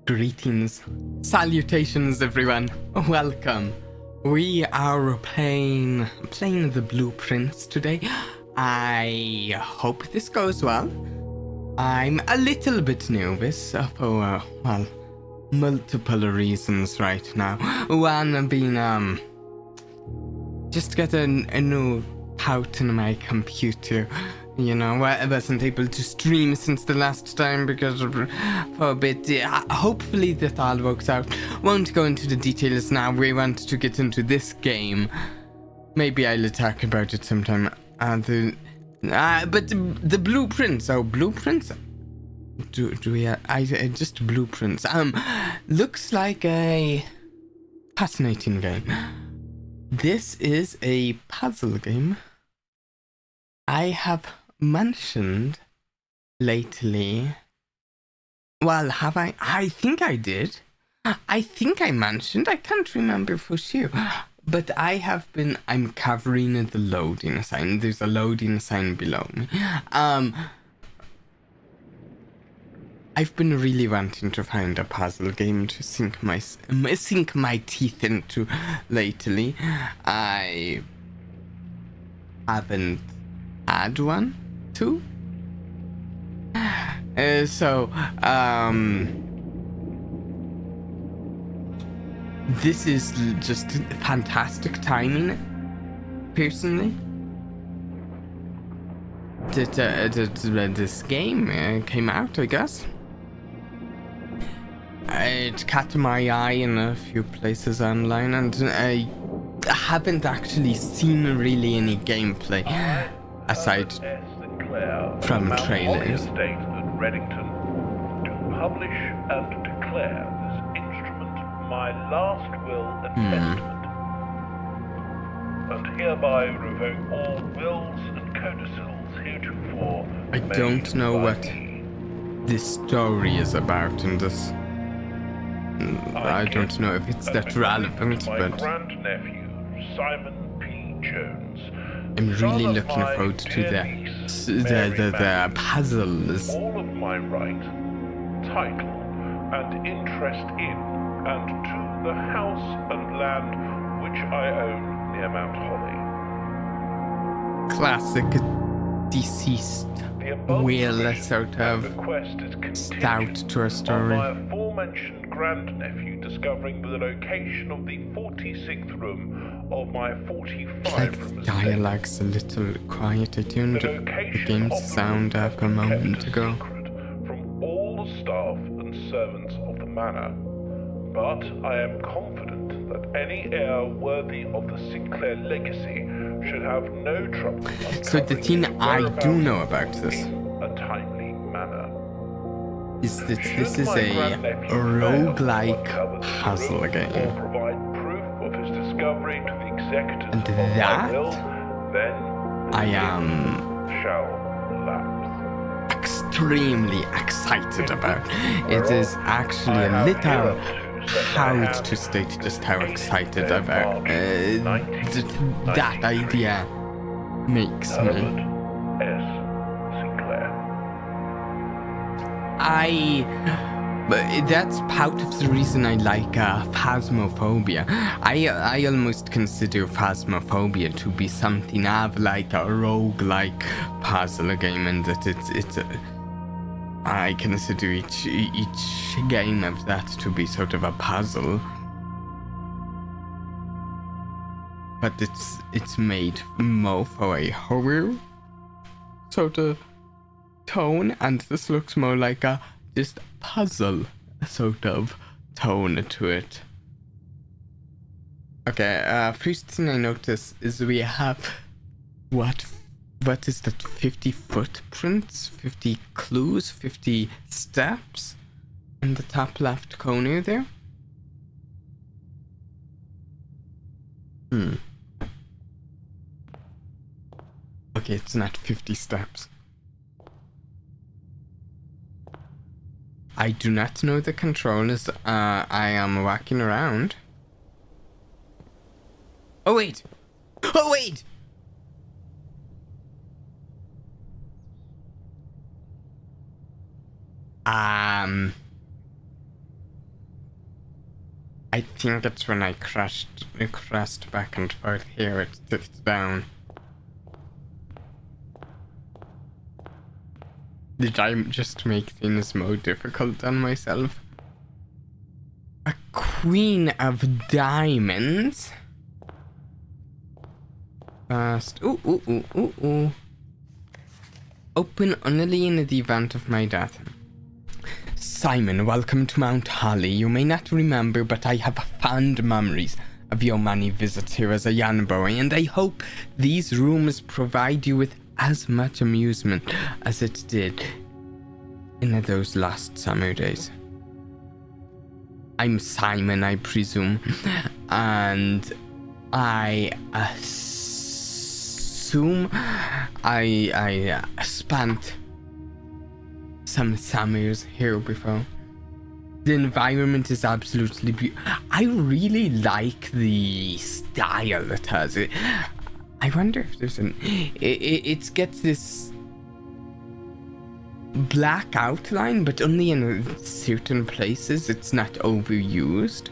Greetings, salutations everyone, welcome. We are playing the blueprints today. I hope this goes well. I'm a little bit nervous for, well, multiple reasons right now. One being, just got a new pout in my computer. You know, I wasn't able to stream since the last time because for a bit. Hopefully that all works out. Won't go into the details now. We want to get into this game. Maybe I'll talk about it sometime. But the blueprints. Oh, blueprints? Do we? Just blueprints. Looks like a fascinating game. This is a puzzle game. I have mentioned lately, well, have I? I think I did. I think I mentioned, I can't remember for sure, but I'm covering the loading sign. There's a loading sign below me. I've been really wanting to find a puzzle game to sink my teeth into lately. I haven't had one too. This is just fantastic timing, personally. This game came out, I guess. It caught my eye in a few places online, and I haven't actually seen really any gameplay aside from trailers. To publish and declare this instrument my last will and testament, and hereby revoke all wills and codicils heretofore. I don't know what this story is about in this. I don't know if it's that relevant, but my grandnephew, Simon P. Jones, I'm really looking forward to the puzzles. all of my right, title, and interest in, and to the house and land which I own near Mount Holly. Classic deceased will sort of stout to a story. My aforementioned grandnephew discovering the location of the 46th room of my 45-room estate. Dialogue's a little quiet. I tuned the game's sound up a moment ago. From all the staff and servants of the manor, but I am confident that any heir worthy of the Sinclair legacy should have no trouble. So the thing I do know about this a timely manner is that this is a roguelike puzzle game. Or provide proof of his discovery to the executors And of that my will, then I am shall lapse. extremely excited about. It is actually a little hard to state just how excited about that idea makes me. But that's part of the reason I like Phasmophobia. I almost consider Phasmophobia to be something of like a roguelike puzzle game, and that it's I consider each game of that to be sort of a puzzle. But it's made more for a horror sort of tone, and this looks more like a just puzzle sort of tone to it. Okay, first thing I notice is we have what is that, 50 footprints, 50 clues, 50 steps in the top left corner there. Okay, it's not 50 steps. I do not know the controls. I am walking around. Oh wait! Oh wait! think it's when I crashed back and forth here, it ticked down. Did I just make things more difficult on myself? A queen of diamonds? Fast. Ooh. Open only in the event of my death. Simon, welcome to Mount Holly. You may not remember, but I have fond memories of your many visits here as a young boy, and I hope these rooms provide you with as much amusement as it did in those last summer days. I'm Simon, I presume, and I assume I spent some summers here before. The environment is absolutely beautiful. I really like the style it has. I wonder if there's it gets this black outline, but only in certain places. It's not overused.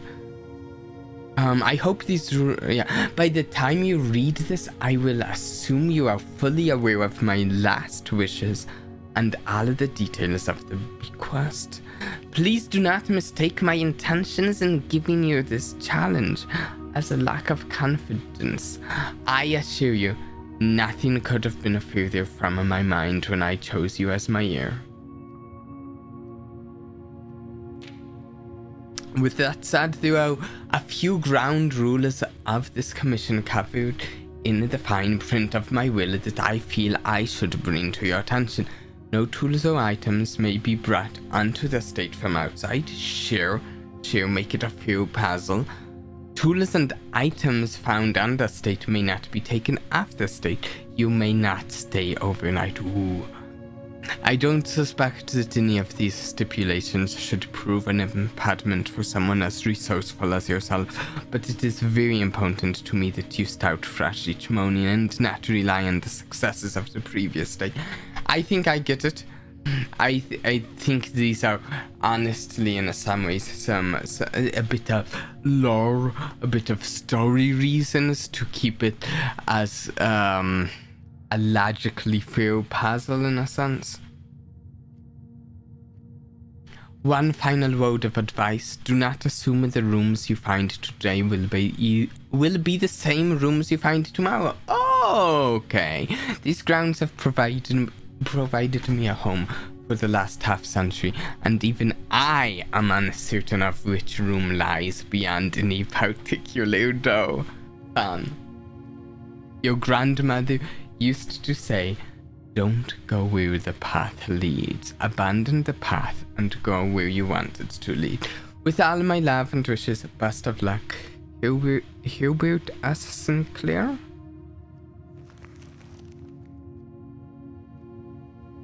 I hope by the time you read this, I will assume you are fully aware of my last wishes and all of the details of the bequest. Please do not mistake my intentions in giving you this challenge as a lack of confidence. I assure you, nothing could have been further from my mind when I chose you as my heir. With that said, there are a few ground rules of this commission covered in the fine print of my will that I feel I should bring to your attention. No tools or items may be brought onto the estate from outside. Sure, make it a few puzzle. Tools and items found on the estate may not be taken off the estate. You may not stay overnight. Ooh. I don't suspect that any of these stipulations should prove an impediment for someone as resourceful as yourself, but it is very important to me that you start fresh each morning and not rely on the successes of the previous day. I think I get it. I think these are honestly, in some ways, a bit of lore, a bit of story reasons to keep it as a logically fair puzzle in a sense. One final word of advice: do not assume the rooms you find today will be the same rooms you find tomorrow. Okay, these grounds have provided me a home for the last half century, and even I am uncertain of which room lies beyond any particular door. Your grandmother used to say, don't go where the path leads. Abandon the path and go where you want it to lead. With all my love and wishes, best of luck. Hubert S. Sinclair?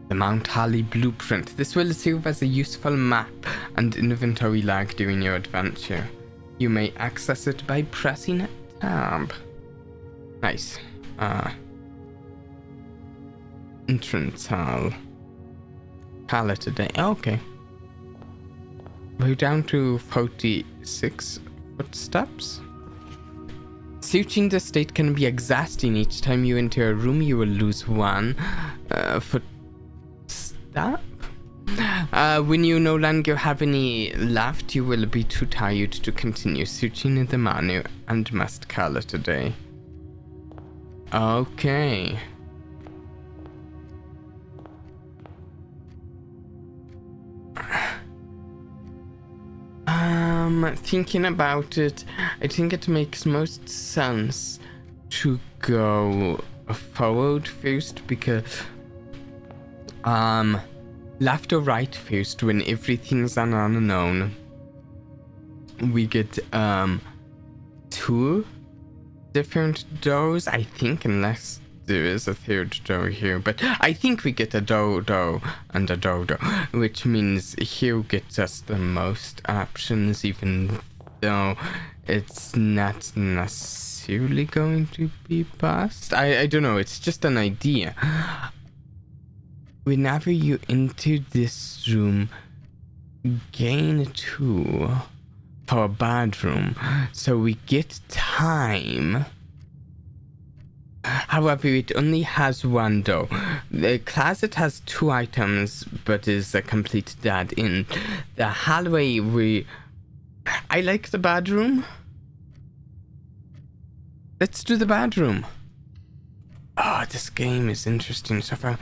The Mount Holly blueprint. This will serve as a useful map and inventory log during your adventure. You may access it by pressing tab. Nice. Entrance hall. Call it a day. Okay. We're down to 46 footsteps. Searching the estate can be exhausting. Each time you enter a room, you will lose one footstep. When you no longer have any left, you will be too tired to continue searching in the menu and must call it a day. Okay. Thinking about it, I think it makes most sense to go forward first, because left or right first, when everything's an unknown, we get 2 different doors, I think, unless there is a third door here, but I think we get a door and a door, which means here gets us the most options, even though it's not necessarily going to be best. I don't know, it's just an idea. Whenever you enter this room, gain 2. for a bedroom, so we get time. However, it only has one door. The closet has 2 items, but is a complete dead end. The hallway, I like the bedroom. Let's do the bedroom. Oh, this game is interesting so far.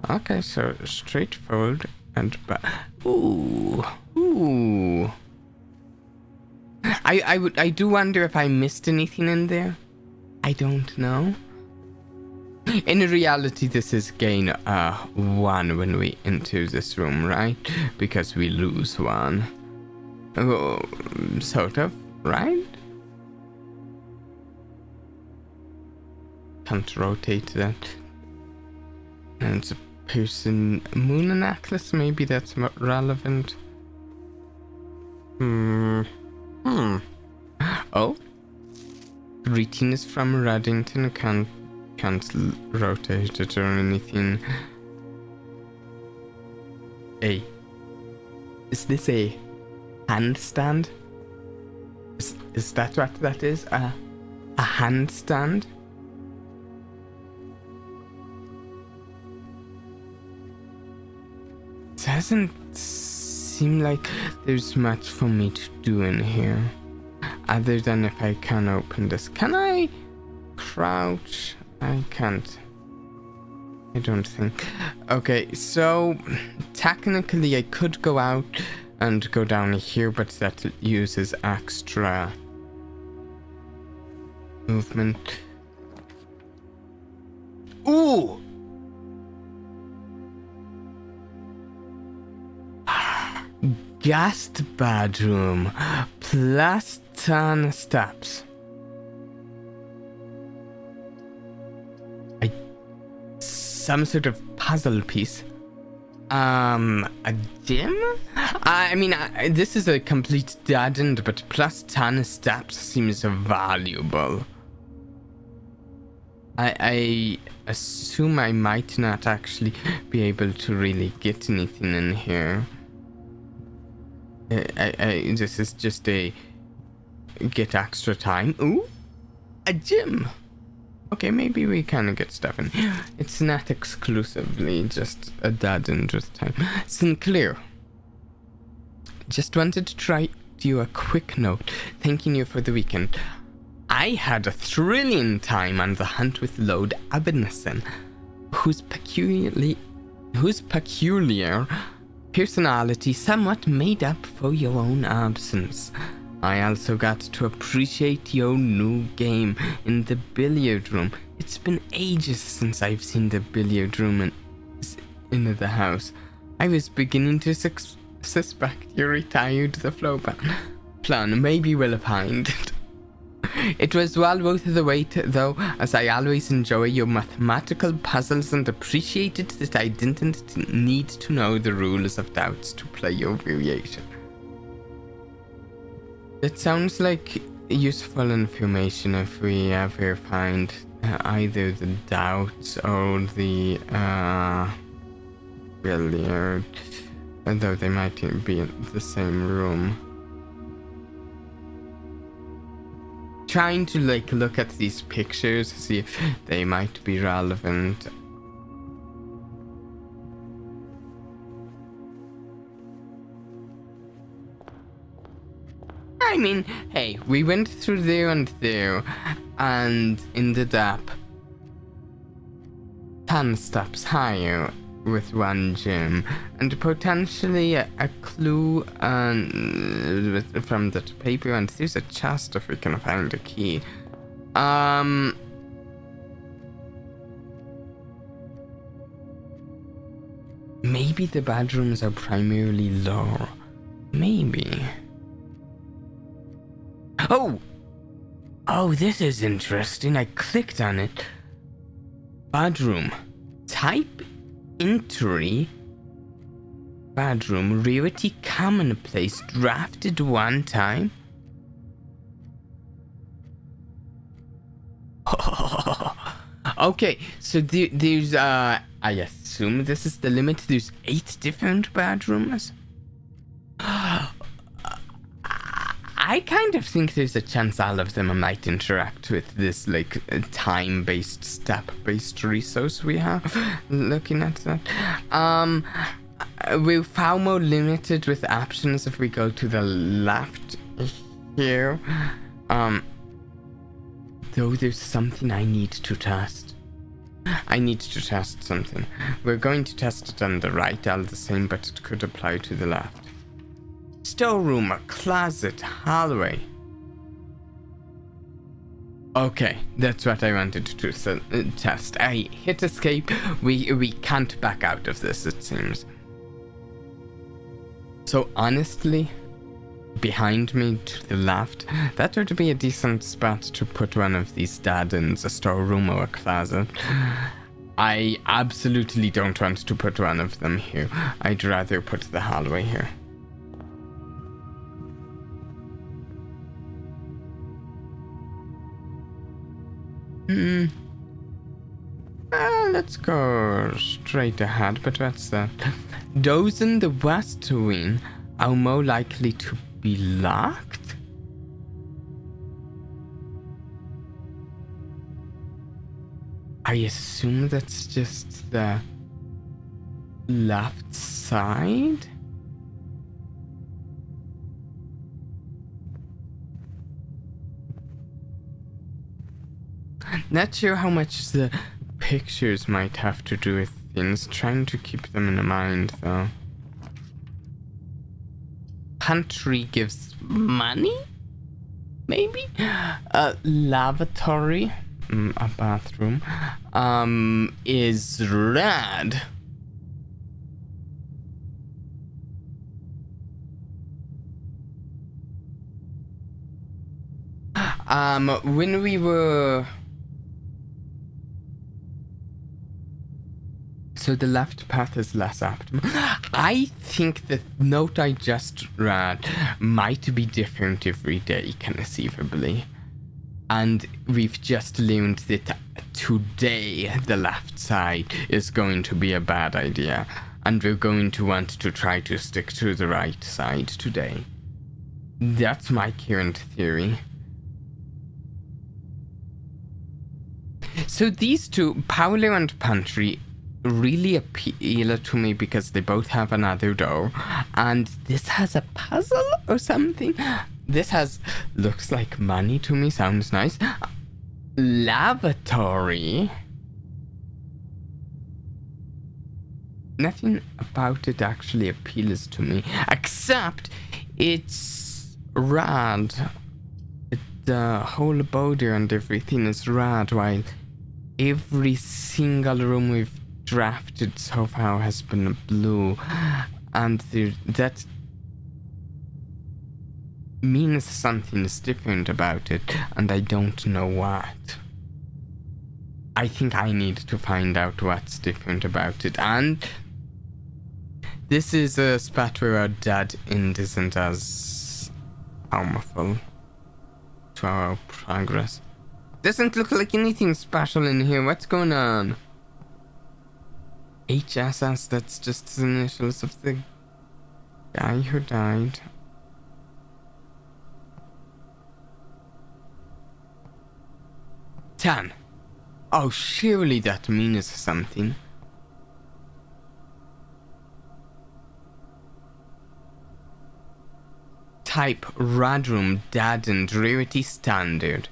Okay, so straightforward and ooh. I do wonder if I missed anything in there. I don't know. In reality, this is gain 1 when we enter this room, right? Because we lose 1. Oh, sort of, right? Can't rotate that. And it's a person moon necklace, maybe that's more relevant. Oh, greeting is from Reddington. Can't rotate it or anything. Is this a handstand? Is that what that is? A handstand? Doesn't seem like there's much for me to do in here, other than if I can open this. Can I crouch? I can't. I don't think. Okay, so technically I could go out and go down here, but that uses extra movement. Ooh! Guest bedroom, plus 10 steps. Some sort of puzzle piece. A gym? I mean, this is a complete dead end, but plus 10 steps seems valuable. I assume I might not actually be able to really get anything in here. This is just a get extra time. Ooh, a gym. Okay, maybe we kind of get stuff in. It's not exclusively just a dead end with time. Sinclair, just wanted to try you a quick note, thanking you for the weekend. I had a thrilling time on the hunt with Lord Abinison, whose peculiar personality somewhat made up for your own absence. I also got to appreciate your new game in the billiard room. It's been ages since I've seen the billiard room in the house. I was beginning to suspect you retired the flow plan. Maybe we'll find it. It was well worth the wait, though, as I always enjoy your mathematical puzzles and appreciated that I didn't need to know the rules of doubts to play your variation. It sounds like useful information if we ever find either the doubts or the billiard, although they might be in the same room. Trying to look at these pictures, see if they might be relevant. I mean, hey, we went through there and ended up 10 steps higher with one gym, and potentially a clue from that paper, and there's a chest if we can find a key. Maybe the bedrooms are primarily low. Maybe. Oh, this is interesting. I clicked on it. Bedroom. Type entry. Bedroom. Rarity commonplace. Drafted one time. Okay, so there's I assume this is the limit. There's 8 different bedrooms. I kind of think there's a chance all of them might interact with this, like, time-based, step-based resource we have. Looking at that. We're far more limited with options if we go to the left here. Though there's something I need to test. I need to test something. We're going to test it on the right, all the same, but it could apply to the left. Storeroom, a closet, hallway. Okay, that's what I wanted to test. I hit escape. We can't back out of this, it seems. So honestly, behind me to the left, that would be a decent spot to put one of these daddens, a storeroom or a closet. I absolutely don't want to put one of them here. I'd rather put the hallway here. Let's go straight ahead, but what's that? Those in the west wing are more likely to be locked? I assume that's just the left side? Not sure how much the pictures might have to do with things. Trying to keep them in mind, though. Pantry gives money? Maybe? A lavatory, a bathroom, is rad. When we were... So the left path is less optimal. I think the note I just read might be different every day, conceivably. And we've just learned that today the left side is going to be a bad idea. And we're going to want to try to stick to the right side today. That's my current theory. So these two, Paolo and Pantry, really appeal to me because they both have another door, and this has a puzzle or something. This has looks like money to me. Sounds nice. Lavatory. Nothing about it actually appeals to me, except it's rad. The whole border and everything is rad, while every single room we've drafted so far has been blue, and that means something is different about it, and I don't know what. I think I need to find out what's different about it, and this is a spot where our dead end isn't as harmful to our progress. Doesn't look like anything special in here. What's going on? HSS, that's just the initials of the guy who died. Tan. Oh, surely that means something. Type, rad room, dad and rarity standard.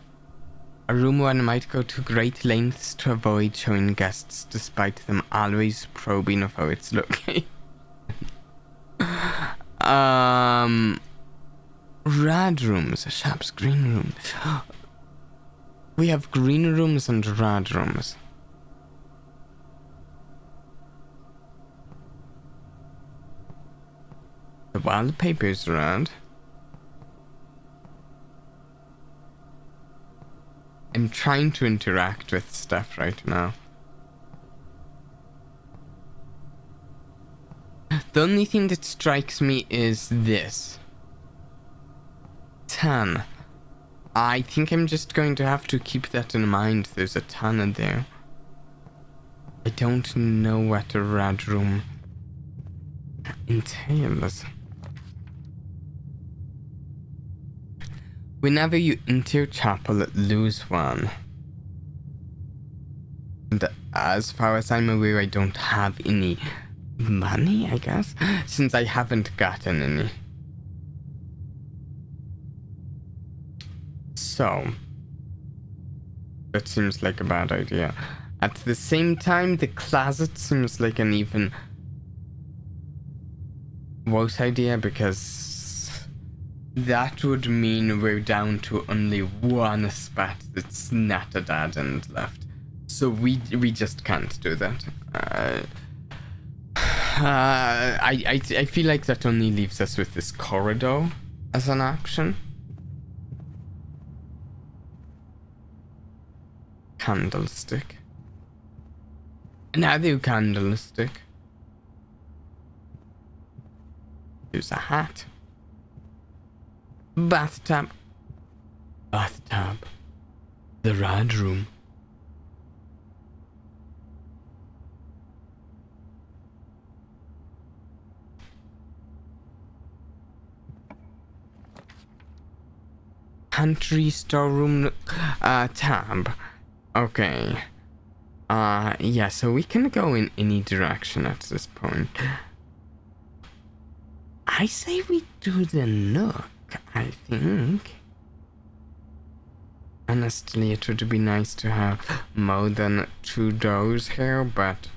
A room one might go to great lengths to avoid showing guests, despite them always probing of how it's looking. Rad rooms, a shop's green room. We have green rooms and rad rooms. The wallpaper's rad. I'm trying to interact with stuff right now. The only thing that strikes me is this. 10. I think I'm just going to have to keep that in mind. There's a ton in there. I don't know what a rad room entails. Whenever you enter chapel, lose one. And as far as I'm aware, I don't have any money, I guess, since I haven't gotten any. So, that seems like a bad idea. At the same time, the closet seems like an even worse idea, because that would mean we're down to only one spot that's not a dead end left. So we just can't do that. I feel like that only leaves us with this corridor as an option. Candlestick. Another candlestick. Here's a hat. Bathtub. Bathtub. The red room. Pantry, storeroom, tab. Okay. Yeah, so we can go in any direction at this point. I say we do the nook, I think. Honestly, it would be nice to have more than 2 doors here, but,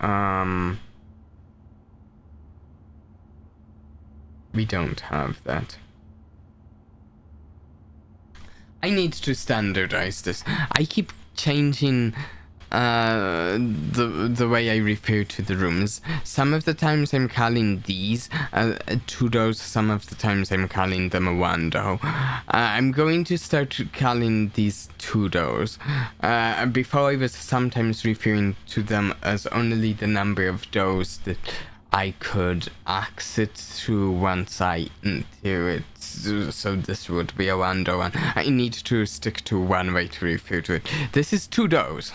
we don't have that. I need to standardize this. I keep changing the way I refer to the rooms. Some of the times I'm calling these 2 doors, some of the times I'm calling them a 1 door. I'm going to start calling these 2 doors. Before I was sometimes referring to them as only the number of doors that I could exit through once I enter it, so this would be a 1 door one. I need to stick to one way to refer to it. This is 2 doors.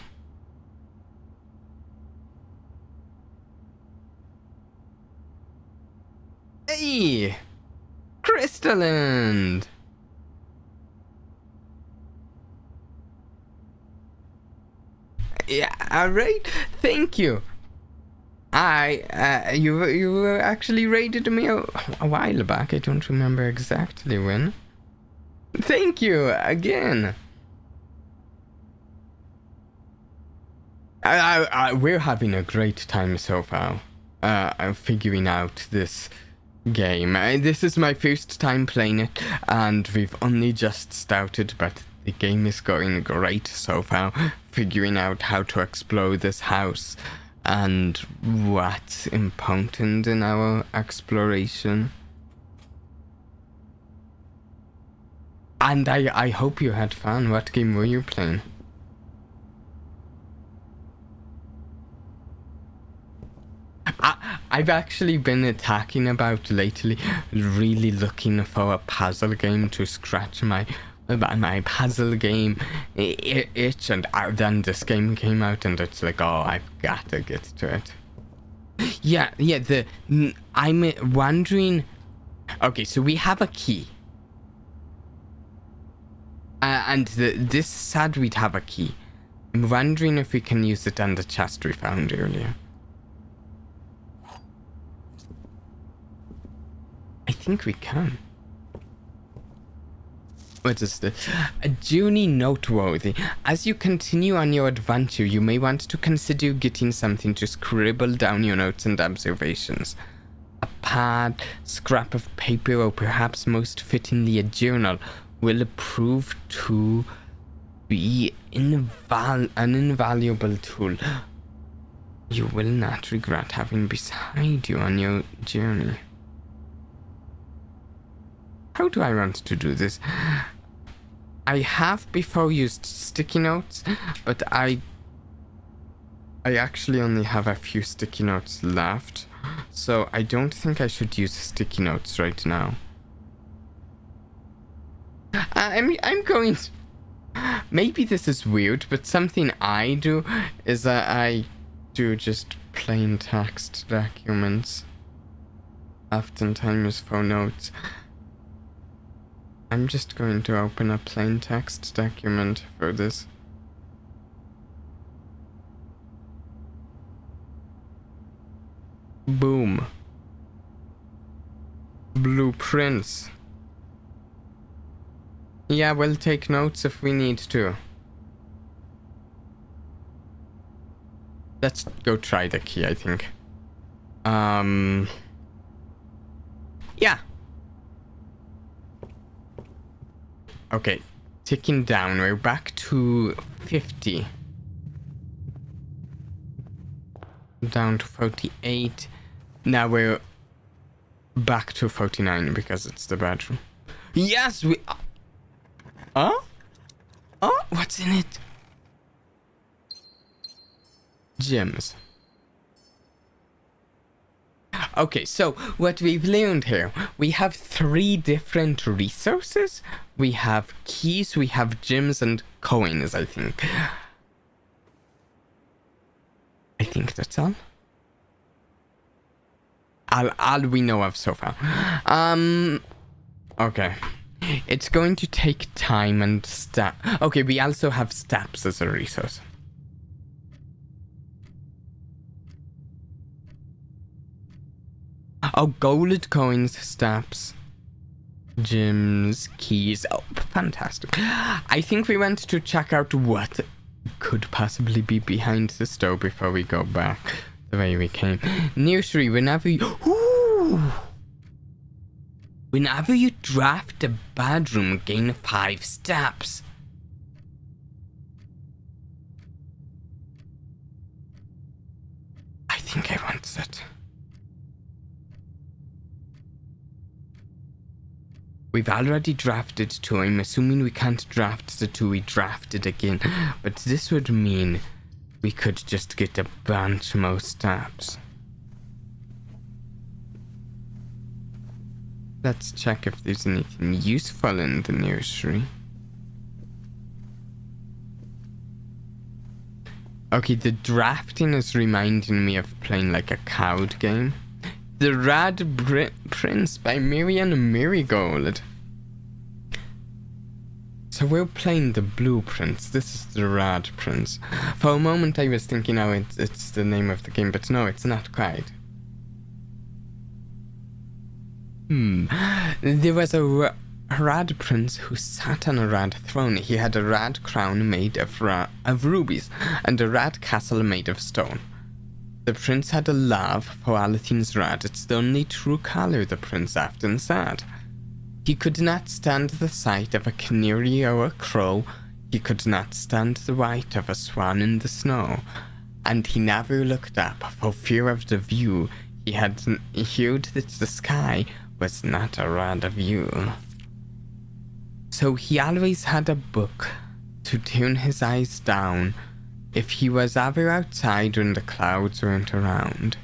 Hey! Crystalland! Yeah, alright, thank you. You actually raided me a while back. I don't remember exactly when. Thank you again. We're having a great time so far. Figuring out this game. This is my first time playing it, and we've only just started, but the game is going great so far. Figuring out how to explore this house and what's important in our exploration. And I hope you had fun. What game were you playing? I've actually been talking about lately really looking for a puzzle game to scratch my puzzle game itch, and then this game came out and it's like, oh, I've got to get to it. Yeah, I'm wondering, okay, so we have a key. And this said we'd have a key. I'm wondering if we can use it on the chest we found earlier. I think we can. What is this? A journey noteworthy. As you continue on your adventure, you may want to consider getting something to scribble down your notes and observations. A pad, scrap of paper, or perhaps most fittingly a journal will prove to be an invaluable tool you will not regret having beside you on your journey. How do I want to do this? I have before used sticky notes, but I actually only have a few sticky notes left, so I don't think I should use sticky notes right now. I'm going to... Maybe this is weird, but something I do is that I do just plain text documents, oftentimes for notes. I'm just going to open a plain text document for this. Boom. Blueprints. Yeah, we'll take notes if we need to. Let's go try the key, I think. Yeah. Okay, ticking down, we're back to 50. Down to 48. Now we're back to 49 because it's the bedroom. Yes, we... Oh? Oh, what's in it? Gems. Okay, so what we've learned here, we have 3 different resources. We have keys, we have gems, and coins, I think. I think that's all. All we know of so far. Okay. It's going to take time and okay, we also have steps as a resource. Oh, gold coins, steps, gems, keys. Oh, fantastic. I think we went to check out what could possibly be behind the stove before we go back the way we came. Nursery, whenever you draft a bedroom, gain 5 steps. I think I want that. We've already drafted 2. I'm assuming we can't draft the 2 we drafted again. But this would mean we could just get a bunch more steps. Let's check if there's anything useful in the nursery. Okay, the drafting is reminding me of playing like a card game. The Red Prince by Miriam Marigold. So we're playing the blueprints. This is the Red Prince. For a moment I was thinking, oh, it's the name of the game, but no, it's not quite. There was a red prince who sat on a red throne. He had a red crown made of rubies and a red castle made of stone. The prince had a love for all things red. It's the only true color, the prince often said. He could not stand the sight of a canary or a crow. He could not stand the white of a swan in the snow. And he never looked up for fear of the view. He had heard that the sky was not a red view. So he always had a book to turn his eyes down if he was ever outside when the clouds weren't around.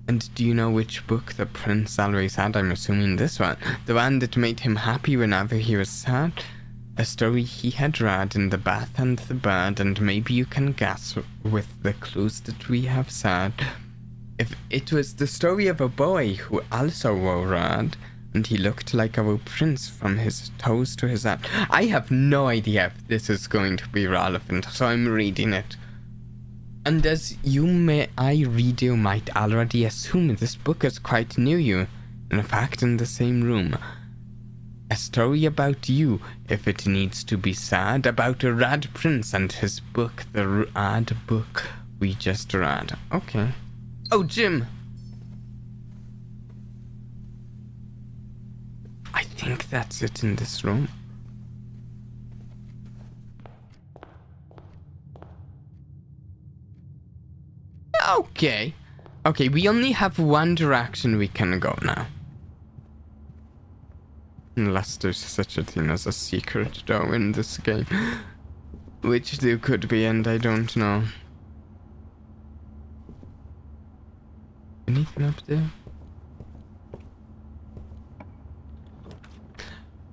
And do you know which book the prince always had? I'm assuming this one. The one that made him happy whenever he was sad. A story he had read in The Bat and the Bird, and maybe you can guess with the clues that we have said. If it was the story of a boy who also wore red, and he looked like our prince from his toes to his head. I have no idea if this is going to be relevant, so I'm reading it. And as I reader might already assume, this book is quite near you, in fact in the same room. A story about you, if it needs to be said, about a red prince and his book, the red book we just read. Okay. Oh, Jim! I think that's it in this room. Okay. Okay, we only have one direction we can go now. Unless there's such a thing as a secret door in this game. Which there could be, and I don't know. Anything up there?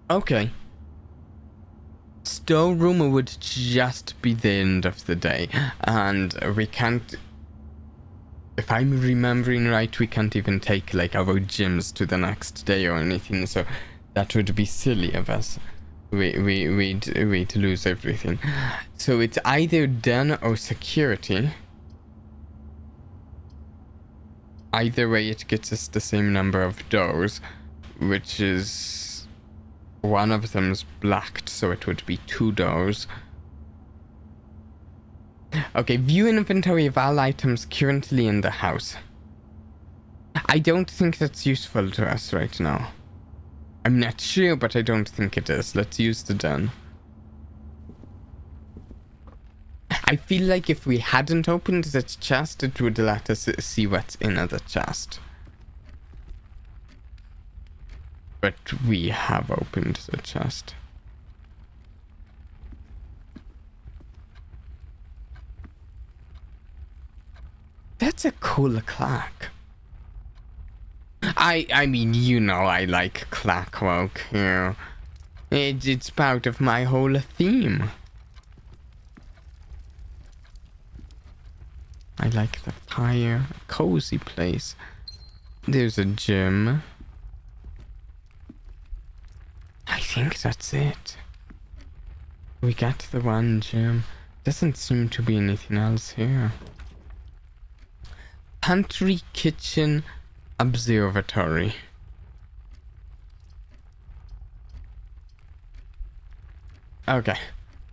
Okay. Storeroom would just be the end of the day, and we can't... If I'm remembering right, we can't even take like our gyms to the next day or anything, so That would be silly of us. We'd lose everything. So it's either done or security. Either way, it gets us the same number of doors, which is... one of them's blacked, so it would be 2 doors. Okay, view inventory of all items currently in the house. I don't think that's useful to us right now. I'm not sure, but I don't think it is. Let's use the done. I feel like if we hadn't opened that chest, it would let us see what's in the chest. But we have opened the chest. That's a cool clock. I mean, you know I like clockwork here. It's part of my whole theme. I like the fire. A cozy place. There's a gym. I think that's it. We got the one gym. Doesn't seem to be anything else here. Pantry, kitchen, observatory. Okay.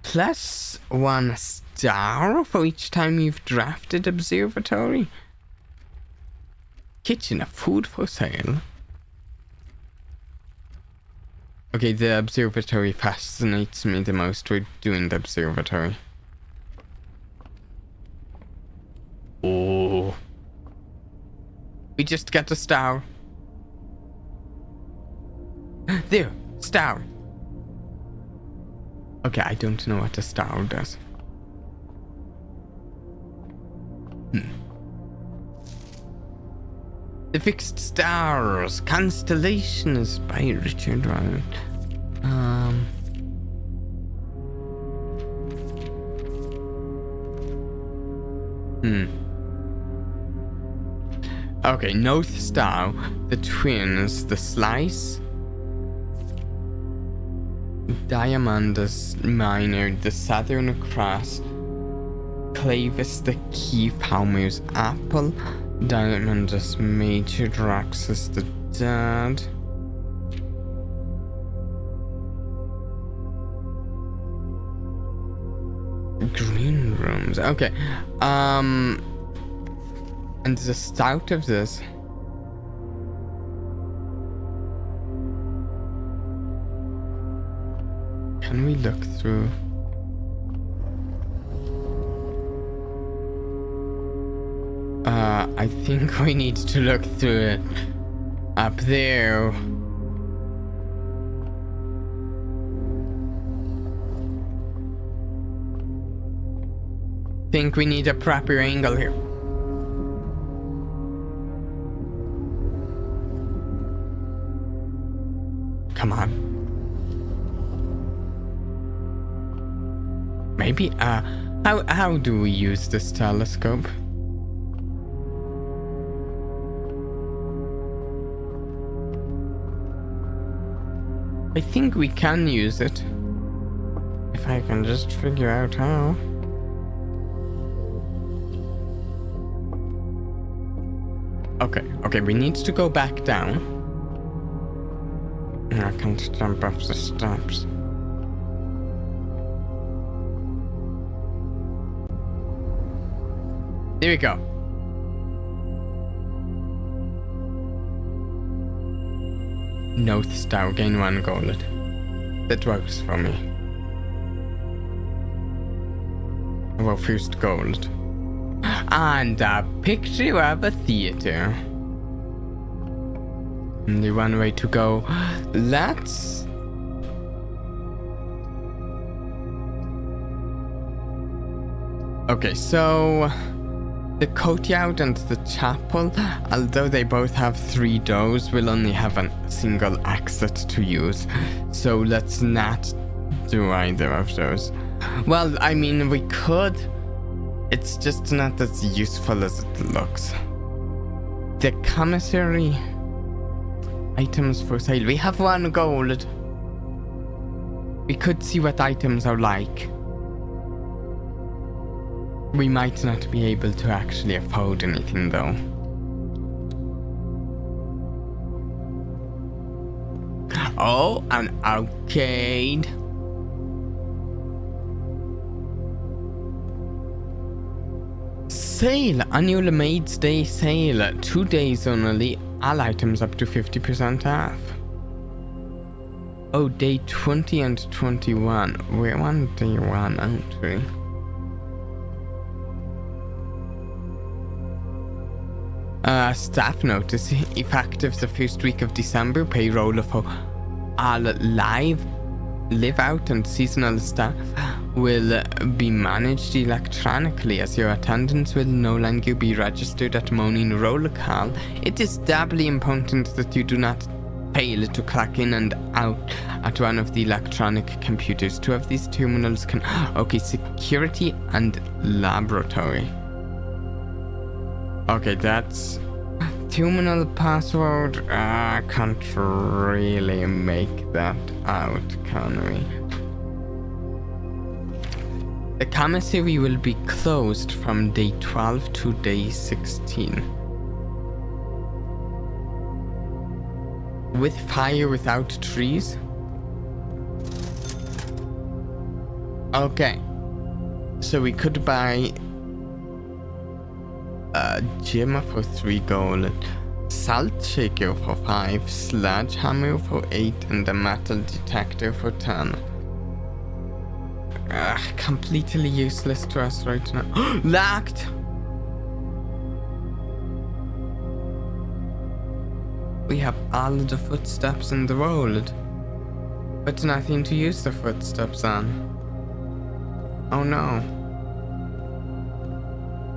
+1 star for each time you've drafted observatory. Kitchen, food for sale. Okay, the observatory fascinates me the most. We're doing the observatory. Oh. We just got a star. There, star. Okay, I don't know what a star does. The Fixed Stars, Constellations by Richard Ryan. Okay, North Star, the Twins, the Slice, Diamondus Minor, the Southern Cross, Clavis, the Key, Palmer's Apple, Diamondus Major, Roxas, the Dad. Green Rooms, okay. And the start of this. Can we look through? I think we need to look through it. Up there. Think we need a proper angle here. Come on. Maybe, how do we use this telescope? I think we can use it. If I can just figure out how. Okay, we need to go back down. I can't jump off the steps. There we go. North Star, gain 1 gold. That works for me. Well, first gold. And a picture of a theater. Only one way to go. Let's... Okay, so... the courtyard and the chapel, although they both have 3 doors, will only have a single exit to use. So let's not do either of those. Well, I mean, we could. It's just not as useful as it looks. The commissary... Items for sale. We have 1 gold. We could see what items are like. We might not be able to actually afford anything though. Oh, an arcade. Sale! Annual Maid's Day sale. 2 days only. All items up to 50% off. Oh, day 20 and 21. We're on day 1, aren't we? Staff notice. Effective the first week of December, payroll for all live out and seasonal staff will be managed electronically, as your attendance will no longer be registered at morning roll call. It is doubly important that you do not fail to clock in and out at one of the electronic computers. 2 of these terminals can... Okay, security and laboratory. Okay, that's... Terminal password. I can't really make that out, can we? The commissary will be closed from day 12 to day 16. With fire, without trees? Okay. So we could buy a gem for 3 gold, salt shaker for 5, sledgehammer for 8, and a metal detector for 10. Completely useless to us right now. Locked! We have all the footsteps in the world, but nothing to use the footsteps on. Oh no.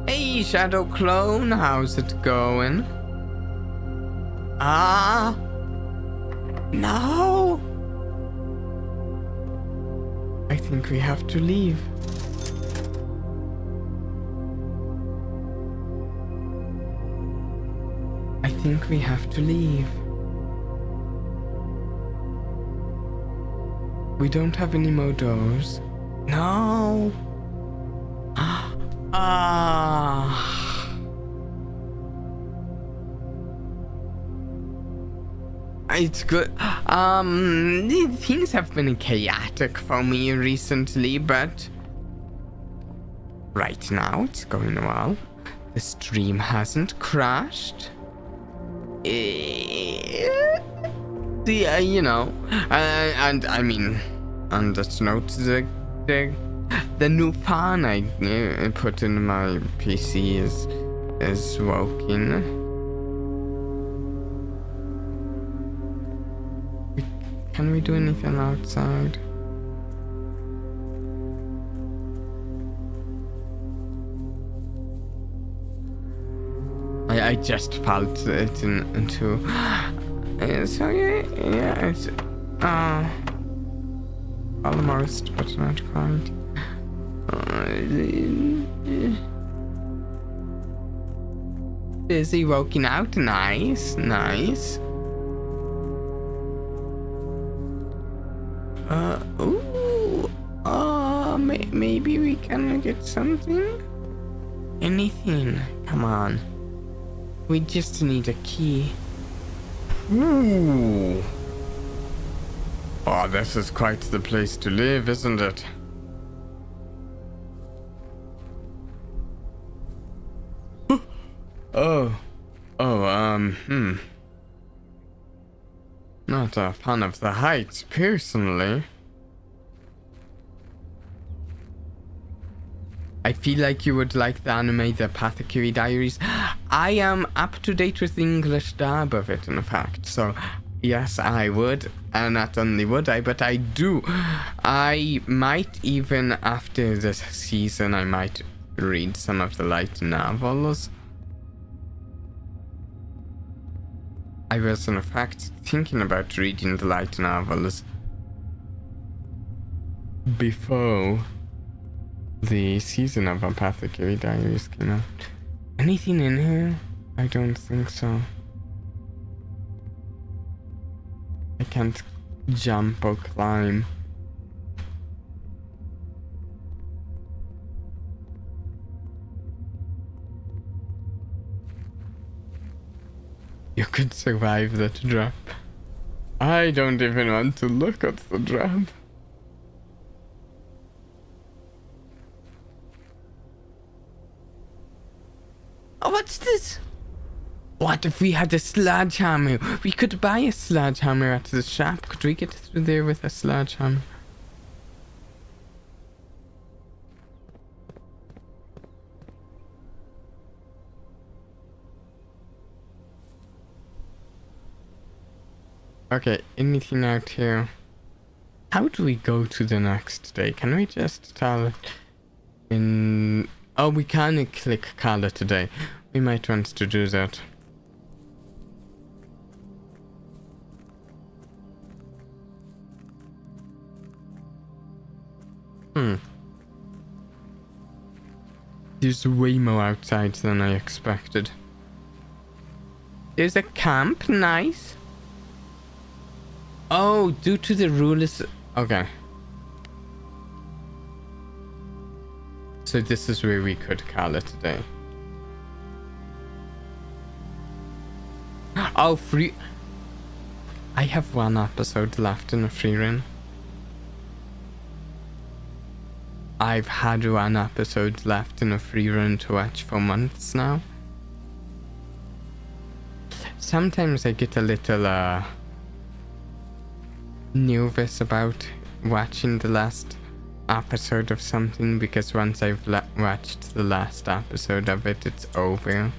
Hey, Shadow Clone, how's it going? Ah! No! I think we have to leave. I think we have to leave. We don't have any more doors. No! It's good. Things have been chaotic for me recently, but right now it's going well. The stream hasn't crashed. You know, and I mean, on this note, the new fan I put in my PC is working. Can we do anything outside? I just felt it into. So yeah, it's almost, but not quite. Busy working out, nice. Maybe we can get something? Anything, come on. We just need a key. Ooh. Oh, this is quite the place to live, isn't it? Not a fan of the heights, personally. I feel like you would like the anime The Apothecary Diaries. I am up to date with the English dub of it, in fact, so yes, I would. And not only would I, but I do. I might even, after this season, I might read some of the light novels. I was, in fact, thinking about reading the light novels before the season of Apothecary Diaries came out. Anything in here? I don't think so. I can't jump or climb. You could survive that drop. I don't even want to look at the drop. Oh, what's this? What if we had a sledgehammer? We could buy a sledgehammer at the shop. Could we get through there with a sledgehammer? Okay, anything out here? How do we go to the next day? Can we just tell it in... Oh, we can click call it today. We might want to do that. There's way more outside than I expected. There's a camp, nice. Oh, due to the rules. Okay. So this is where we could call it today. Oh, free. I have one episode left in a free run. I've had one episode left in a free run to watch for months now. Sometimes I get a little nervous about watching the last episode of something, because once I've watched the last episode of it, it's over.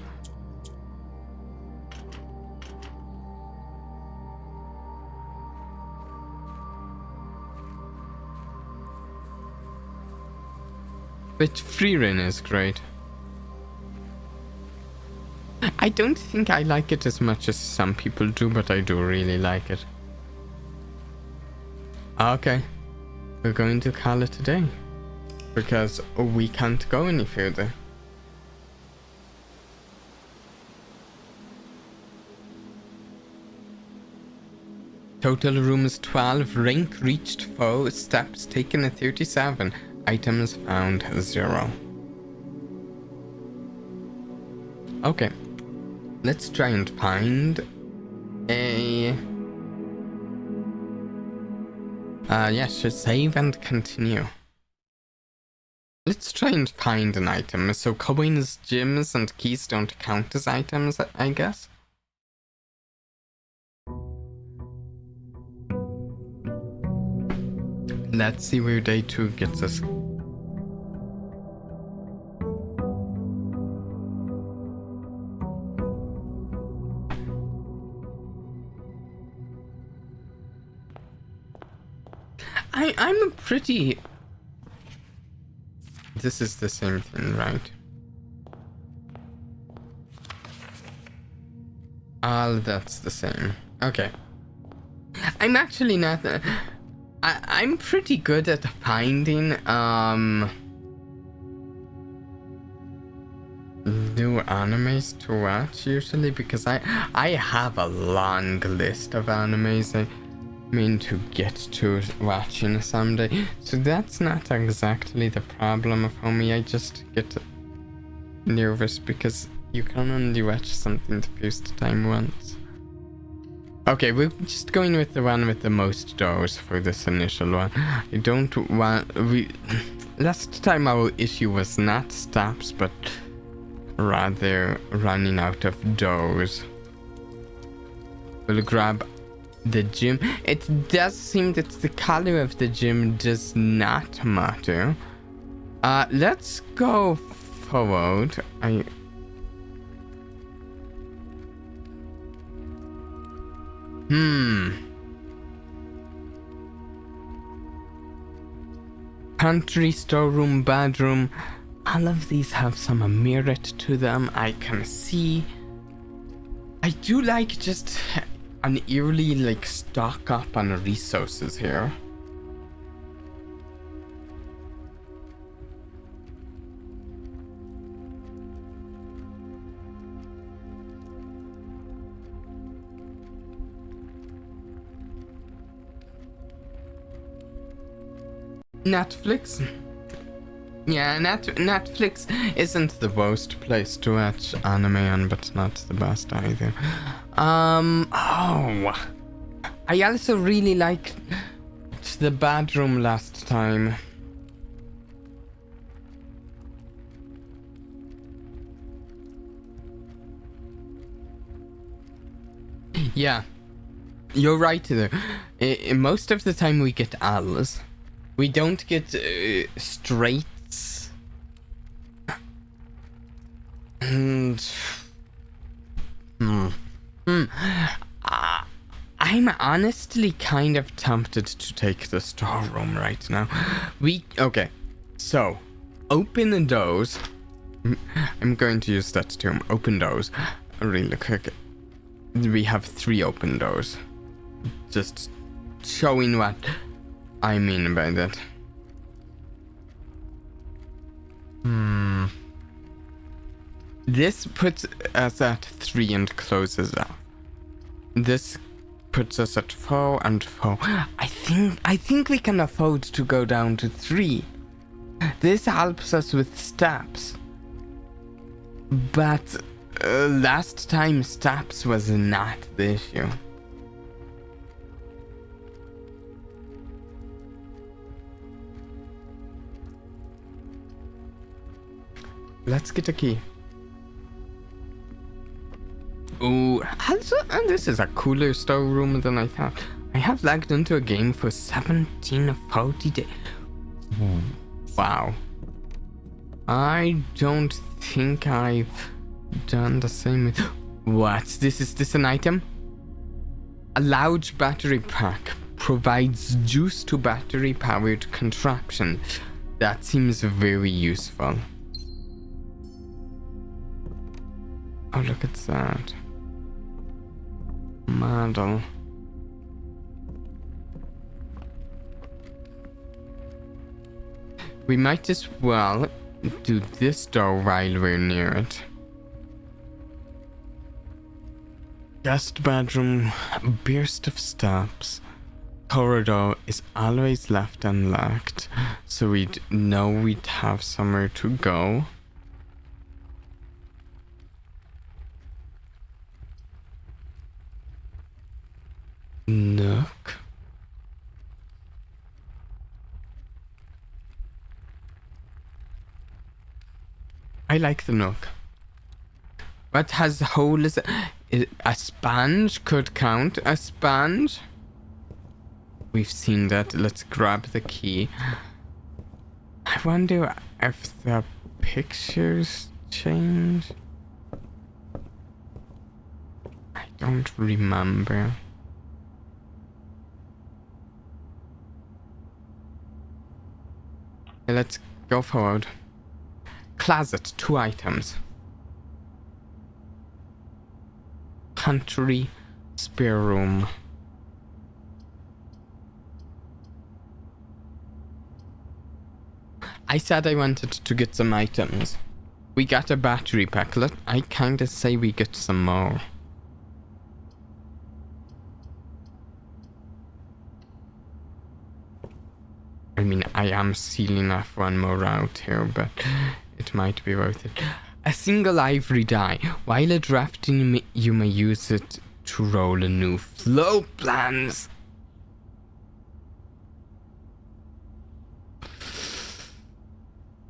But free run is great. I don't think I like it as much as some people do, but I do really like it. Okay, we're going to call it today because we can't go any further. Total rooms 12, rank reached 4, steps taken at 37, items found 0. Okay, let's try and find a... yes, just save and continue. Let's try and find an item. So coins, gems, and keys don't count as items, I guess. Let's see where day 2 gets us. I'm a pretty... This is the same thing, right? All that's the same. Okay. I'm actually not... I'm pretty good at finding new animes to watch usually, because I have a long list of animes I mean to get to watching someday, so that's not exactly the problem for me. I just get nervous because you can only watch something the first time once. Okay, we're just going with the one with the most doors for this initial one. I don't want... Last time our issue was not stops, but rather running out of doors. We'll grab the gym. It does seem that the color of the gym does not matter. Let's go forward. Pantry, storeroom, bedroom. All of these have some merit to them, I can see. I do like just an eerily like stock up on resources here. Netflix. Yeah, Netflix isn't the worst place to watch anime on, but not the best either. Oh, I also really liked the bedroom last time. Yeah, you're right there. Most of the time we get L's. We don't get straights. And I'm honestly kind of tempted to take the storeroom right now. Okay, so open the doors. I'm going to use that term, open doors, really quick. We have 3 open doors. Just showing what I mean by that. This puts us at 3 and closes out. This puts us at 4 and 4. I think we can afford to go down to 3. This helps us with steps. But last time steps was not the issue. Let's get a key. Oh, also, and this is a cooler storeroom than I thought. I have lagged into a game for 1740 days. Wow. I don't think I've done the same with... What? Is this an item? A large battery pack provides juice to battery-powered contraption. That seems very useful. Oh, look at that. Model. We might as well do this door while we're near it. Guest bedroom, burst of steps. Corridor is always left unlocked, so we'd know we'd have somewhere to go. Nook. I like the nook. What has holes? A sponge could count. A sponge? We've seen that. Let's grab the key. I wonder if the pictures change. I don't remember. Let's go forward. Closet, 2 items. Pantry, spare room. I said I wanted to get some items. We got a battery pack. I kinda say we get some more. I mean, I am sealing off 1 more route here, but it might be worth it. A single ivory die. While drafting, you may use it to roll a new flow plans.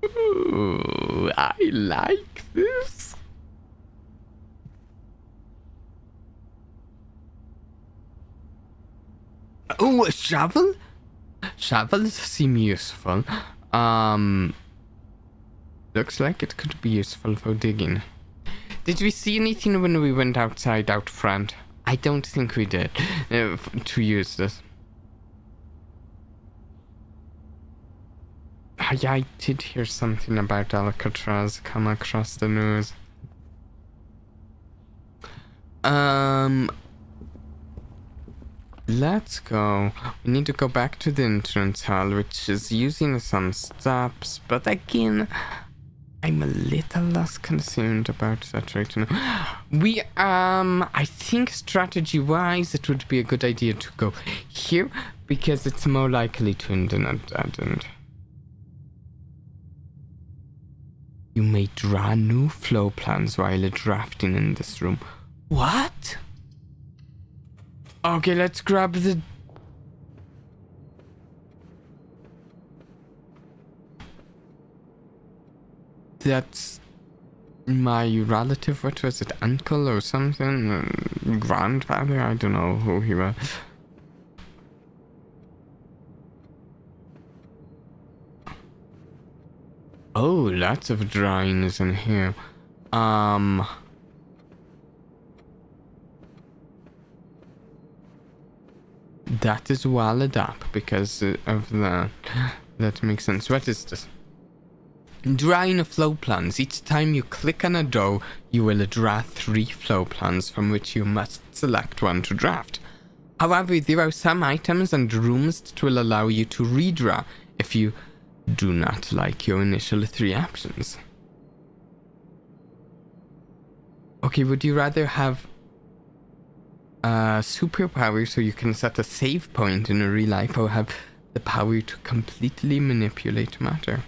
Ooh, I like this. Oh, a shovel? Shovels seem useful. Looks like it could be useful for digging. Did we see anything when we went outside out front? I don't think we did. To use this. Yeah, I did hear something about Alcatraz come across the news. Let's go. We need to go back to the entrance hall, which is using some steps, but again, I'm a little less concerned about that right now. I think strategy-wise, it would be a good idea to go here, because it's more likely to end in a dead end. You may draw new flow plans while drafting in this room. What? Okay, let's grab the... That's my relative. What was it? Uncle or something? Grandfather? I don't know who he was. Oh, lots of drawings in here. That is valid up because of that. That makes sense. What is this? Drawing a flow plans. Each time you click on a door, you will draw 3 flow plans from which you must select one to draft. However, there are some items and rooms that will allow you to redraw if you do not like your initial 3 options. Okay, would you rather have a superpower so you can set a save point in a real life, or have the power to completely manipulate matter?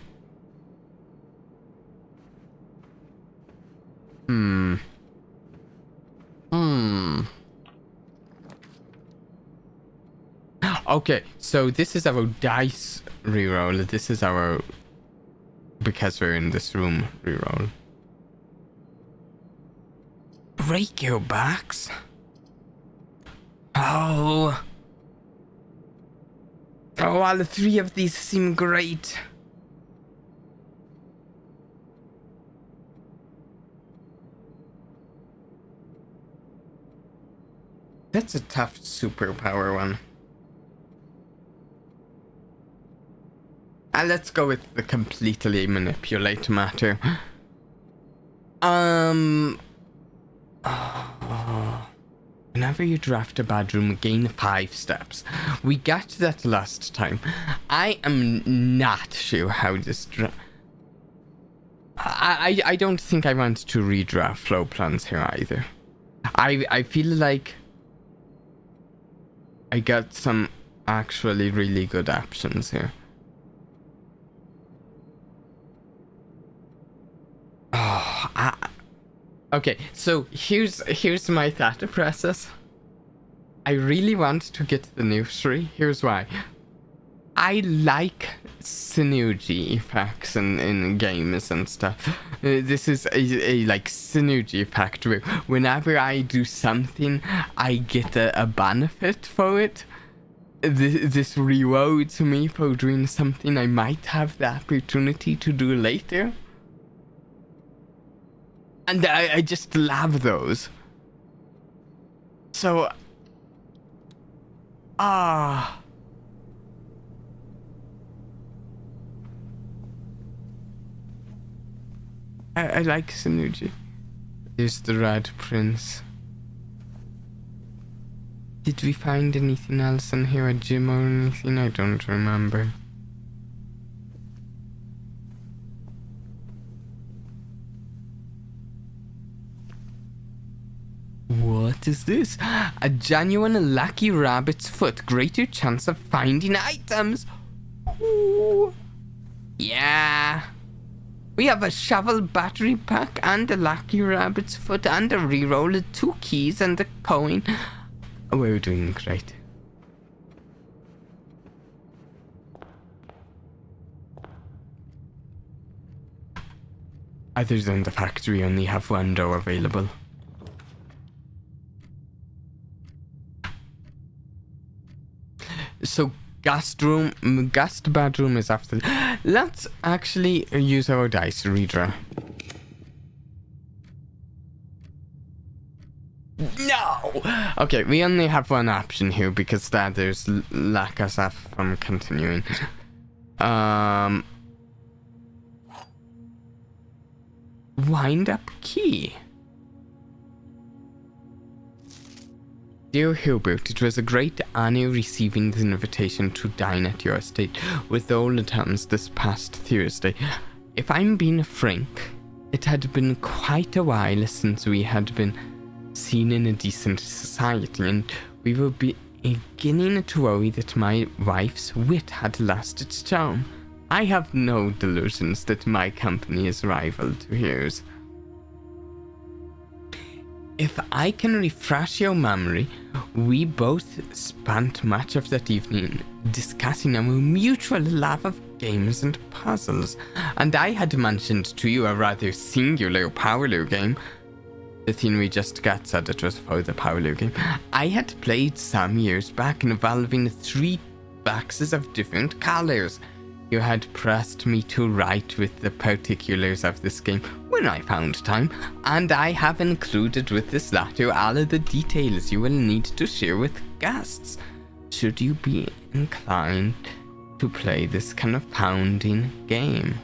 Okay, so this is our dice reroll. This is our, because we're in this room, reroll. Break your backs? Oh, all 3 of these seem great. That's a tough superpower one. Let's go with the completely manipulate matter. Whenever you draft a bedroom, gain 5 steps. We got that last time. I am not sure how this I don't think I want to redraw flow plans here either. I feel like I got some actually really good options here. Okay, so here's my thought process. I really want to get the new 3. Here's why. I like synergy effects in games and stuff. This is a like synergy effect where whenever I do something, I get a benefit for it. This rewards me for doing something I might have the opportunity to do later. And I just love those. So... I like synergy. There's the Red Prince. Did we find anything else in here? A gym or anything? I don't remember. What is this? A genuine lucky rabbit's foot. Greater chance of finding items. Ooh. Yeah. We have a shovel battery pack and a lucky rabbit's foot and a reroll, 2 keys and a coin. We're doing great. Other than the fact we only have 1 door available. So guest bedroom is after. Let's actually use our dice redraw. No! Okay, we only have 1 option here because the others lack us off from continuing. Wind up key. Dear Hubert, it was a great honor receiving the invitation to dine at your estate with all the Oldtowns this past Thursday. If I'm being frank, it had been quite a while since we had been seen in a decent society, and we were beginning to worry that my wife's wit had lost its charm. I have no delusions that my company is rival to yours. If I can refresh your memory, we both spent much of that evening discussing our mutual love of games and puzzles, and I had mentioned to you a rather singular Paolo game. The thing we just got said it was for the Paolo game. I had played some years back involving 3 boxes of different colors. You had pressed me to write with the particulars of this game when I found time, and I have included with this letter all of the details you will need to share with guests, should you be inclined to play this kind of pounding game.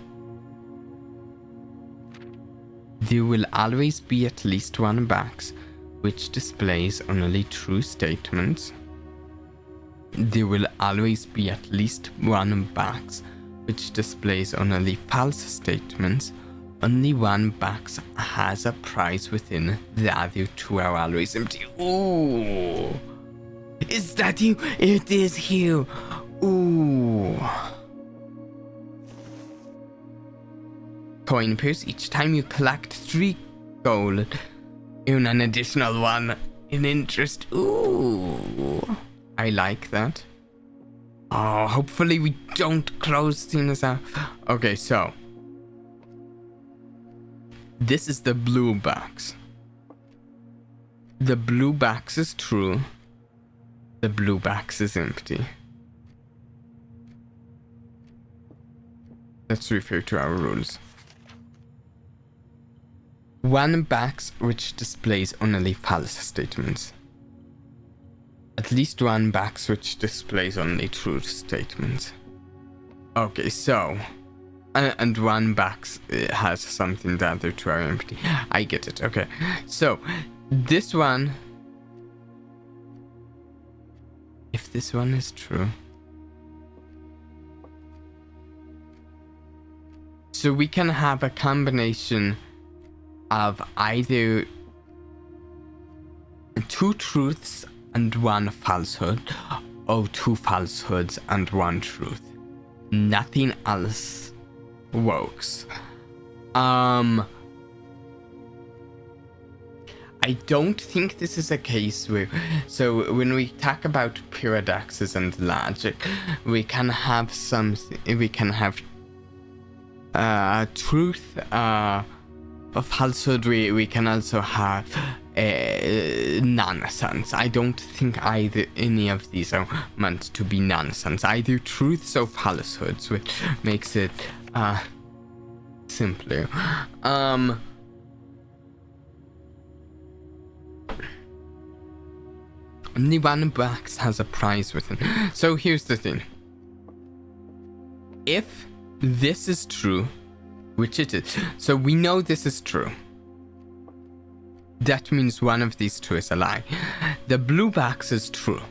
There will always be at least one box which displays only true statements. There will always be at least one box which displays only false statements. Only one box has a prize within, the other 2 are always empty. Ooh! Is that you? It is you! Ooh! Coin purse. Each time you collect 3 gold, earn an additional 1 in interest. Ooh! I like that. Oh, hopefully we don't close things out. Okay, so this is the blue box. The blue box is true. The blue box is empty. Let's refer to our rules. 1 box which displays only false statements. At least 1 box which displays only true statements. Okay, so... and 1 box has something the other 2 are empty. I get it, okay. So, this one... if this one is true... so we can have a combination of either 2 truths and 1 falsehood, or 2 falsehoods and 1 truth. Nothing else works. I don't think this is a case where... so when we talk about paradoxes and logic, we can have something... we can have truth, a falsehood. We can also have nonsense. I don't think either any of these are meant to be nonsense. Either truths or falsehoods, which makes it simpler. Only 1 box has a prize within. So here's the thing. If this is true, which it is, so we know this is true. That means one of these 2 is a lie. The blue box is true.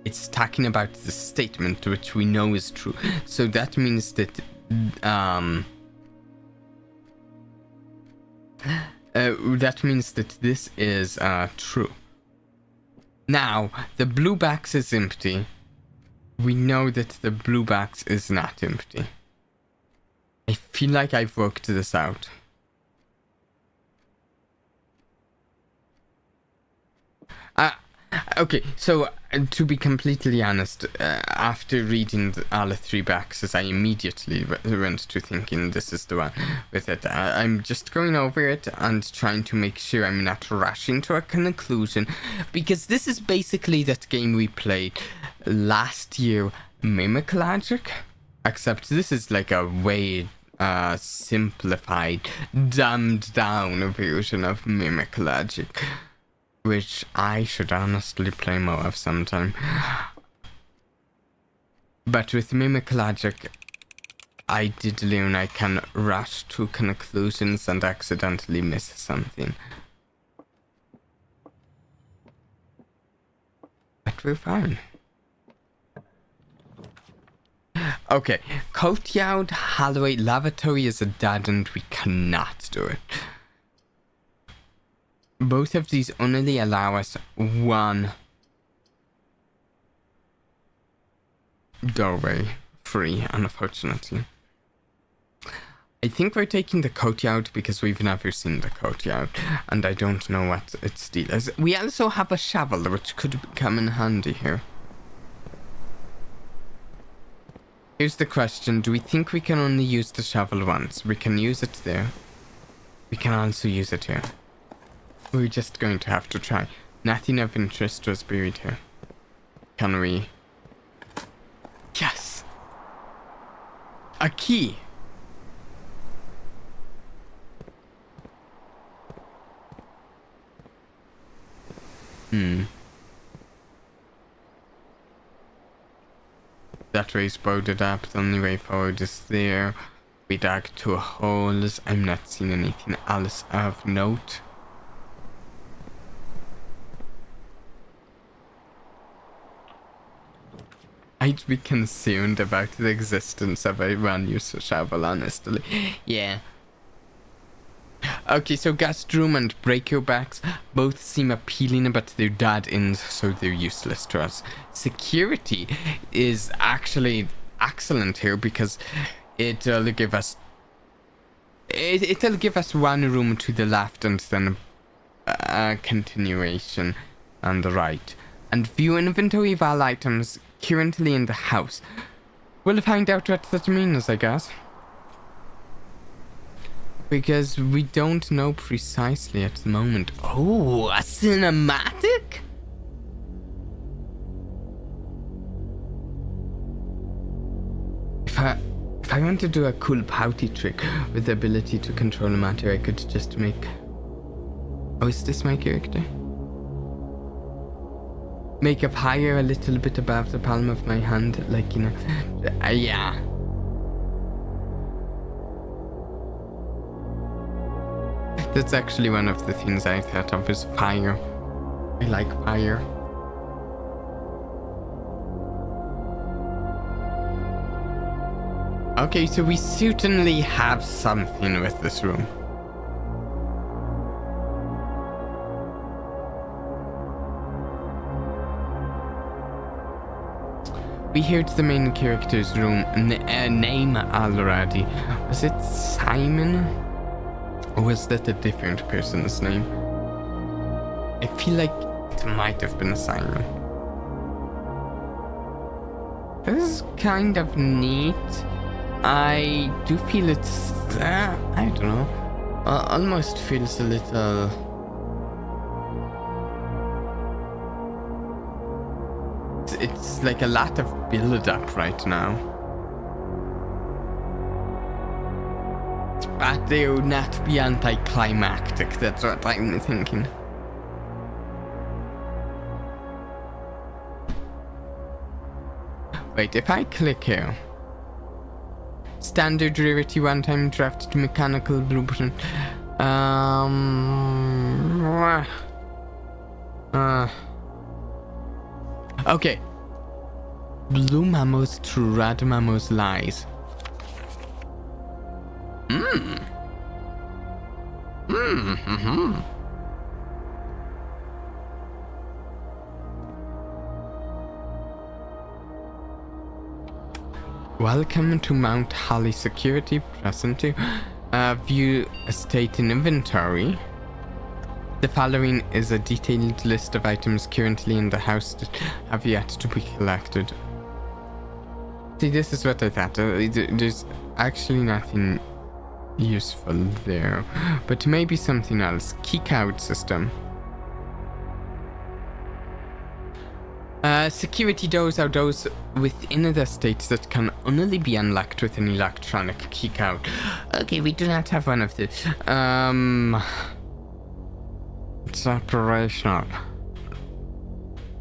It's talking about the statement which we know is true. So that means that this is true. Now, the blue box is empty. We know that the blue box is not empty. I feel like I've worked this out. Okay, so to be completely honest, after reading all 3 boxes, I immediately went to thinking this is the one with it. I'm just going over it and trying to make sure I'm not rushing to a conclusion, because this is basically that game we played last year, Mimic Logic, except this is like a way simplified, dumbed down version of Mimic Logic, which I should honestly play more of sometime. But with Mimic Logic, I did learn I can rush to conclusions and accidentally miss something. But we're fine. Okay, Courtyard, Hallway, Lavatory is a dead end. We cannot do it. Both of these only allow us 1 doorway free, unfortunately. I think we're taking the courtyard because we've never seen the courtyard, and I don't know what its deal is. We also have a shovel, which could come in handy here. Here's the question, do we think we can only use the shovel once? We can use it there. We can also use it here. We're just going to have to try. Nothing of interest was buried here. Can we? Yes! A key! That way's boarded up, the only way forward is there. We dug 2 holes. I'm not seeing anything else of note. I'd be concerned about the existence of a one-use shovel, honestly. Yeah. Okay, so guest room and breaker backs both seem appealing, but they're dead ends, so they're useless to us. Security is actually excellent here because it'll give us one room to the left and then a continuation on the right. And view inventory of all items currently in the house. We'll find out what that means, I guess. Because we don't know precisely at the moment. Oh, a cinematic? If I want to do a cool pouty trick with the ability to control matter, I could just make... Oh, is this my character? Make up higher a little bit above the palm of my hand, like, you know... yeah. That's actually one of the things I thought of is fire. I like fire. Okay, so we certainly have something with this room. We heard the main character's room name already. Was it Simon? Or was that a different person's name? I feel like it might have been Simon. This is kind of neat. I do feel it's... I don't know. Almost feels a little... It's like a lot of build-up right now. But they would not be anticlimactic, that's what I'm thinking. Wait, if I click here... Standard rarity one-time draft to mechanical blueprint. Okay. Blue Mammo's to Red Mammo's lies. Welcome to Mount Holly Security. Present to view estate in inventory. The following is a detailed list of items currently in the house that have yet to be collected. See, this is what I thought. There's actually nothing useful there, but maybe something else. Keycard system. Security doors are doors within the estate that can only be unlocked with an electronic keycard. Okay, we do not have one of these. It's operational.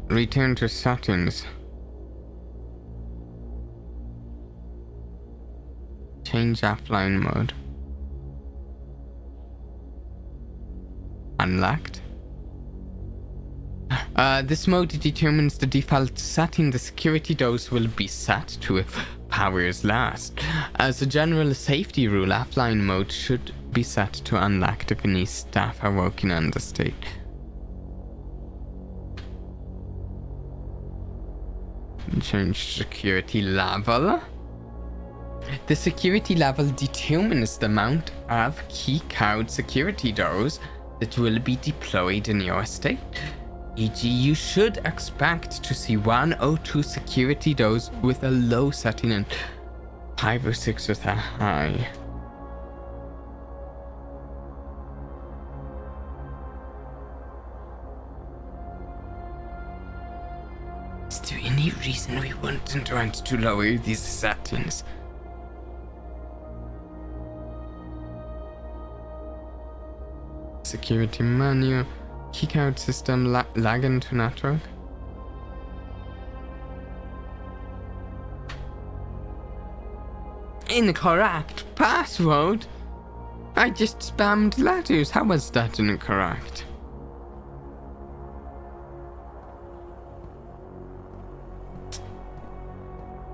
Return to settings. Change offline mode. Unlocked. This mode determines the default setting. The security doors will be set to if power is lost. As a general safety rule, offline mode should be set to unlocked if any staff are working on the state. Change security level. The security level determines the amount of keycard security doors that will be deployed in your estate. E.g., you should expect to see 1 or 2 security doors with a low setting and 5 or 6 with a high. Is there any reason we wouldn't want to lower these settings? Security menu, keycard system, lag into network. Incorrect password? I just spammed letters. How was that incorrect?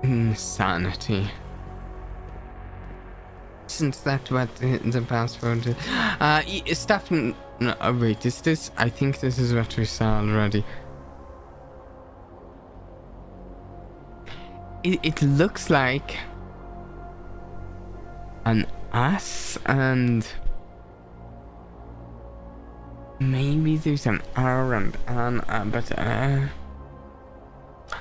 Insanity. Isn't that what the password is? Stuff. No, wait, is this? I think this is what we saw already. It looks like an S and maybe there's an R and an but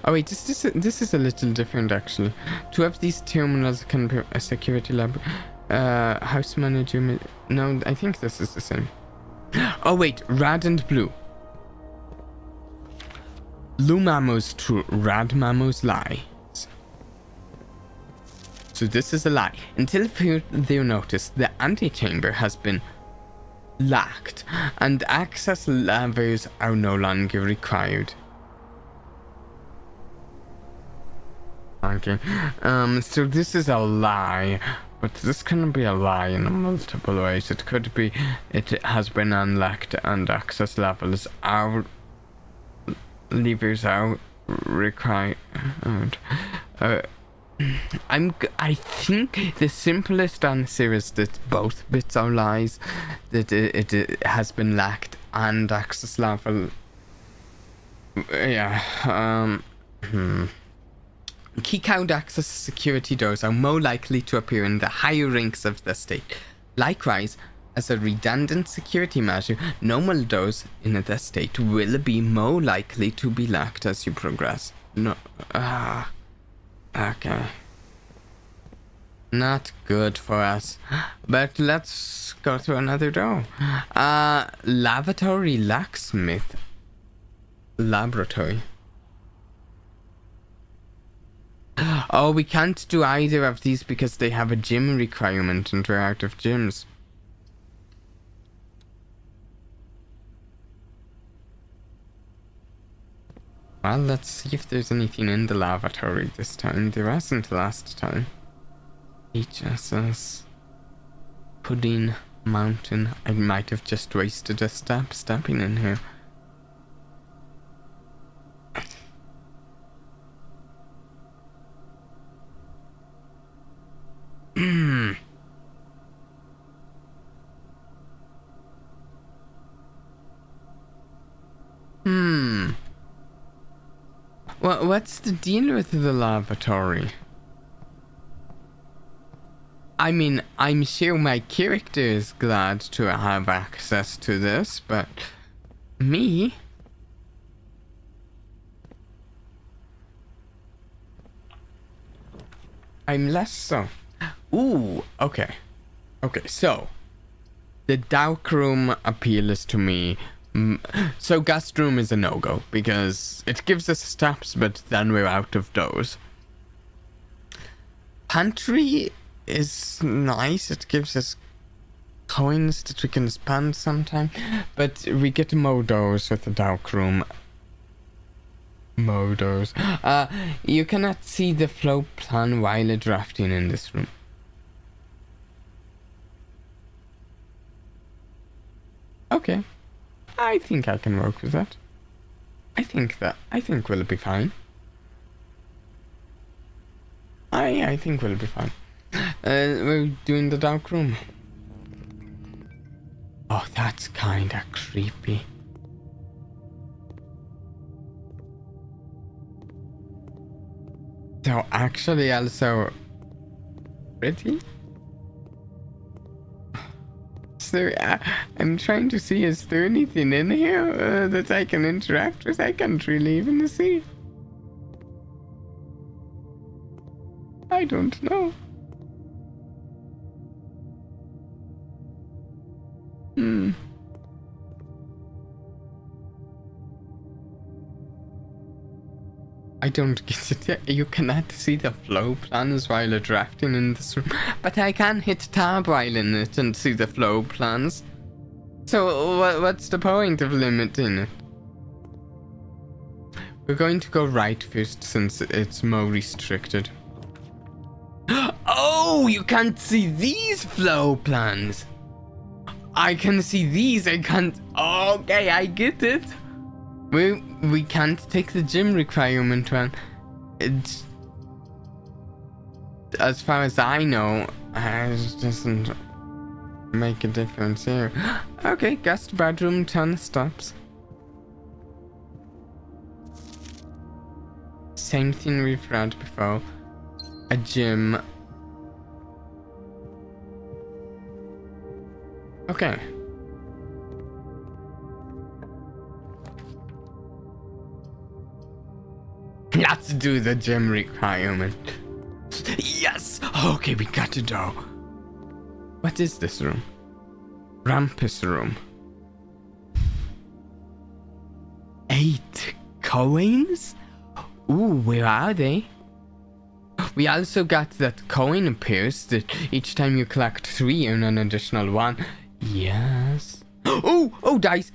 oh wait, this is a little different actually. Two of these terminals can be a security lab. House manager. No, I think this is the same. Oh wait, red and blue. Blue memos true, red memos lies. So this is a lie. Until further notice, the antechamber has been locked and access levers are no longer required. Okay, so this is a lie, but this can be a lie in multiple ways. It could be it has been unlocked and access levels are levers are required. I think the simplest answer is that both bits are lies, that it has been locked and access level. Yeah. Keycard access security doors are more likely to appear in the higher ranks of the state. Likewise, as a redundant security measure, normal doors in the state will be more likely to be locked as you progress. No. Okay. Not good for us. But let's go to another door. Lavatory locksmith. Laboratory. Oh, we can't do either of these because they have a gym requirement and we're out of gyms. Well, let's see if there's anything in the lavatory this time. There wasn't last time. HSS. Pudding Mountain. I might have just wasted a step stepping in here. What's the deal with the lavatory? I mean, I'm sure my character is glad to have access to this, but me? I'm less so. Ooh, okay. Okay, so the dark room appeals to me. So guest room is a no-go because it gives us steps, but then we're out of doors. Pantry is nice. It gives us coins that we can spend sometime, but we get Modos with the dark room. Modos. You cannot see the flow plan while drafting in this room. Okay. I think I can work with that. I think we'll be fine. I think we'll be fine. We're doing the dark room. Oh, that's kinda creepy. So actually also Pretty? So, I'm trying to see, is there anything in here that I can interact with? I can't really even see. I don't know. I don't get it yet. You cannot see the flow plans while you're drafting in this room. But I can hit tab while in it and see the flow plans. So what's the point of limiting it? We're going to go right first since it's more restricted. Oh, you can't see these flow plans. I can see these, I can't. Okay, I get it. We can't take the gym requirement one. It's, as far as I know, it doesn't make a difference here. Okay, guest bedroom, 10 steps. Same thing we've read before. A gym. Okay. Let's do the gym requirement. Yes! Okay, we got to go. What is this room? Rampus room. 8 coins? Ooh, where are they? We also got that coin appears that each time you collect 3 earn an additional 1. Yes. Oh, dice.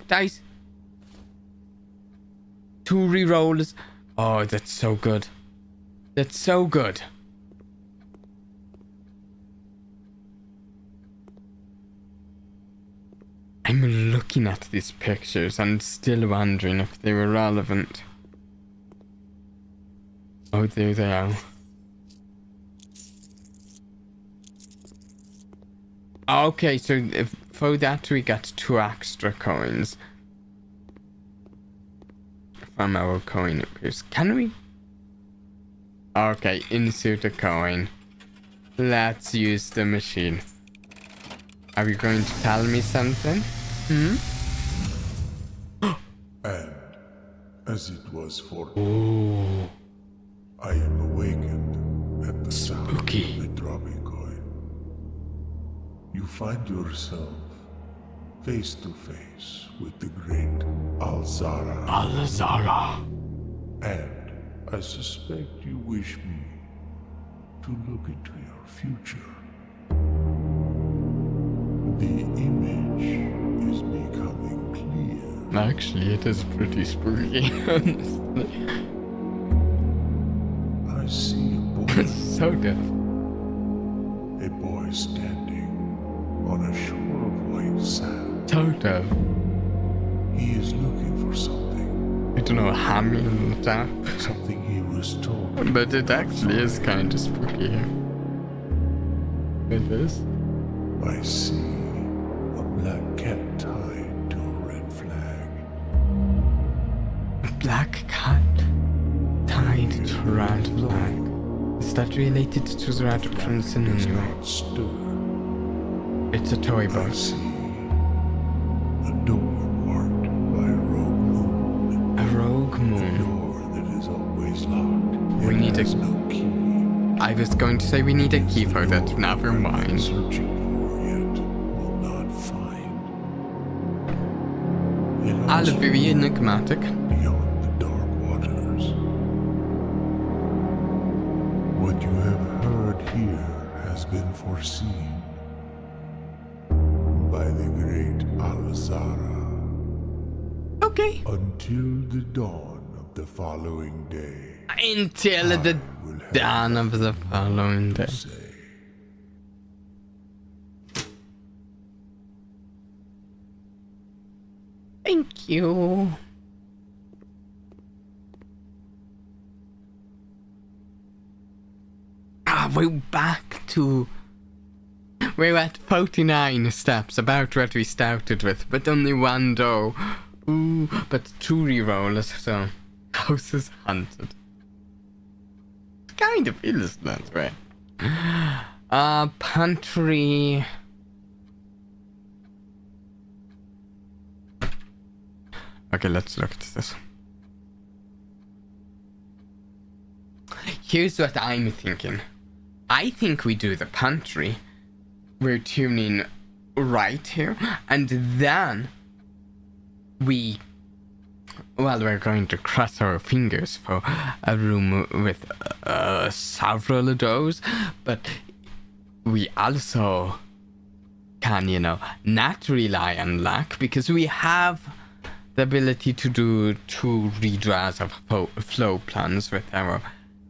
2 rerolls. Oh, that's so good. That's so good. I'm looking at these pictures and still wondering if they were relevant. Oh, there they are. Okay, so for that we got 2 extra coins. From our coin appears. Can we? Okay, insert a coin. Let's use the machine. Are you going to tell me something? And as it was for Ooh. I am awakened at the sound Spooky. of the dropping coin. You find yourself face to face with the great Alzara. Alzara. And I suspect you wish me to look into your future. The image is becoming clear. Actually, it is pretty spooky, honestly. I see a boy. So deaf. A boy standing on a shore of white sand. So deaf. He is looking for something. I don't know, hammy in the tap. Something he was told. But it actually is kind of spooky here. With this. I see a black cat tied to a red flag. A black cat tied to a red flag. Is that related to the Red Prince in any way? Stir. It's a toy I box. see a door marked by a rogue moon. A rogue A moon. door that is always locked. We and need has a- no key. I was going to say we need a key for that. Never mind. Searching for yet will not find. It All lies very enigmatic. beyond the dark waters. What you have heard here has been foreseen by the great Alzara Okay. until the dawn of the following day. Until the I will have dawn of the following day. to say. Thank you. We're back to... We're at 49 steps, about what we started with, but only 1 door. Ooh, but 2 rerolls, so... House is haunted. Kind of feels that way. Pantry. Okay, let's look at this. Here's what I'm thinking. I think we do the pantry. We're tuning right here, and then we're going to cross our fingers for a room with several of those, but we also can, not rely on luck, because we have the ability to do 2 redraws of flow plans with our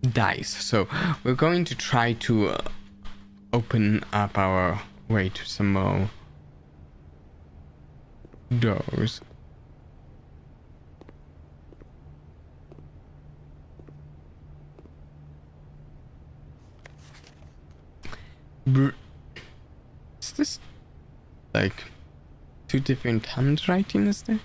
dice. So we're going to try to open up our way to some more doors. Is this like 2 different handwritings there?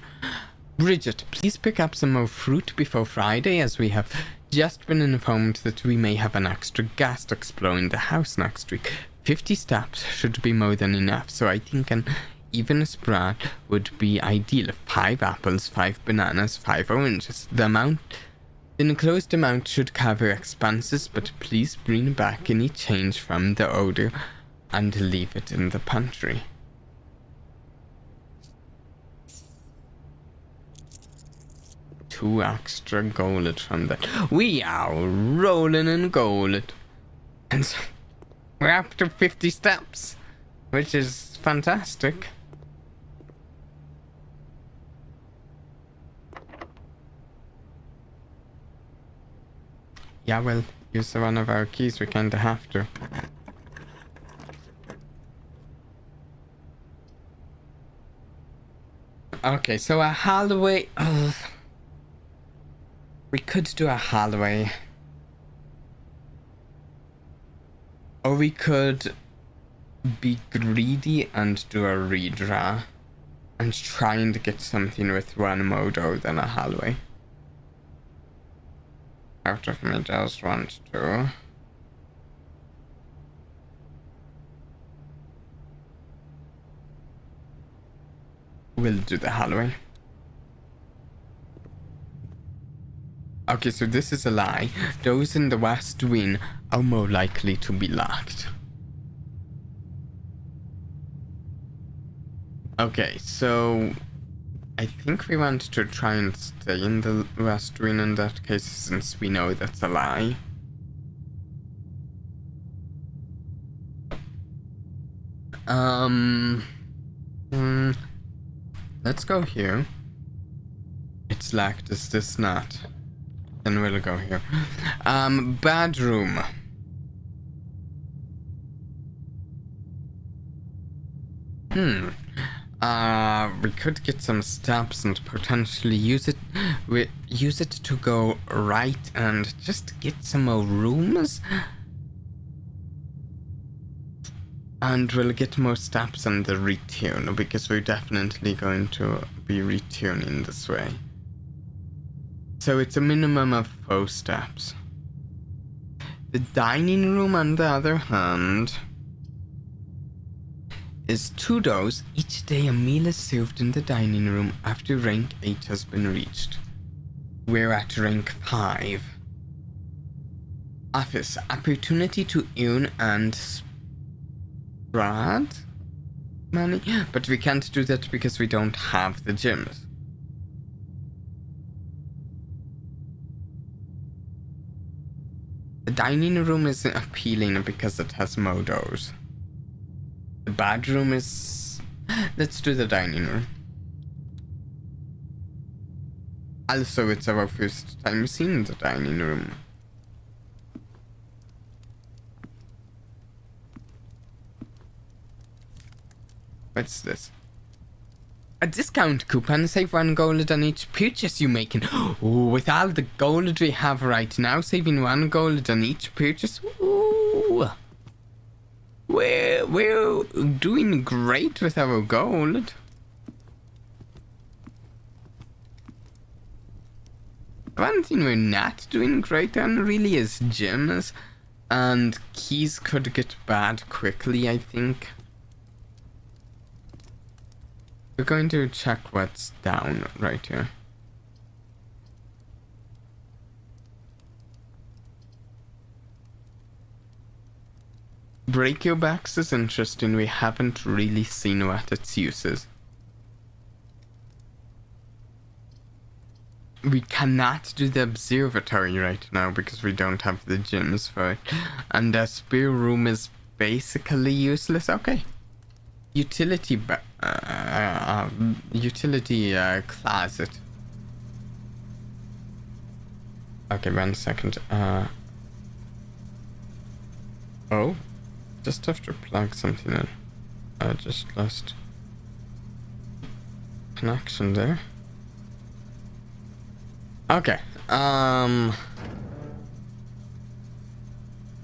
Bridget, please pick up some more fruit before Friday, as we have just been informed that we may have an extra guest exploring the house next week. 50 steps should be more than enough, so I think an even spread would be ideal. 5 apples, 5 bananas, 5 oranges. The enclosed amount should cover expenses, but please bring back any change from the order and leave it in the pantry. Two extra gold from that. We are rolling in gold. And so we're up to 50 steps, which is fantastic. Yeah, well, use one of our keys, we kinda have to. Okay, so a hallway. We could do a hallway. Or we could be greedy and do a redraw. And trying to get something with 1 Mado than a hallway. Out of me just want to. We'll do the hallway. Okay, so this is a lie. Those in the west wing are more likely to be locked. Okay, so I think we want to try and stay in the west wing in that case, since we know that's a lie. Let's go here. It's locked, is this not? Then we'll go here. Bedroom. We could get some steps and potentially use it to go right and just get some more rooms. And we'll get more steps on the retune, because we're definitely going to be retuning this way. So it's a minimum of 4 steps. The dining room, on the other hand, is 2 doors. Each day a meal is served in the dining room after rank 8 has been reached. We're at rank 5. Office, opportunity to earn and spread money, but we can't do that because we don't have the gyms. The dining room is appealing because it has Modos. The bedroom is... Let's do the dining room. Also, it's our first time seeing the dining room. What's this? A discount coupon, save 1 gold on each purchase you make. Ooh, with all the gold we have right now, saving 1 gold on each purchase. Ooh. We're doing great with our gold. One thing we're not doing great on really is gyms. And keys could get bad quickly, I think. We're going to check what's down right here. Brachiobax is interesting. We haven't really seen what its use is. We cannot do the observatory right now because we don't have the gyms for it. And the spare room is basically useless. Okay. Utility closet. Okay, 1 second. Oh. Just have to plug something in. I just lost connection there. Okay.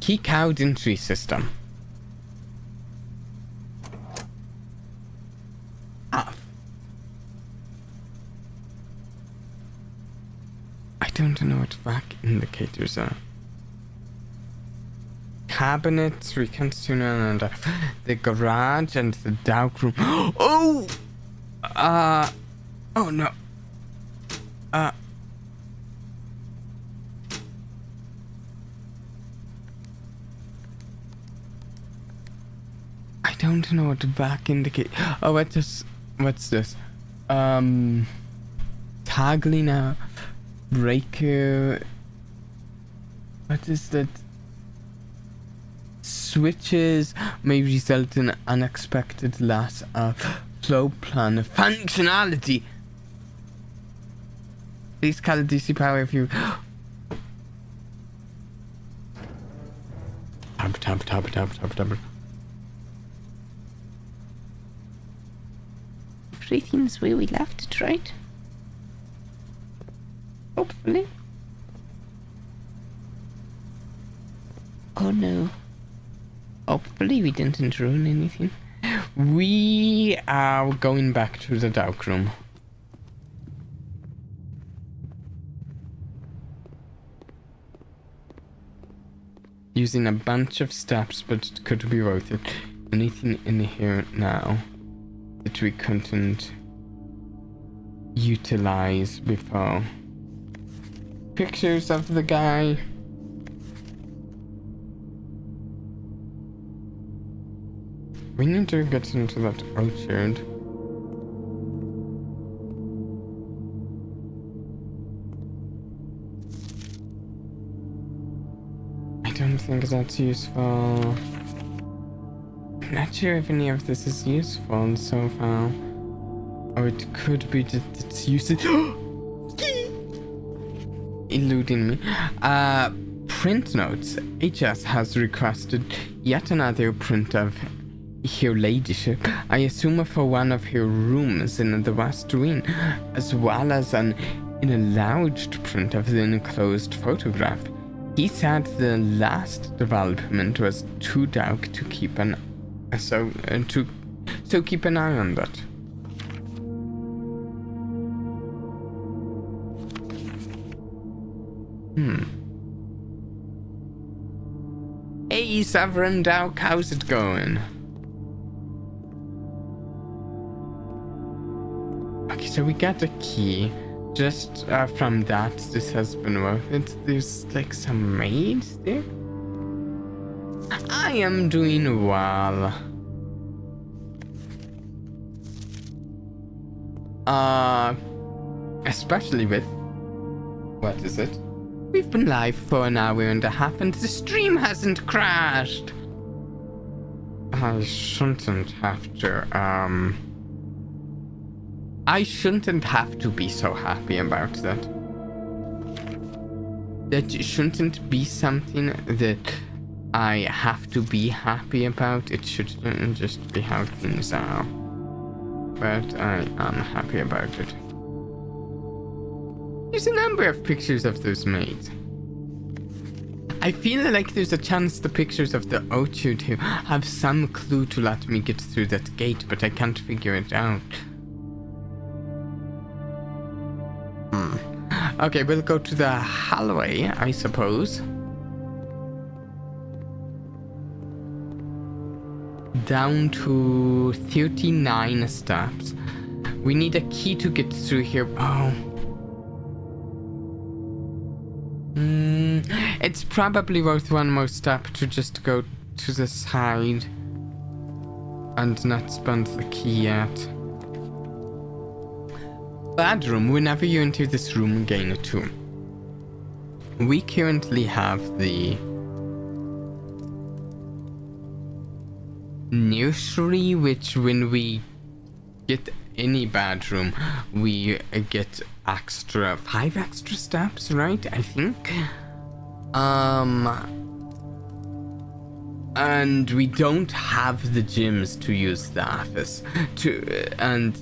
Key code entry system. Off. I don't know what vac indicators are. Cabinets, we can tune in and the garage and the dark room. Oh! Oh no. I don't know what the back indicate. Oh, what's this? Taglina breaker. What is that? Switches may result in unexpected loss of flow plan functionality. Please call DC power if you. Tab. Everything's where we left it, right? Hopefully. Oh no. Hopefully we didn't ruin anything. We are going back to the dark room. Using a bunch of steps, but it could be worth it. Anything in here now that we couldn't utilize before? Pictures of the guy. We need to get into that orchard. I don't think that's useful. I'm not sure if any of this is useful so far. Or it could be that it's useful. Eluding me. Print notes. HS has requested yet another print of her ladyship, I assume for one of her rooms in the west wing, as well as an enlarged print of the enclosed photograph. He said the last development was too dark to keep an so keep an eye on that. Hey, Sovereign Dog, how's it going? Okay, so we got a key. Just from that, this has been worth it. There's like some maids there. I am doing well. Especially with... What is it? We've been live for an hour and a half and the stream hasn't crashed. I shouldn't have to, I shouldn't have to be so happy about that. That shouldn't be something that I have to be happy about. It should just be how things are. But I am happy about it. There's a number of pictures of those maids. I feel like there's a chance the pictures of the orchard here have some clue to let me get through that gate, but I can't figure it out. Okay, we'll go to the hallway, I suppose. down to 39 steps. We need a key to get through here. Oh. It's probably worth one more step to just go to the side and not spend the key yet. Bedroom. Whenever you enter this room, gain a 2. We currently have the nursery, which when we get any bedroom, we get 5 extra steps, right? I think. And we don't have the gyms to use the office and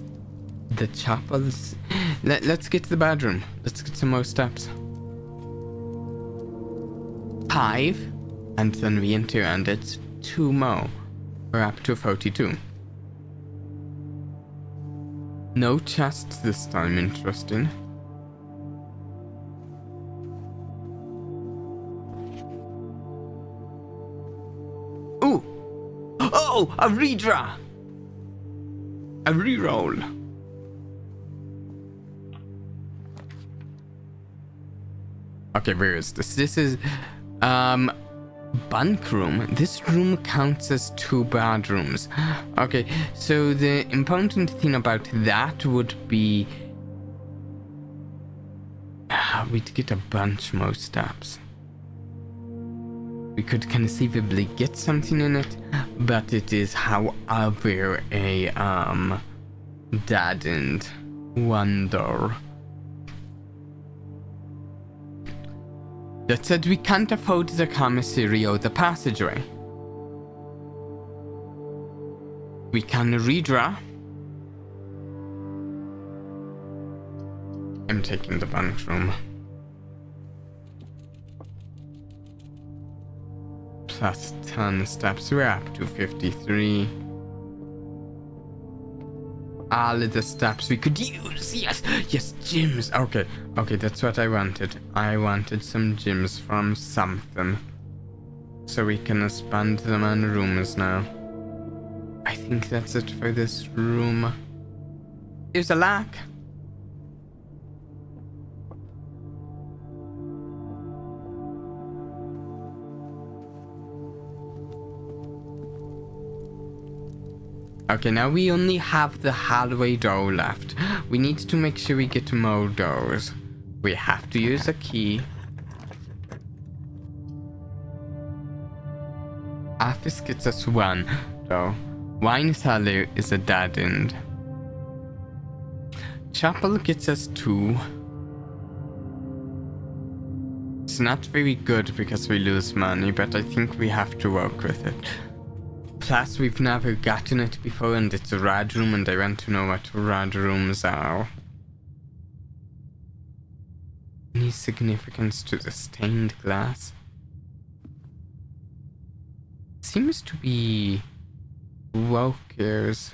the chapels. Let's get to the bedroom. Let's get some more steps. 5, and then we enter, and it's 2 more. We're up to 42. No chests this time, interesting. Ooh! Oh! A redraw! A reroll! Okay, where is this? This is, bunk room. This room counts as 2 bedrooms. Okay, so the important thing about that would be we'd get a bunch more steps. We could conceivably get something in it, but it is, however, a dead-end wonder. That said, we can't afford the commissary or the passageway. We can redraw. I'm taking the bunk room. Plus 10 steps, we're up to 53. All of the steps we could use. Yes, gyms. Okay, that's what I wanted. I wanted some gyms from something, so we can spend them on rooms now. I think that's it for this room. There's a lock. Okay, now we only have the hallway door left. We need to make sure we get more doors. We have to use a key. Office gets us 1, though. Wine cellar is a dead end. Chapel gets us 2. It's not very good because we lose money, but I think we have to work with it. Plus, we've never gotten it before, and it's a red room, and I want to know what red rooms are. Any significance to the stained glass? Seems to be walkers.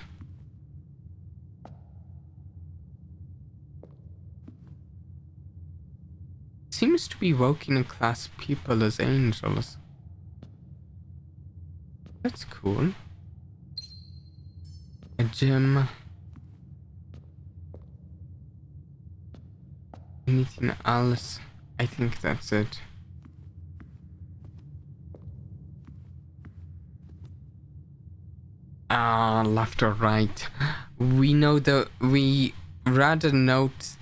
Seems to be working class people as angels. That's cool. A gym. Anything else? I think that's it. Left or right. We know that we read a note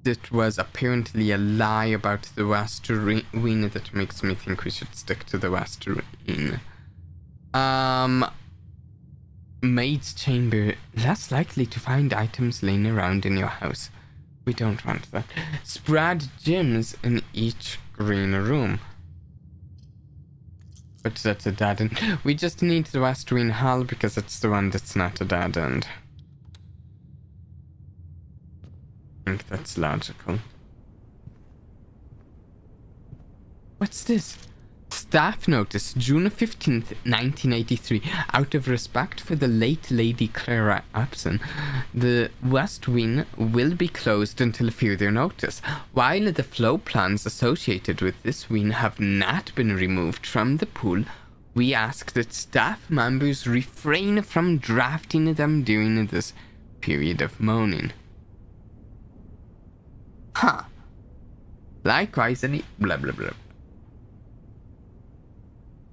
that was apparently a lie about the West Wing that makes me think we should stick to the West Wing. Maid's chamber. Less likely to find items laying around in your house. We don't want that. Spread gyms in each green room. But that's a dead end. We just need the West Wing Hall because it's the one that's not a dead end. I think that's logical. What's this? Staff notice, June 15th, 1983. Out of respect for the late Lady Clara Upson, the West Wing will be closed until further notice. While the floor plans associated with this wing have not been removed from the pool, We ask that staff members refrain from drafting them during this period of mourning. Huh. Likewise, any blah blah blah.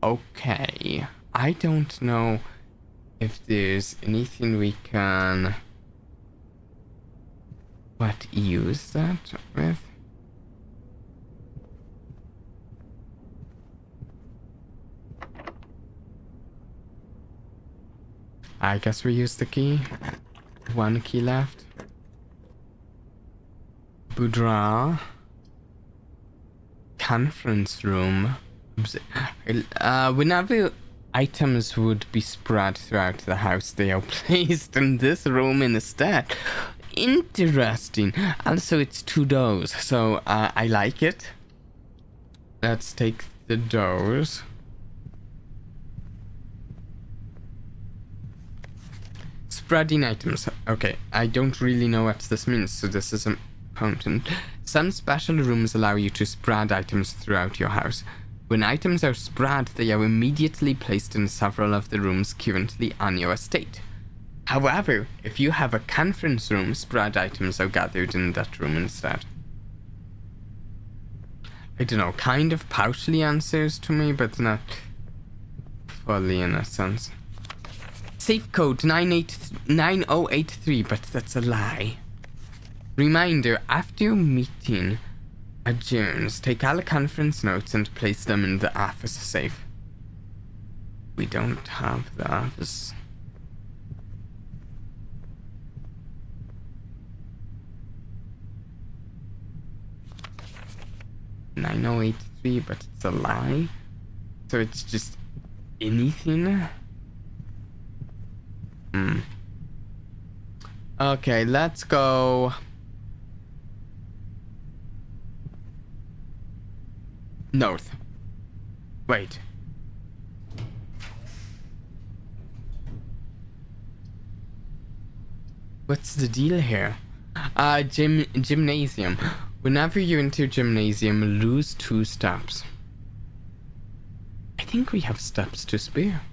Okay. I don't know if there's anything we can use that with. I guess we use the key. One key left. Boudoir. Conference room. Whenever items would be spread throughout the house, they are placed in this room instead. Interesting. Also, it's 2 doors, so I like it. Let's take the doors. Spreading items. Okay, I don't really know what this means, so this is important. Some special rooms allow you to spread items throughout your house. When items are spread, they are immediately placed in several of the rooms currently on your estate. However, if you have a conference room, spread items are gathered in that room instead. I don't know, kind of partially answers to me, but not fully in a sense. Safe code 9083, but that's a lie. Reminder, after your meeting adjourns, take all the conference notes and place them in the office safe. We don't have the office. "9083, but it's a lie. So it's just anything. Okay, let's go. North. Wait. What's the deal here? Gymnasium. Whenever you enter gymnasium, lose 2 steps. I think we have steps to spare.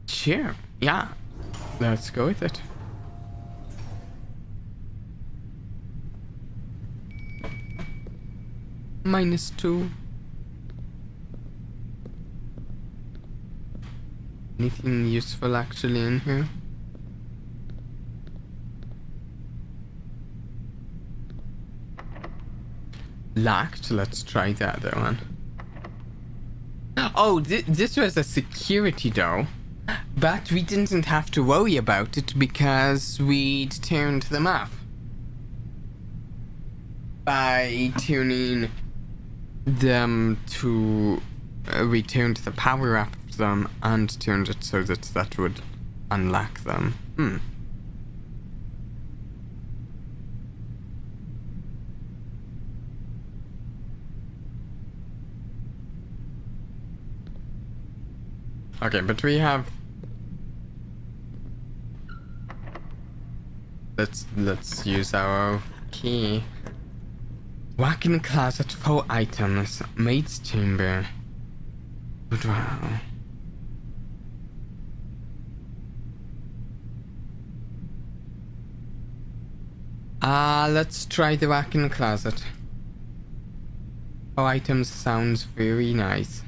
Sure. Yeah. Let's go with it. -2. Anything useful actually in here? Locked. Let's try the other one. Oh, this was a security door, but we didn't have to worry about it because we'd turned them off by tuning them to we turned the power up of them and turned it so that would unlock them. Okay, but we have. Let's use our key. Walk-in closet for items. Maid's chamber. Wow. Let's try the walk-in closet. For items sounds very nice.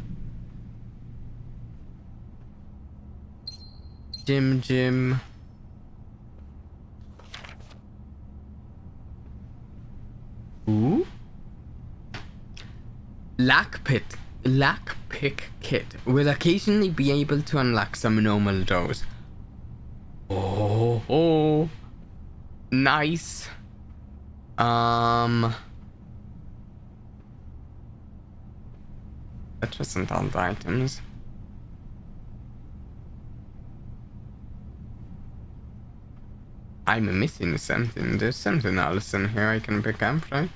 Gym. Ooh. Lockpick kit will occasionally be able to unlock some normal doors. Oh, nice. That wasn't all the items. I'm missing something. There's something else in here I can pick up, right?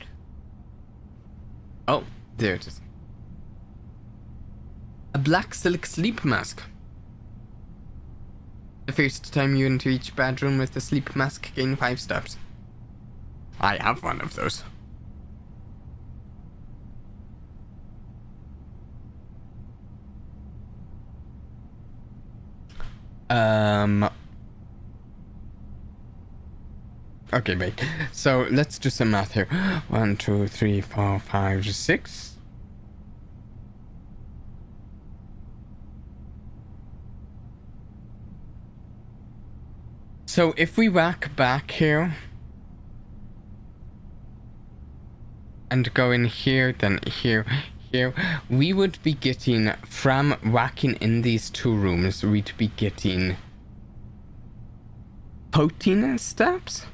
Oh, there it is. A black silk sleep mask. The first time you enter each bedroom with the sleep mask, gain 5 steps. I have one of those. Okay, wait. So let's do some math here. 1, 2, 3, 4, 5, 6. So if we whack back here and go in here, then here, we would be getting, from whacking in these 2 rooms, we'd be getting 14 steps.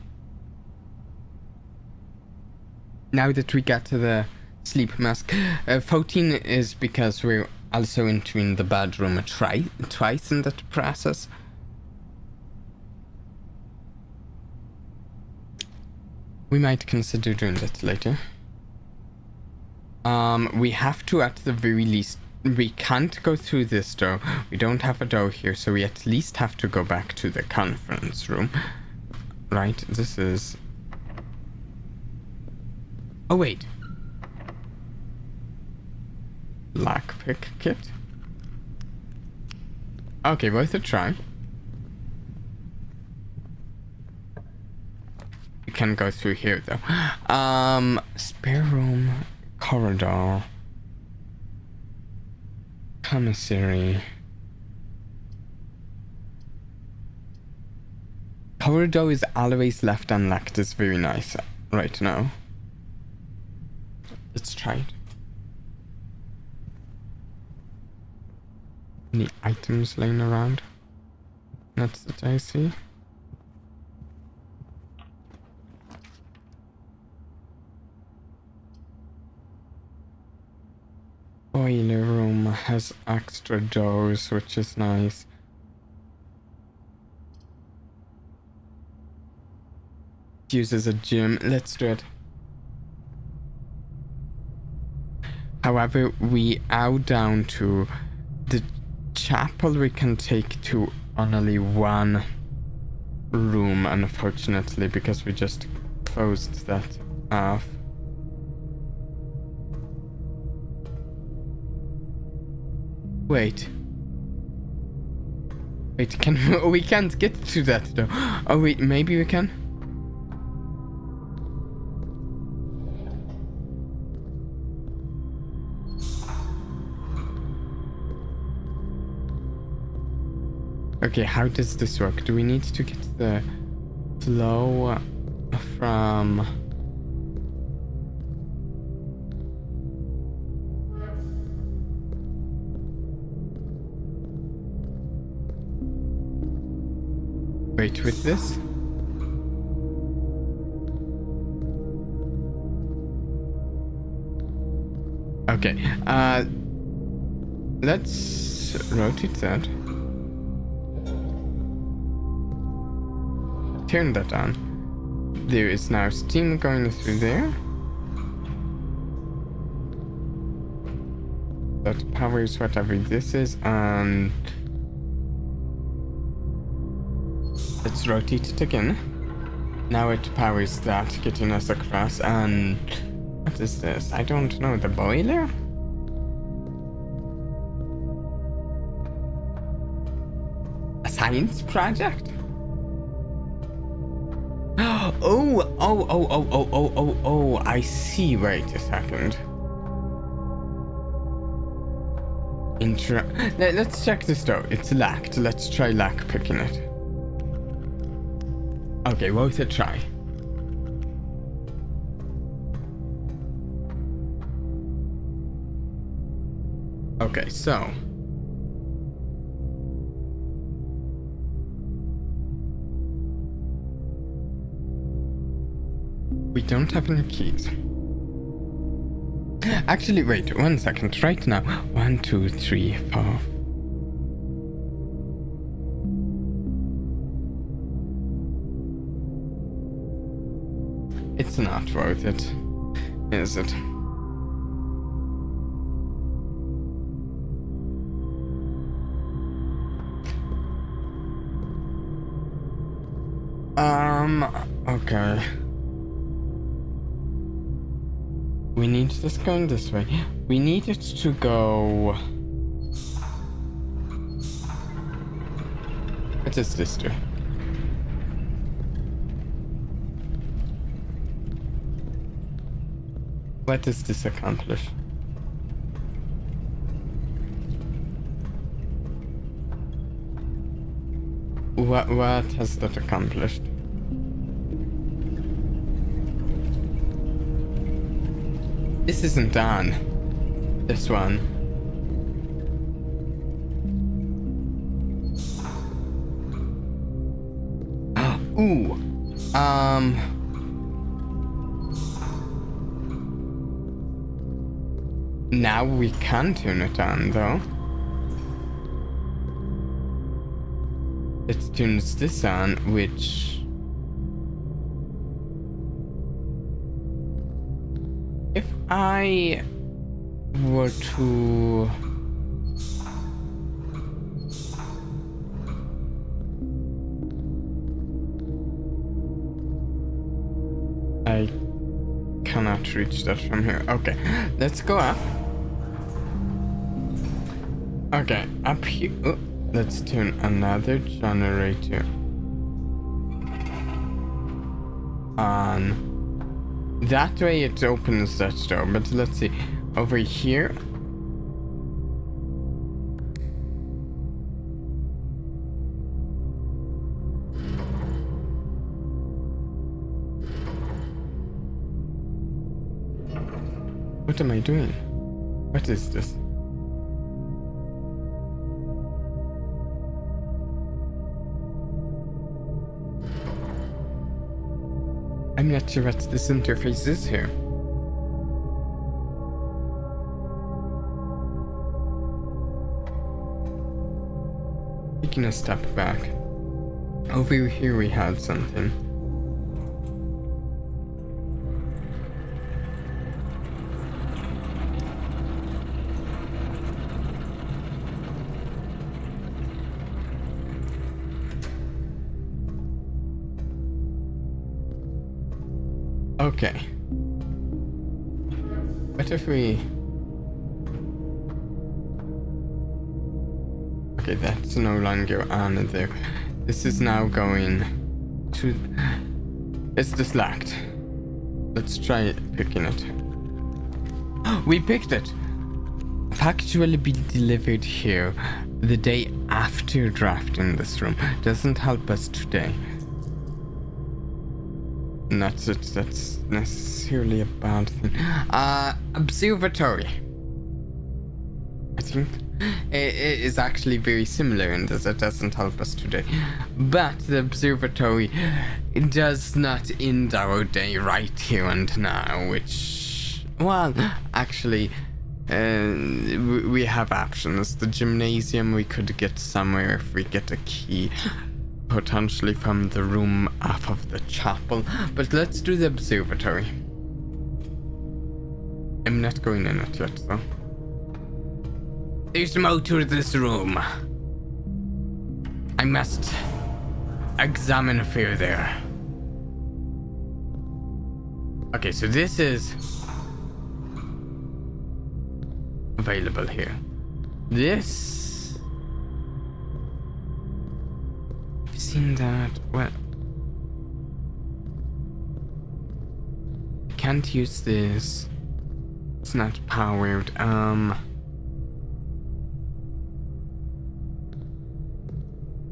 Now that we got to the sleep mask. 14 is because we're also entering the bedroom twice in that process. We might consider doing that later. We have to, at the very least, we can't go through this door. We don't have a door here, so we at least have to go back to the conference room. Right, this is... Oh, wait. Lockpick kit. Okay, worth a try. We can go through here, though. Spare room, corridor, commissary. Corridor is always left unlocked. It's very nice right now. Let's try it. Any items laying around? Not that I see. Boiler room has extra doors, which is nice. It uses a gym. Let's do it. However, we are down to the chapel. We can take to only 1 room, unfortunately, because we just closed that off. Wait, can we can't get to that though. Oh wait, maybe we can. Okay, how does this work? Do we need to get the flow from... Wait, with this? Okay, let's rotate that. Turn that on. There is now steam going through there. That powers whatever this is, and let's rotate it again. Now it powers that, getting us across. And what is this? I don't know. The boiler? A science project? Oh, I see. Wait a second. Let's check this door. It's locked. Let's try lock picking it. Okay, worth a try. Okay, so we don't have any keys. Actually, wait 1 second. Right now, 1, 2, 3, 4. It's not worth it, is it? Okay. We need this going this way. We need it to go... What does this do? What does this accomplish? What has that accomplished? This isn't done. This one. Ooh. Now we can turn it on, though. Let's turn this on, which... If I were to... I cannot reach that from here. Okay, let's go up. Okay, up here. Oh, let's turn another generator on. That way it opens that door, but let's see. Over here. What am I doing? What is this? I'm not sure what this interface is here. Taking a step back. Over here we had something. Okay. What if we... Okay, that's no longer on there. This is now going to... Is this locked? Let's try picking it. We picked it! Factually be delivered here the day after drafting this room. Doesn't help us today. Not that that's necessarily a bad thing. Observatory. I think it is actually very similar in that it doesn't help us today. But the observatory does not end our day right here and now, which, well, actually, we have options. The gymnasium we could get somewhere if we get a key. Potentially from the room off of the chapel, but let's do the observatory. I'm not going in it yet, though. There's more to this room. I must examine further. Okay, so this is available here. This... Seen that. Well, can't use this. It's not powered.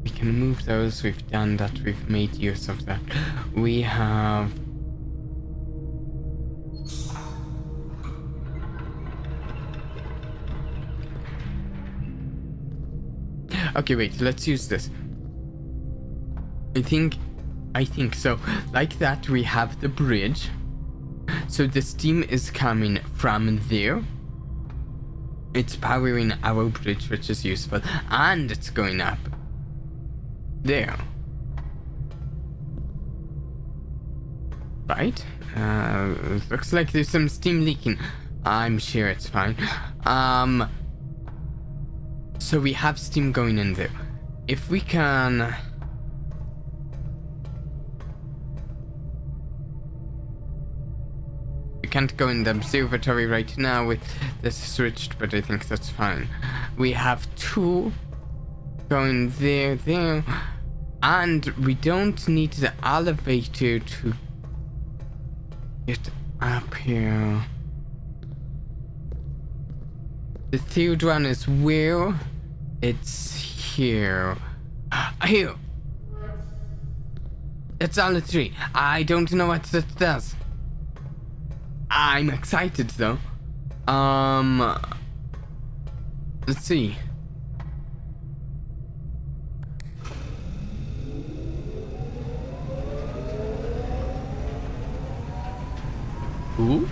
We can move those. We've done that. We've made use of that. We have... Okay, wait. Let's use this. I think so. Like that, we have the bridge. So the steam is coming from there. It's powering our bridge, which is useful. And it's going up there. Right? Looks like there's some steam leaking. I'm sure it's fine. So we have steam going in there. If we can... We can't go in the observatory right now with this switched, but I think that's fine. We have 2 going there, and we don't need the elevator to get up here. The third one is where? It's here. Here! It's all 3. I don't know what that does. I'm excited though. Let's see. Ooh.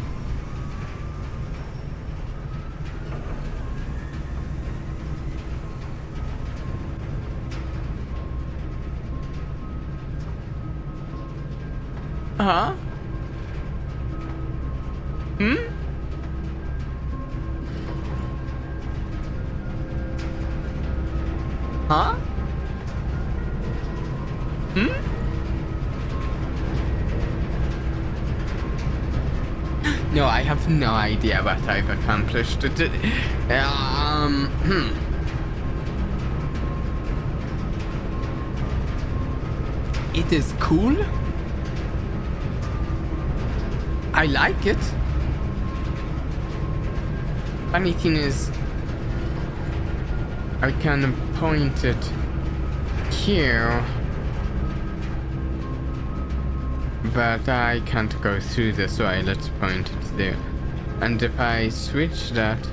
Huh? Huh? No, I have no idea what I've accomplished. It is cool. I like it. Funny thing is, I can point it here, but I can't go through this way. Let's point it there. And if I switch that,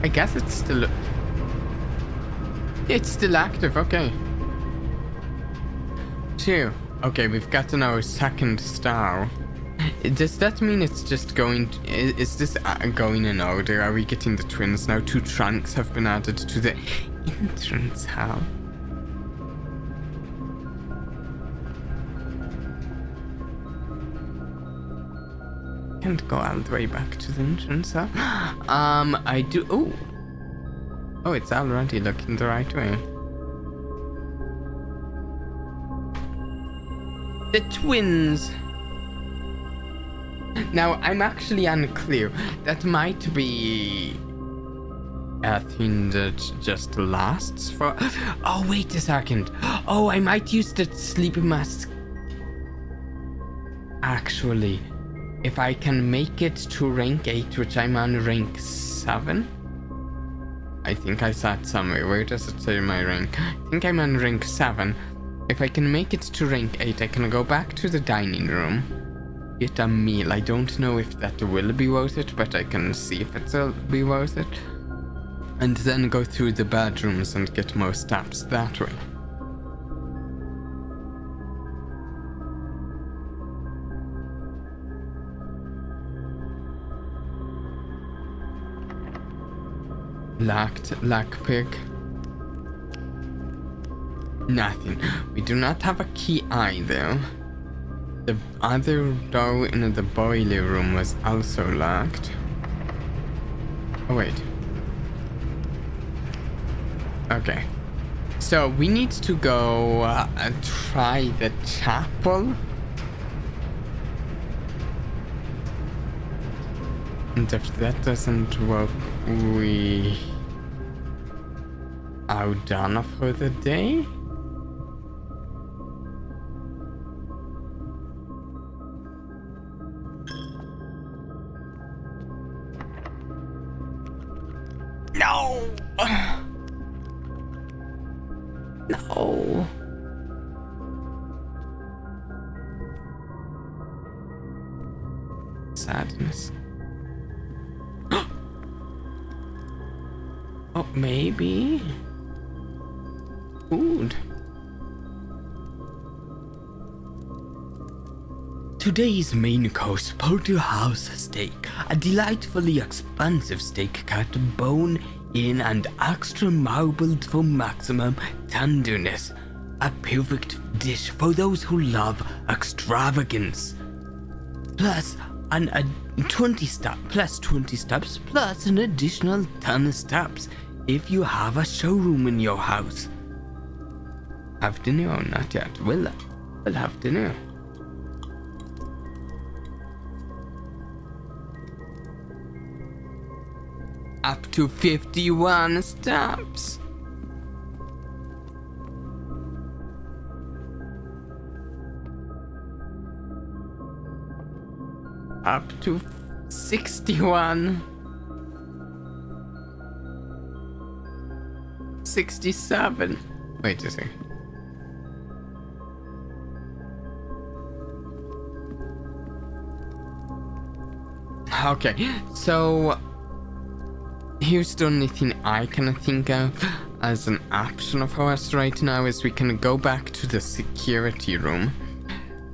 I guess it's still active. Okay. 2. Okay, we've gotten our 2nd star. Does that mean it's just going... is this going in order? Are we getting the twins now? 2 trunks have been added to the entrance hall. Can't go all the way back to the entrance hall. I do... Oh, it's already looking the right way. The twins! Now, I'm actually unclear. That might be a thing that just lasts for... Oh, wait a second. Oh, I might use the sleep mask. Actually, if I can make it to rank 8, which I'm on rank 7. I think I saw it somewhere. Where does it say my rank? I think I'm on rank 7. If I can make it to rank 8, I can go back to the dining room, get a meal. I don't know if that will be worth it, but I can see if it'll be worth it. And then go through the bedrooms and get more steps that way. Lockpick. Nothing. We do not have a key either. The other door in the boiler room was also locked. Oh wait. Okay. So we need to go try the chapel. And if that doesn't work, we are done for the day. No! No! Sadness. Oh, maybe? Food. Today's main course, porterhouse steak, a delightfully expensive steak cut bone in and extra marbled for maximum tenderness. A perfect dish for those who love extravagance. Plus 20 steps plus an additional 10 steps if you have a showroom in your house. Have dinner or not yet? We'll have dinner. Up to 51 stops. Up to 61. 67. Wait a second. Okay, so here's the only thing I can think of as an option for us right now is we can go back to the security room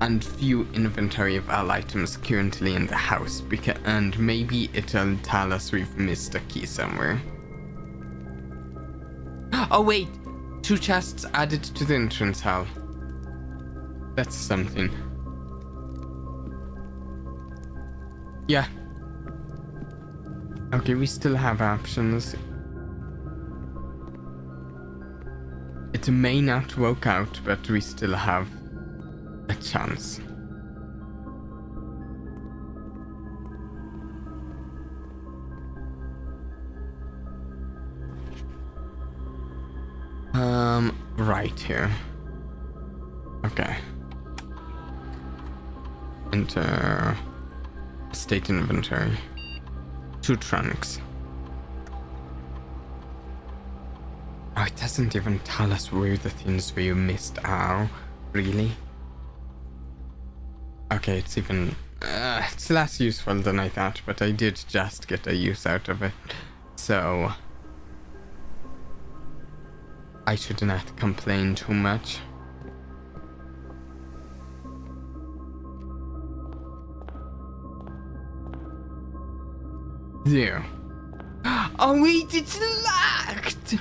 and view inventory of all items currently in the house, and maybe it'll tell us we've missed a key somewhere. Oh wait, 2 chests added to the entrance hall. That's something. Yeah. Okay, we still have options. It may not work out, but we still have a chance. Right here. Okay. Enter state inventory. 2 trunks. Oh, it doesn't even tell us where the things we missed are. Really? Okay, it's even... it's less useful than I thought, but I did just get a use out of it. So... I should not complain too much. There. Oh wait, it's locked!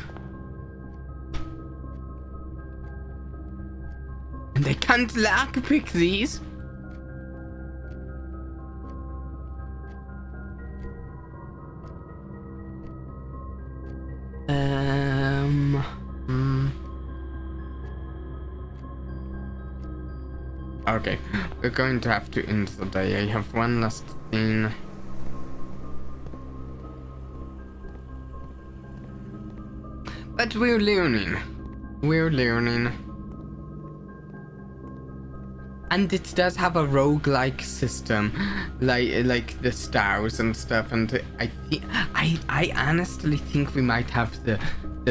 And I can't lockpick these? Okay, we're going to have to end the day. I have one last thing. But we're learning. We're learning. And it does have a roguelike system, like the stars and stuff. And I honestly think we might have the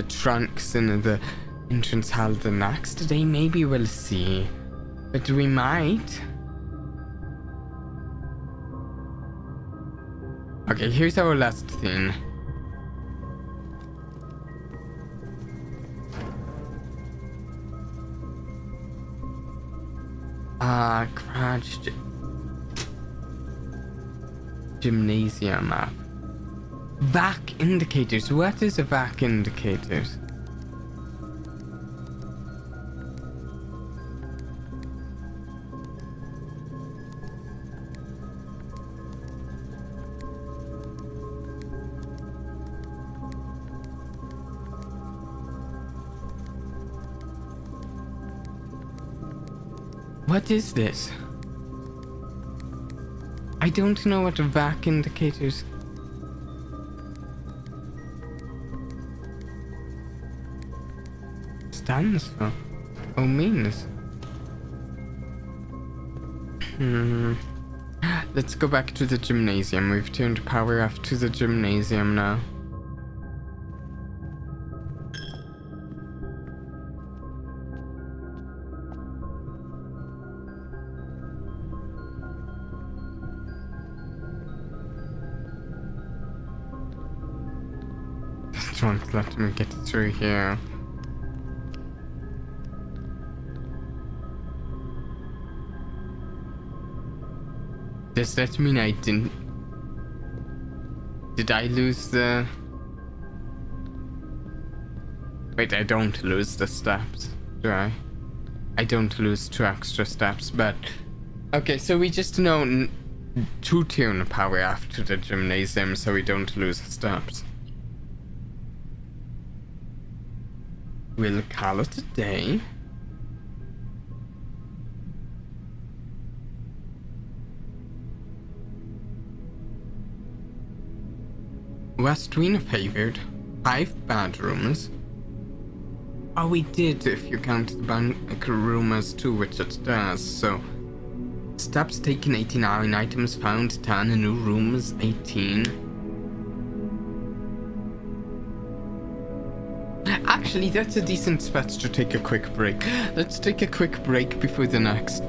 trunks in the entrance hall the next day. Maybe we'll see. But we might. Okay, here's our last thing. Crouched gymnasium map. VAC indicators. What is a VAC indicators? What is this? I don't know what VAC indicators stands for or means. Let's go back to the gymnasium. We've turned power off to the gymnasium now. Won't let me get through here. Does that mean I didn't? Did I lose the... Wait, I don't lose the steps, do I? I don't lose 2 extra steps, but... Okay, so we just know to turn power off to the gymnasium so we don't lose the steps. We'll call it a day. West Wing favored, 5 bad rumors. Oh, we did, if you count the bad rumors too, which it does, so... Steps taken 89, items found 10, new rumors 18. Actually, that's a decent spot to take a quick break. Let's take a quick break before the next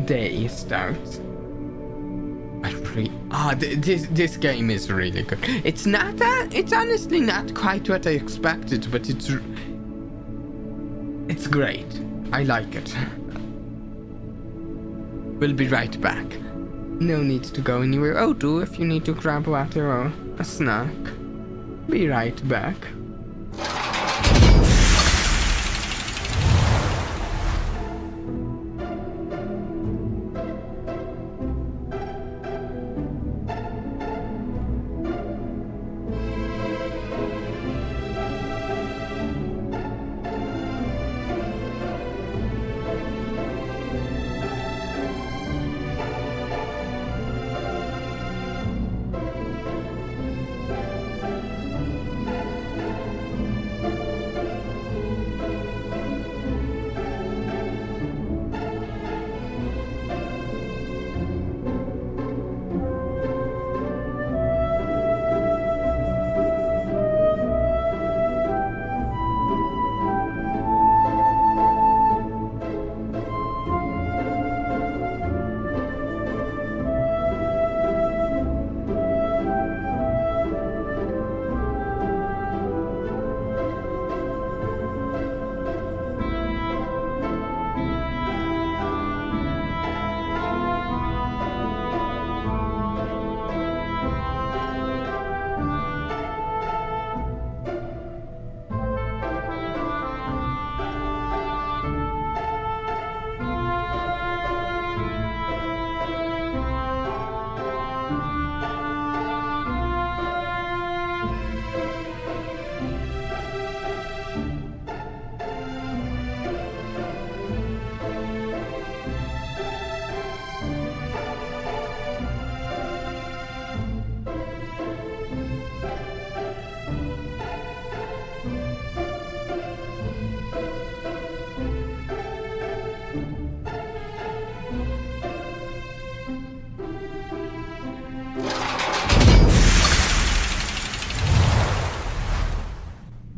day starts. This game is really good. It's not that. It's honestly not quite what I expected, but it's great. I like it. We'll be right back. No need to go anywhere. Oh, do if you need to grab water or a snack. Be right back.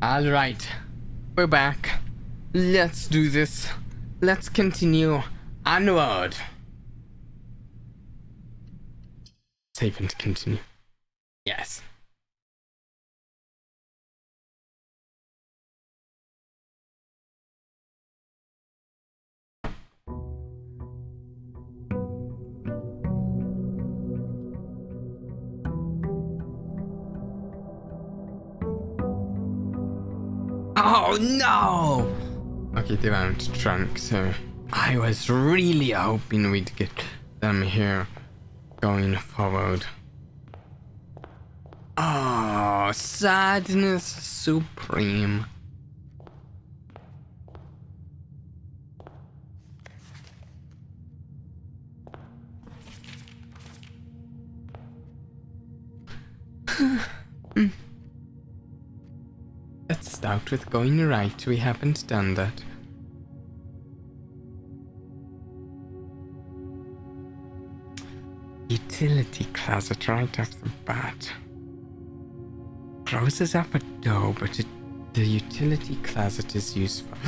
Alright, we're back. Let's do this. Let's continue onward. Save and continue. Yes. Oh no! Okay, they weren't drunk, so I was really hoping we'd get them here going forward. Oh, sadness supreme. Let's start with going right. We haven't done that. Utility closet right off the bat. Closes up a door, but the utility closet is useful.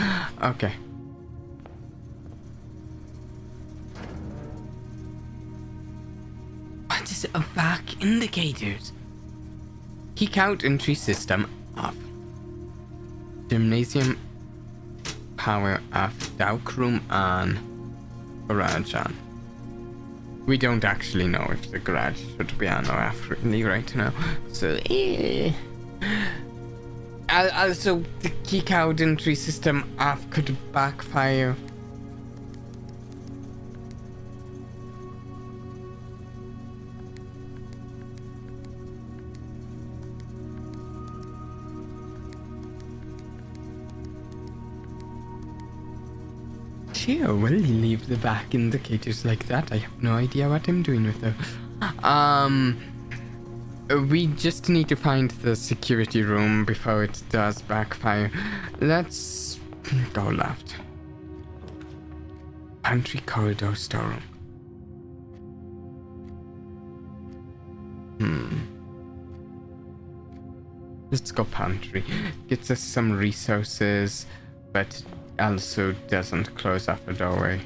Okay. What is a vac indicators? Kick out entry system off. Gymnasium power off. Dark room on. Garage on. We don't actually know if the garage should be on or off really right now. So, also, the kick out entry system off could backfire. Sure, will you leave the back indicators like that? I have no idea what I'm doing with them. We just need to find the security room before it does backfire. Let's go left. Pantry, corridor, storeroom. Let's go pantry. Gets us some resources, but also doesn't close off a doorway.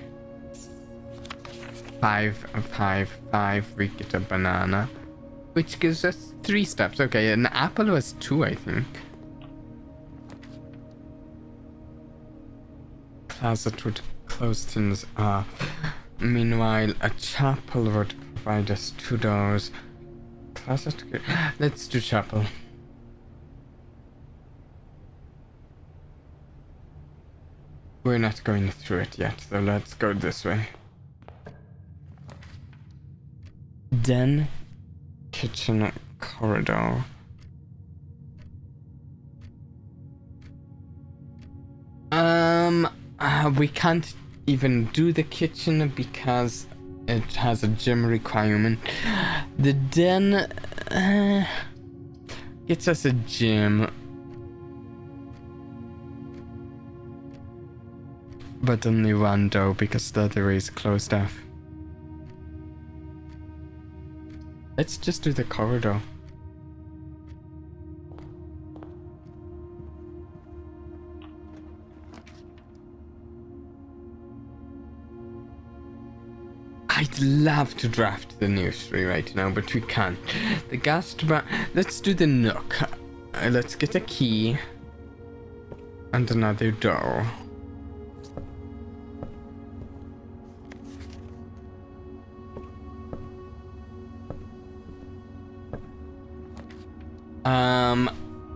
5, 5, 5. We get a banana, which gives us 3 steps. Okay, an apple was 2, I think. Closet would close things off. Meanwhile, a chapel would provide us 2 doors. Closet. Let's do chapel. We're not going through it yet, so let's go this way. Den, kitchen, corridor. We can't even do the kitchen because it has a gym requirement. The den gets us a gym, but only one door because the other is closed off. Let's just do the corridor. I'd love to draft the nursery right now, but we can't. The guest bar. Let's do the nook. Let's get a key and another door.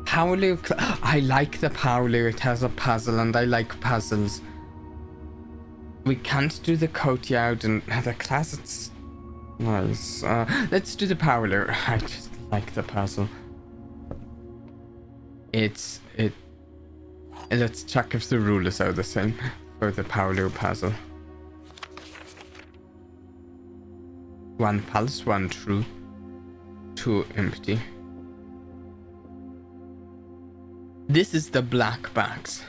Paolo. I like the Paolo. It has a puzzle, and I like puzzles. We can't do the courtyard and the closet's nice. Let's do the Paolo. I just like the puzzle. Let's check if the rulers are the same for the Paolo puzzle. 1 false, 1 true, 2 empty. This is the black box.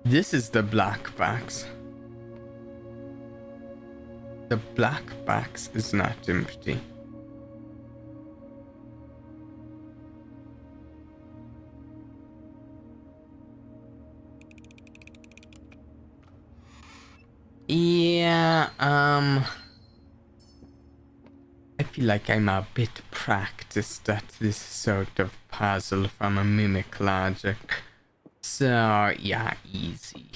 This is the black box. The black box is not empty. Yeah, I feel like I'm a bit practiced at this sort of puzzle from a mimic logic. So, yeah, easy.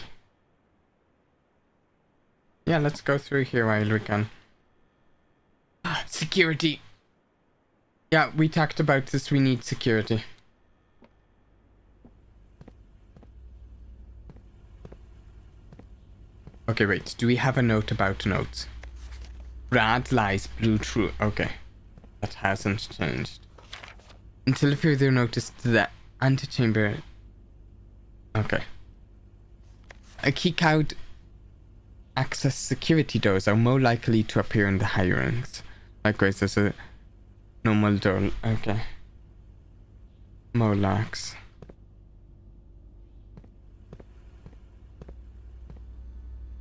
Yeah, let's go through here while we can. Security! Yeah, we talked about this, we need security. Okay, wait, do we have a note about notes? Red lies, blue true. Okay, that hasn't changed. Until further notice, the antechamber. Okay. A key code. Access security doors are more likely to appear in the higher ranks. Likewise, there's a normal door. Okay. More locks.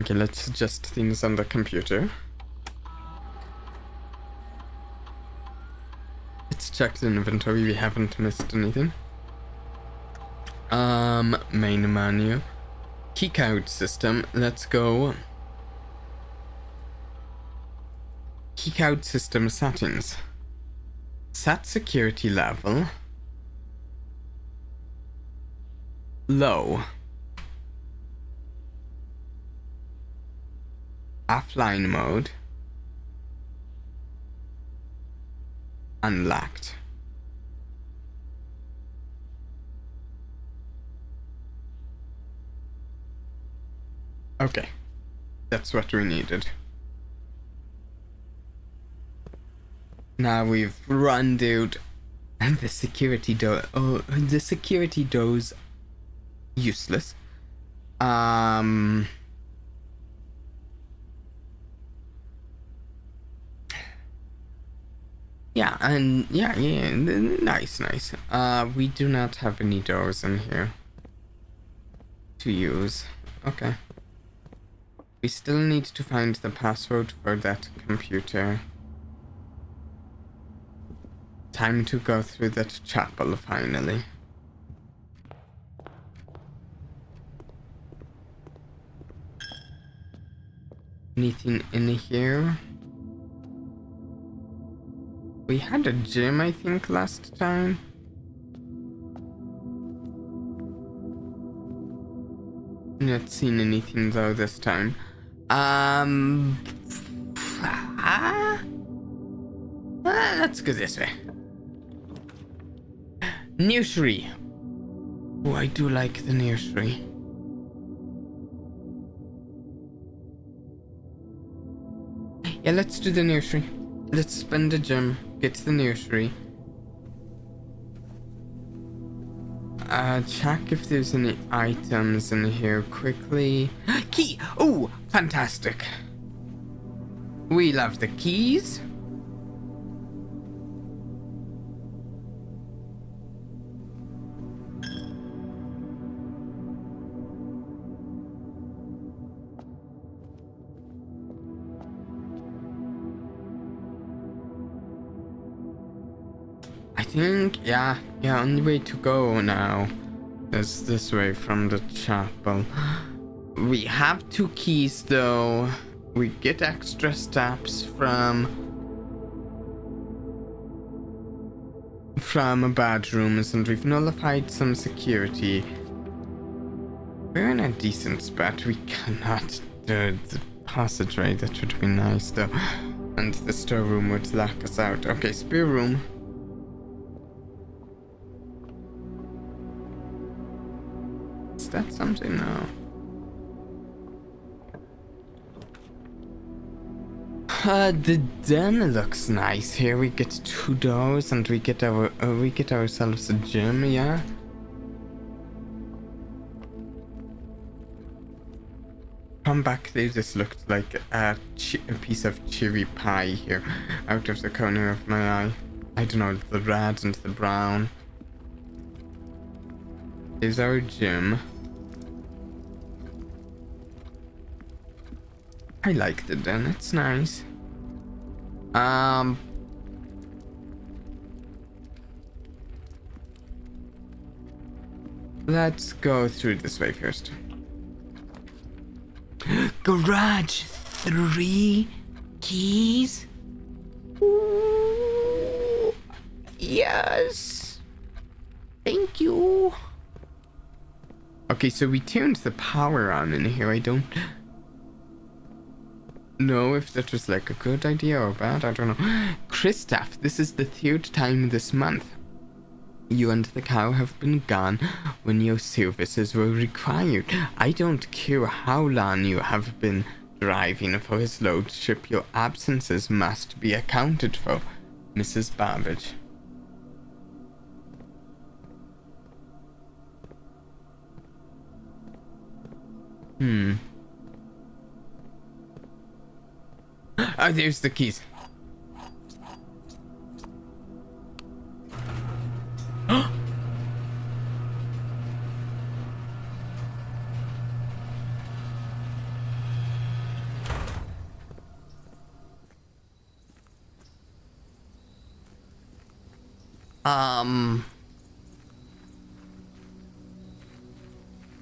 Okay, let's adjust things on the computer. Let's check the inventory. We haven't missed anything. Main menu. Keycode system. Let's go. Keycode system settings. Set security level. Low. Offline mode. Unlocked. Okay, that's what we needed. Now we've run out the security door. Oh, the security door's useless. Yeah, and yeah, nice. We do not have any doors in here to use. Okay. We still need to find the password for that computer. Time to go through that chapel finally. Anything in here? We had a gym, I think, last time. Not seen anything though this time. Let's go this way. Nursery. Oh, I do like the nursery. Yeah, let's do the nursery. Let's spend the gem, get to the nursery. Check if there's any items in here quickly. Key! Oh, fantastic. We love the keys. I think, yeah, only way to go now is this way from the chapel. We have 2 keys though. We get extra steps from bedrooms, and we've nullified some security. We're in a decent spot. We cannot do the passageway. That would be nice though. And the storeroom would lock us out. Okay, spare room. Is that something now? The den looks nice. Here we get 2 doors, and we get ourselves a gym. Yeah. From back there, this looked like a piece of cherry pie here, out of the corner of my eye. I don't know, the red and the brown. Here's our gym. I like the den, it's nice. Let's go through this way first. Garage, 3 keys. Ooh, yes. Thank you. Okay, so we turned the power on in here. I don't know if that was like a good idea or bad. I don't know. Kristoff, this is the 3rd time this month you and the cow have been gone when your services were required. I don't care how long you have been driving for his lordship. Your absences must be accounted for, Mrs. Babbage. Oh, there's the keys.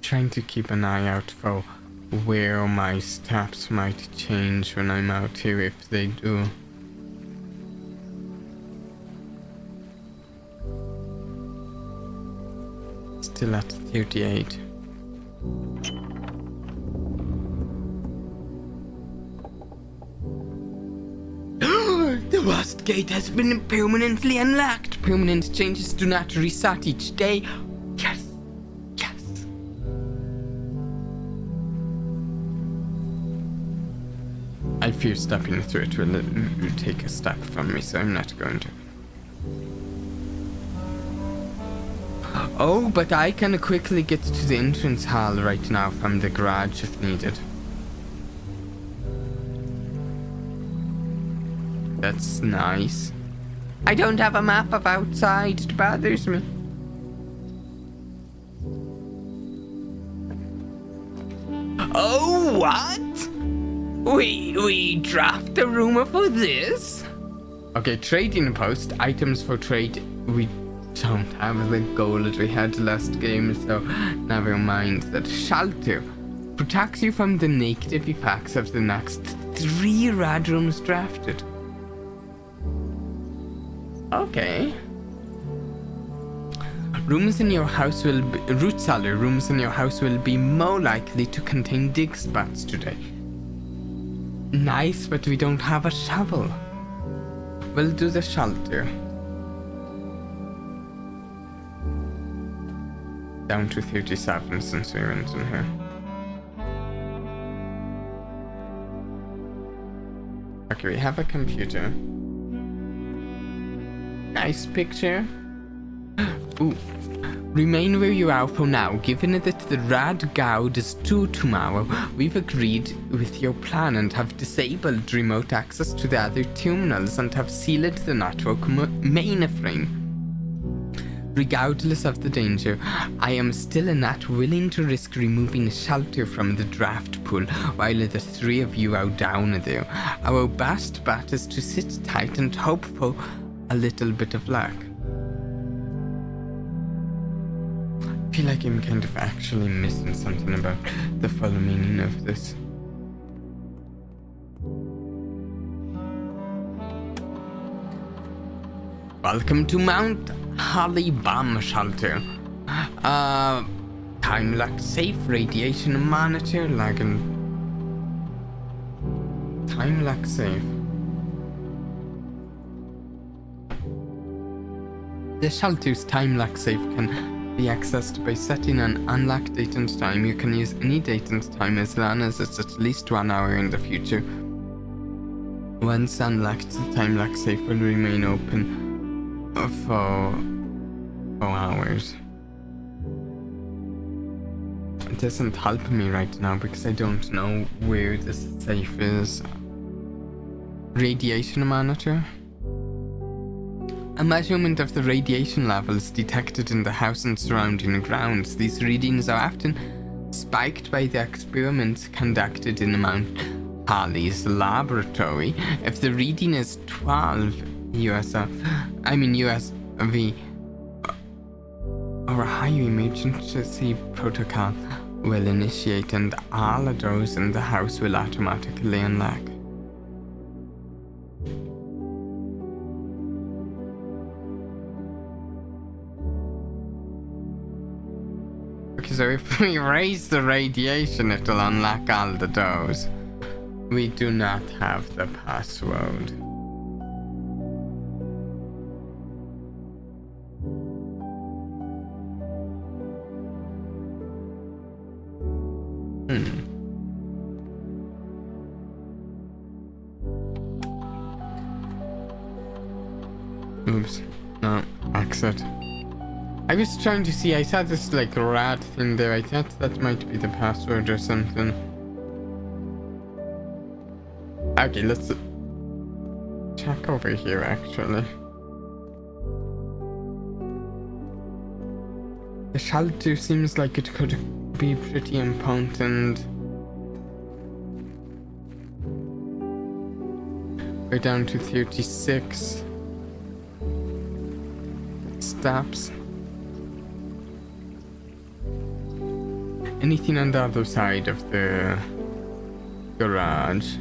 Trying to keep an eye out for where my steps might change when I'm out here, if they do. Still at 38. The West Gate has been permanently unlocked. Permanent changes do not reset each day. Yes. Yes. I fear stepping through it will take a step from me, so I'm not going to. Oh, but I can quickly get to the entrance hall right now from the garage if needed. That's nice. I don't have a map of outside. It bothers me. Oh, what? We draft a rumor for this? Okay, trading post. Items for trade. We don't have the gold we had last game, so never mind that. Shelter protects you from the negative effects of the next 3 rad rooms drafted. Okay. Rooms in your house will be, root cellar rooms in your house will be more likely to contain dig spots today. Nice, but we don't have a shovel. We'll do the shelter. Down to 37 since we went in here. Okay, we have a computer. Nice picture. Ooh. Remain where you are for now. Given that the Rad Goud is due tomorrow, we've agreed with your plan and have disabled remote access to the other terminals and have sealed the network mainframe. Regardless of the danger, I am still not willing to risk removing shelter from the draft pool while the 3 of you are down there. Our best bet is to sit tight and hope for a little bit of luck. I feel like I'm kind of actually missing something about the full meaning of this. Welcome to Mount Holly Bomb Shelter. Time lock safe, radiation monitor, lagging. Time lock safe. The shelter's time lock safe can be accessed by setting an unlocked date and time. You can use any date and time as long as it's at least 1 hour in the future. Once unlocked, the time lock safe will remain open for 4 hours. It doesn't help me right now because I don't know where this safe is. Radiation monitor. A measurement of the radiation levels detected in the house and surrounding grounds. These readings are often spiked by the experiments conducted in Mount Holly's laboratory. If the reading is 12 USV or a high emergency protocol will initiate and all doors in the house will automatically unlock. So if we raise the radiation, it'll unlock all the doors. We do not have the password. Oops. No. Exit. I was trying to see, I saw this like rat thing there. I thought that might be the password or something. Okay, let's check over here actually. The shelter seems like it could be pretty important. We're down to 36 steps. Anything on the other side of the garage?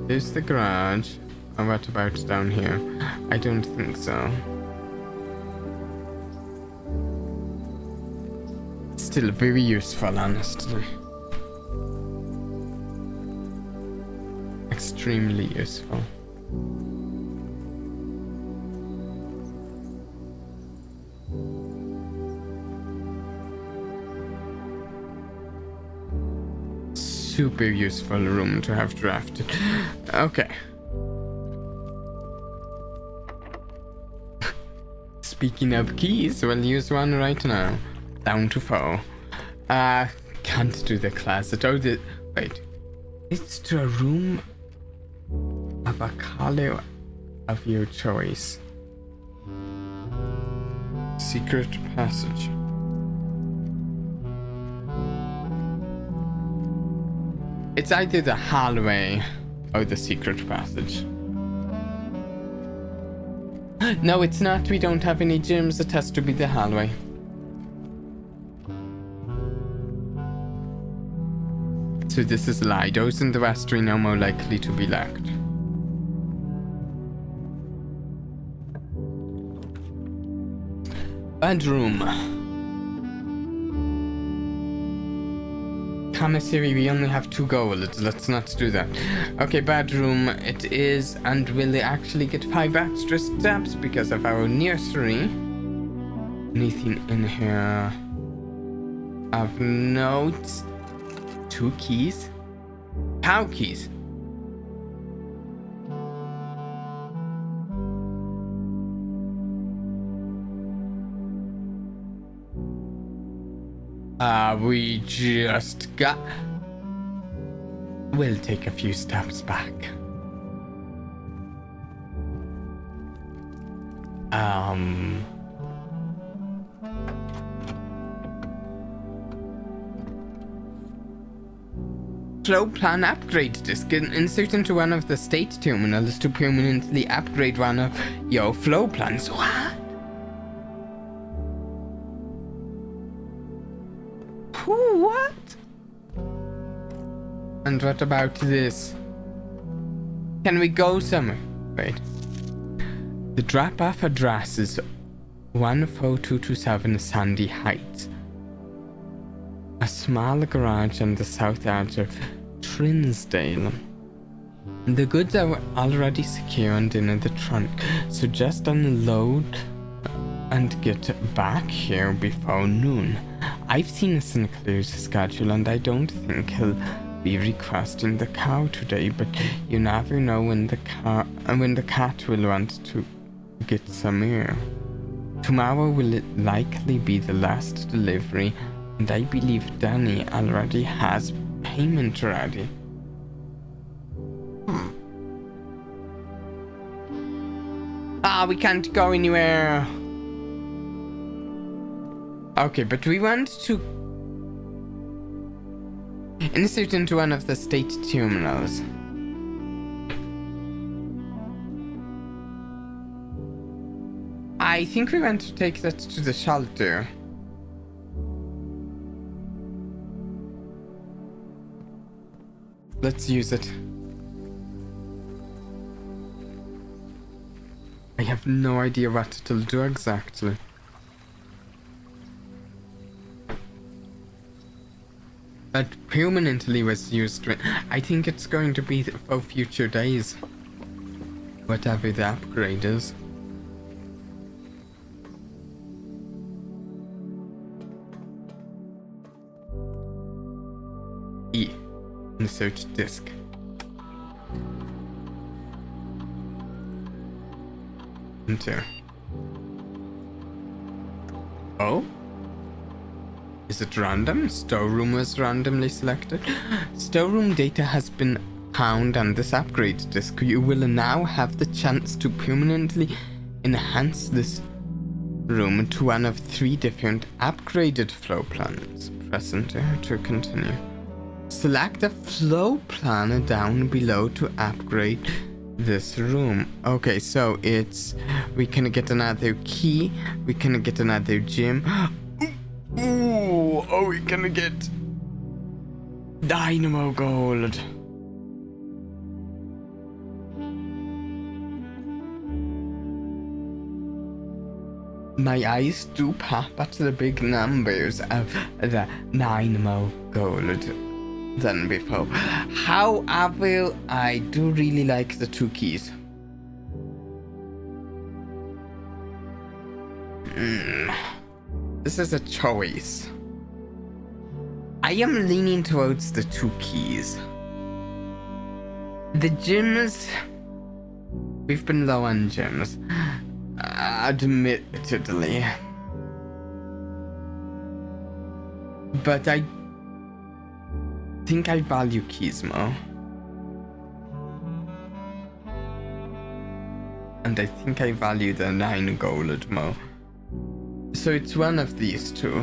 There's the garage. Oh, what about down here? I don't think so. Still very useful, honestly. Extremely useful. Super useful room to have drafted. Okay. Speaking of keys, we'll use one right now. Down to 4. Can't do the closet. Oh, wait. It's to a room of a color of your choice. Secret passage. It's either the hallway or the secret passage. No, it's not. We don't have any gyms. It has to be the hallway. So this is Lido's, and the rest we know more likely to be locked. Bedroom. Commissary, we only have 2 gold. Let's not do that. Okay, bedroom it is, and we'll actually get 5 extra steps because of our nursery. Anything in here of notes? 2 keys? Cow keys. We just got... We'll take a few steps back. Flow plan upgrade disc. Insert into one of the state terminals to permanently upgrade one of your flow plans. What? What? And what about this? Can we go somewhere? Wait. The drop-off address is 14227 Sandy Heights. A small garage on the south edge of Trinsdale. The goods are already secured in the trunk, so just unload and get back here before noon. I've seen Sinclair's schedule and I don't think he'll be requesting the cow today, but you never know when the cat will want to get some air. Tomorrow will likely be the last delivery, and I believe Danny already has payment ready. We can't go anywhere. Okay, but we want to insert into one of the state terminals. I think we want to take that to the shelter. Let's use it. I have no idea what it'll do exactly. But permanently was used. I think it's going to be for future days. Whatever the upgrade is. E. Insert disk. Enter. Oh? Is it random? Storeroom was randomly selected. Storeroom data has been found on this upgrade disk. You will now have the chance to permanently enhance this room to one of 3 different upgraded flow plans. Press enter to continue. Select a flow plan down below to upgrade this room. Okay, so it's... we can get another key. We can get another gym. Ooh, oh, we're gonna get Dynamo Gold. My eyes do pop at the big numbers of the Dynamo Gold than before. However, I do really like the 2 keys. This is a choice. I am leaning towards the 2 keys. The gyms... we've been low on gyms. Admittedly. But I think I value keys more. And I think I value the 9 gold more. So it's one of these two.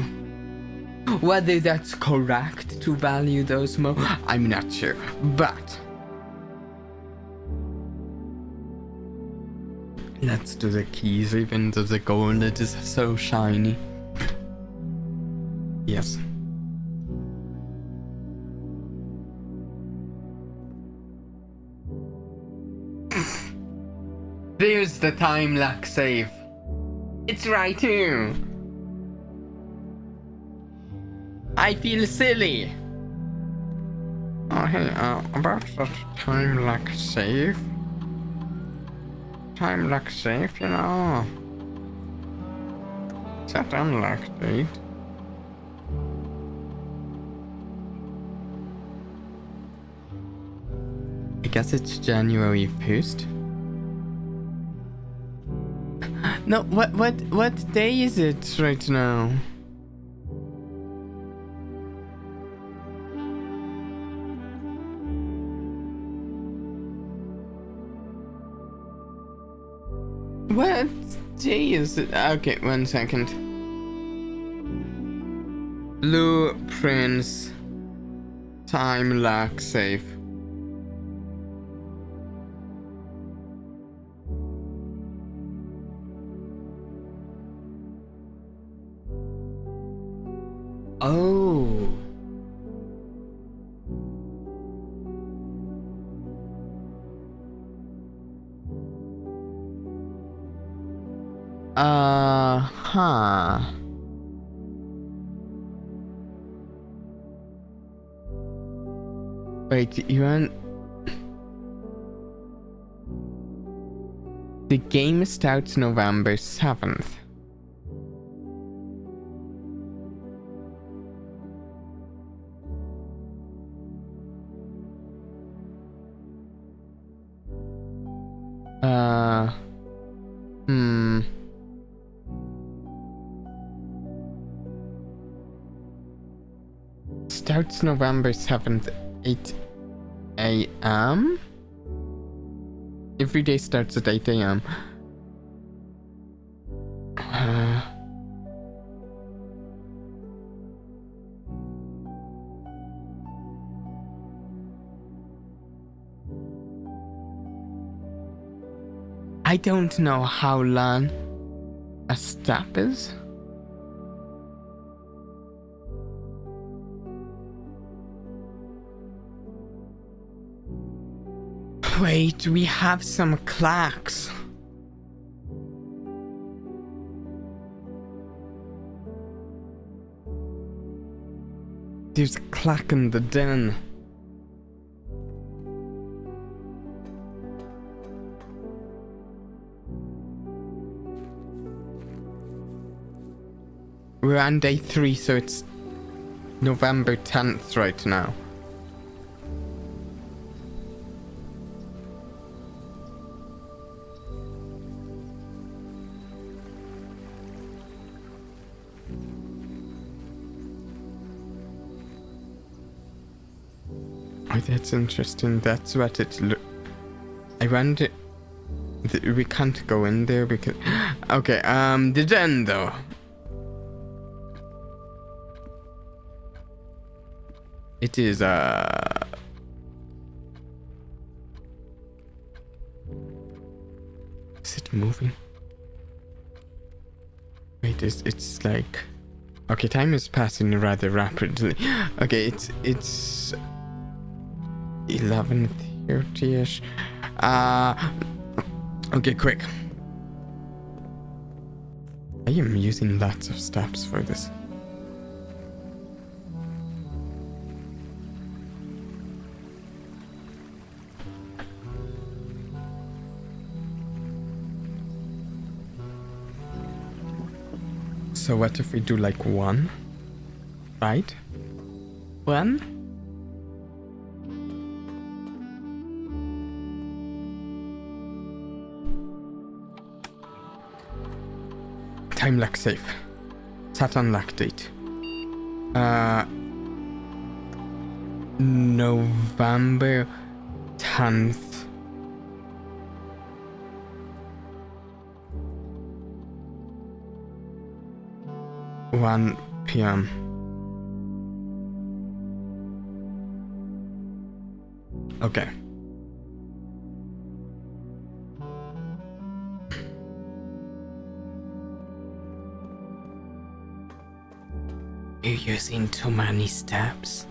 Whether that's correct to value those more, I'm not sure. But let's do the keys, even though the gold is so shiny. Yes. There's the time lock save. It's right here. I feel silly. Oh hey, about that time lock save. Time lock save, you know. Set unlock date. I guess it's January 1st. No, what day is it right now? What day is it? Okay, 1 second. Blueprints. Time lock save. Oh. Huh. Wait, you want... The game starts November 7th. Starts November 7th, 8 a.m. Every day starts at 8 a.m. I don't know how long a step is. Wait, we have some clocks. There's a clock in the den. We're on day 3, so it's November 10th right now. Oh, that's interesting. That's what it I wonder... We can't go in there because... Okay, the den though. It is, Is it moving? Wait, it's like... Okay, time is passing rather rapidly. Okay, it's 11:30ish. Okay, quick. I am using lots of steps for this. So what if we do like 1? Right? 1? Time lock safe. Set unlock date. November 10th. 1 p.m. Okay. You're using too many steps.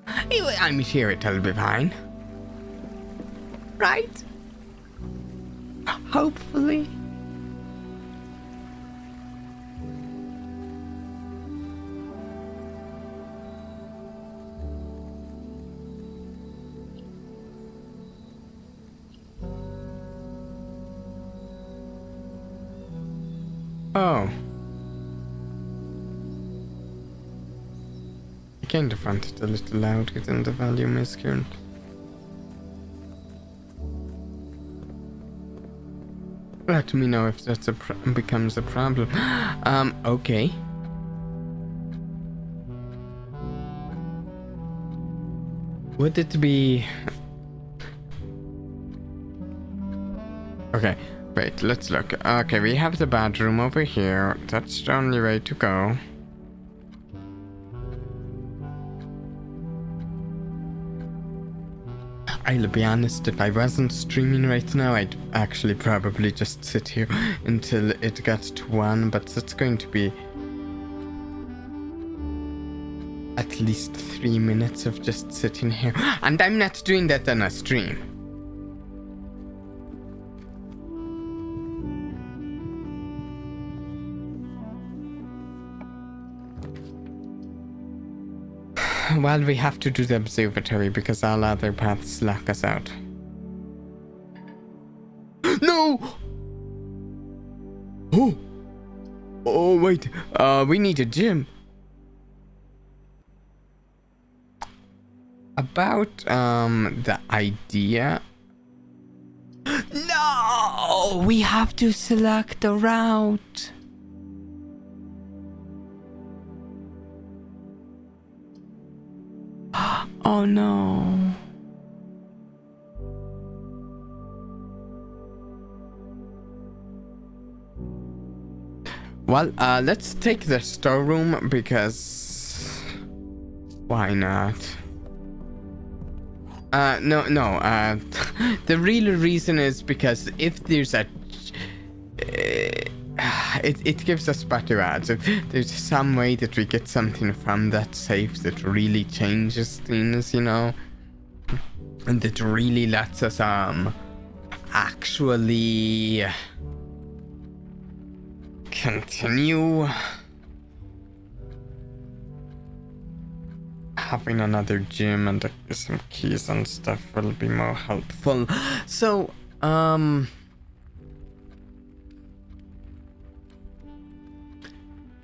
I'm sure it'll be fine. Right? Hopefully. Oh. I kind of want it a little loud given the volume is current. Let me know if that's becomes a problem. Okay. Would it be... Okay, wait, let's look. Okay, we have the bedroom over here. That's the only way to go. I'll be honest, if I wasn't streaming right now, I'd actually probably just sit here until it got to 1, but that's going to be at least 3 minutes of just sitting here. And I'm not doing that on a stream. Well, we have to do the observatory because all other paths lock us out. No! Oh! Oh, wait. We need a gym. About, the idea... No! We have to select a route. Oh no. Well, let's take the storeroom because why not? No. The real reason is because if there's a it gives us better odds. If there's some way that we get something from that safe that really changes things, you know, and that really lets us actually continue having another gym and some keys and stuff will be more helpful. So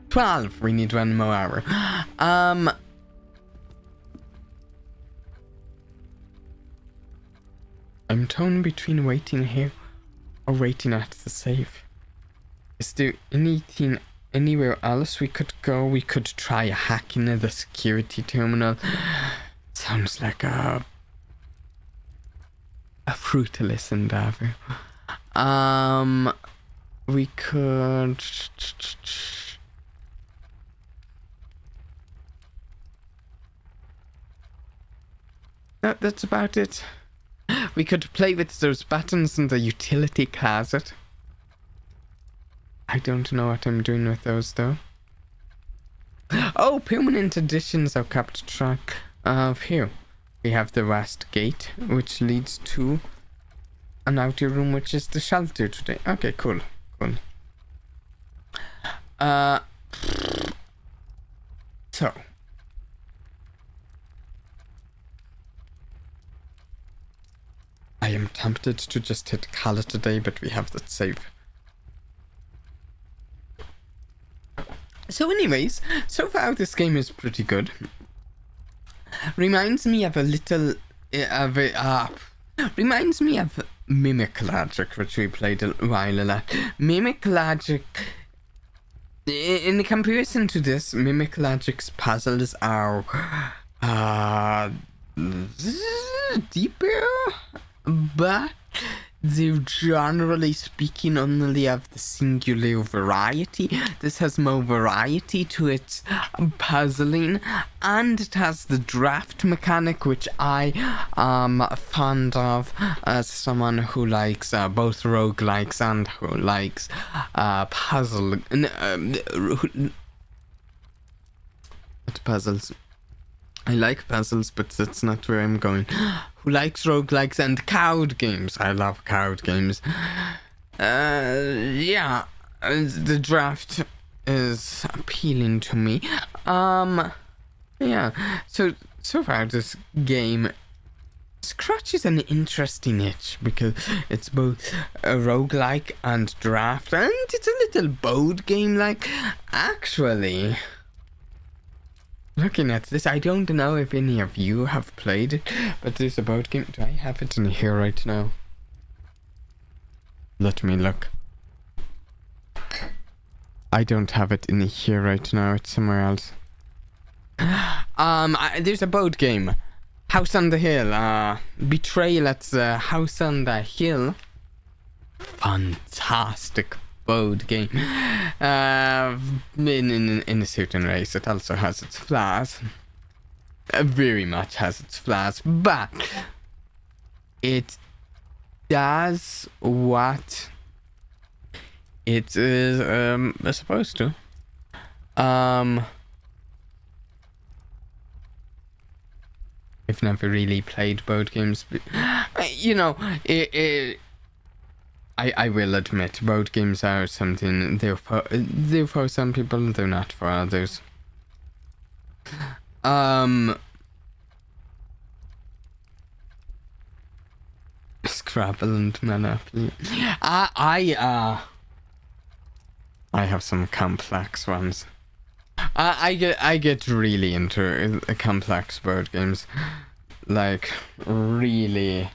12. We need 1 more hour. I'm torn between waiting here or waiting at the safe. Is there anything anywhere else we could go? We could try hacking the security terminal. Sounds like a fruitless endeavor. We could... That's about it. We could play with those buttons in the utility closet. I don't know what I'm doing with those though. Oh, permanent additions are kept track of here. We have the west gate, which leads to an outer room, which is the shelter today. Okay, cool. So. I am tempted to just hit call it a day, but we have that save. So anyways, so far this game is pretty good. Reminds me of a little... reminds me of Mimic Logic, which we played a while a lot. Mimic Logic... In comparison to this, Mimic Logic's puzzles are... deeper... But they generally speaking only have the singular variety. This has more variety to its puzzling, and it has the draft mechanic, which I am fond of as someone who likes both roguelikes and who likes puzzle. Puzzles. I like puzzles, but that's not where I'm going. Who likes roguelikes and card games? I love card games. Yeah, the draft is appealing to me. Yeah, so far this game scratches an interesting itch because it's both a roguelike and draft, and it's a little board game like. Actually, looking at this, I don't know if any of you have played it, but there's a board game. Do I have it in here right now? Let me look. I don't have it in here right now. It's somewhere else. There's a board game. House on the Hill. Betrayal at the House on the Hill. Fantastic board game. In a certain ways, it also has its flaws. Very much has its flaws, but it does what it is supposed to. I've never really played board games, but you know, I will admit, board games are something they're for some people, they're not for others. Scrabble and Monopoly. I have some complex ones. I get really into complex board games, like really.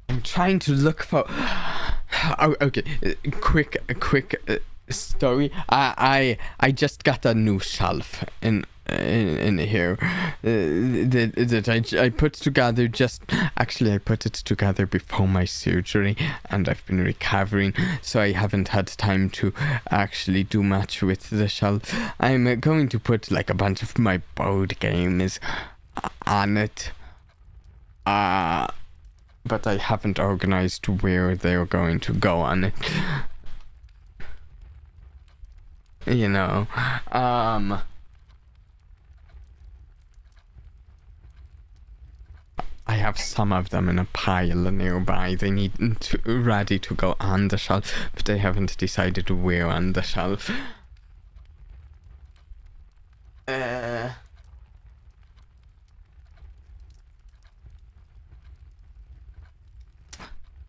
I'm trying to look for. Oh, okay. A quick story. I just got a new shelf in here that I put together. I put it together before my surgery, and I've been recovering, so I haven't had time to actually do much with the shelf. I'm going to put like a bunch of my board games on it. But I haven't organized where they're going to go on it. You know, I have some of them in a pile nearby. They need ready to go on the shelf, but I haven't decided where on the shelf.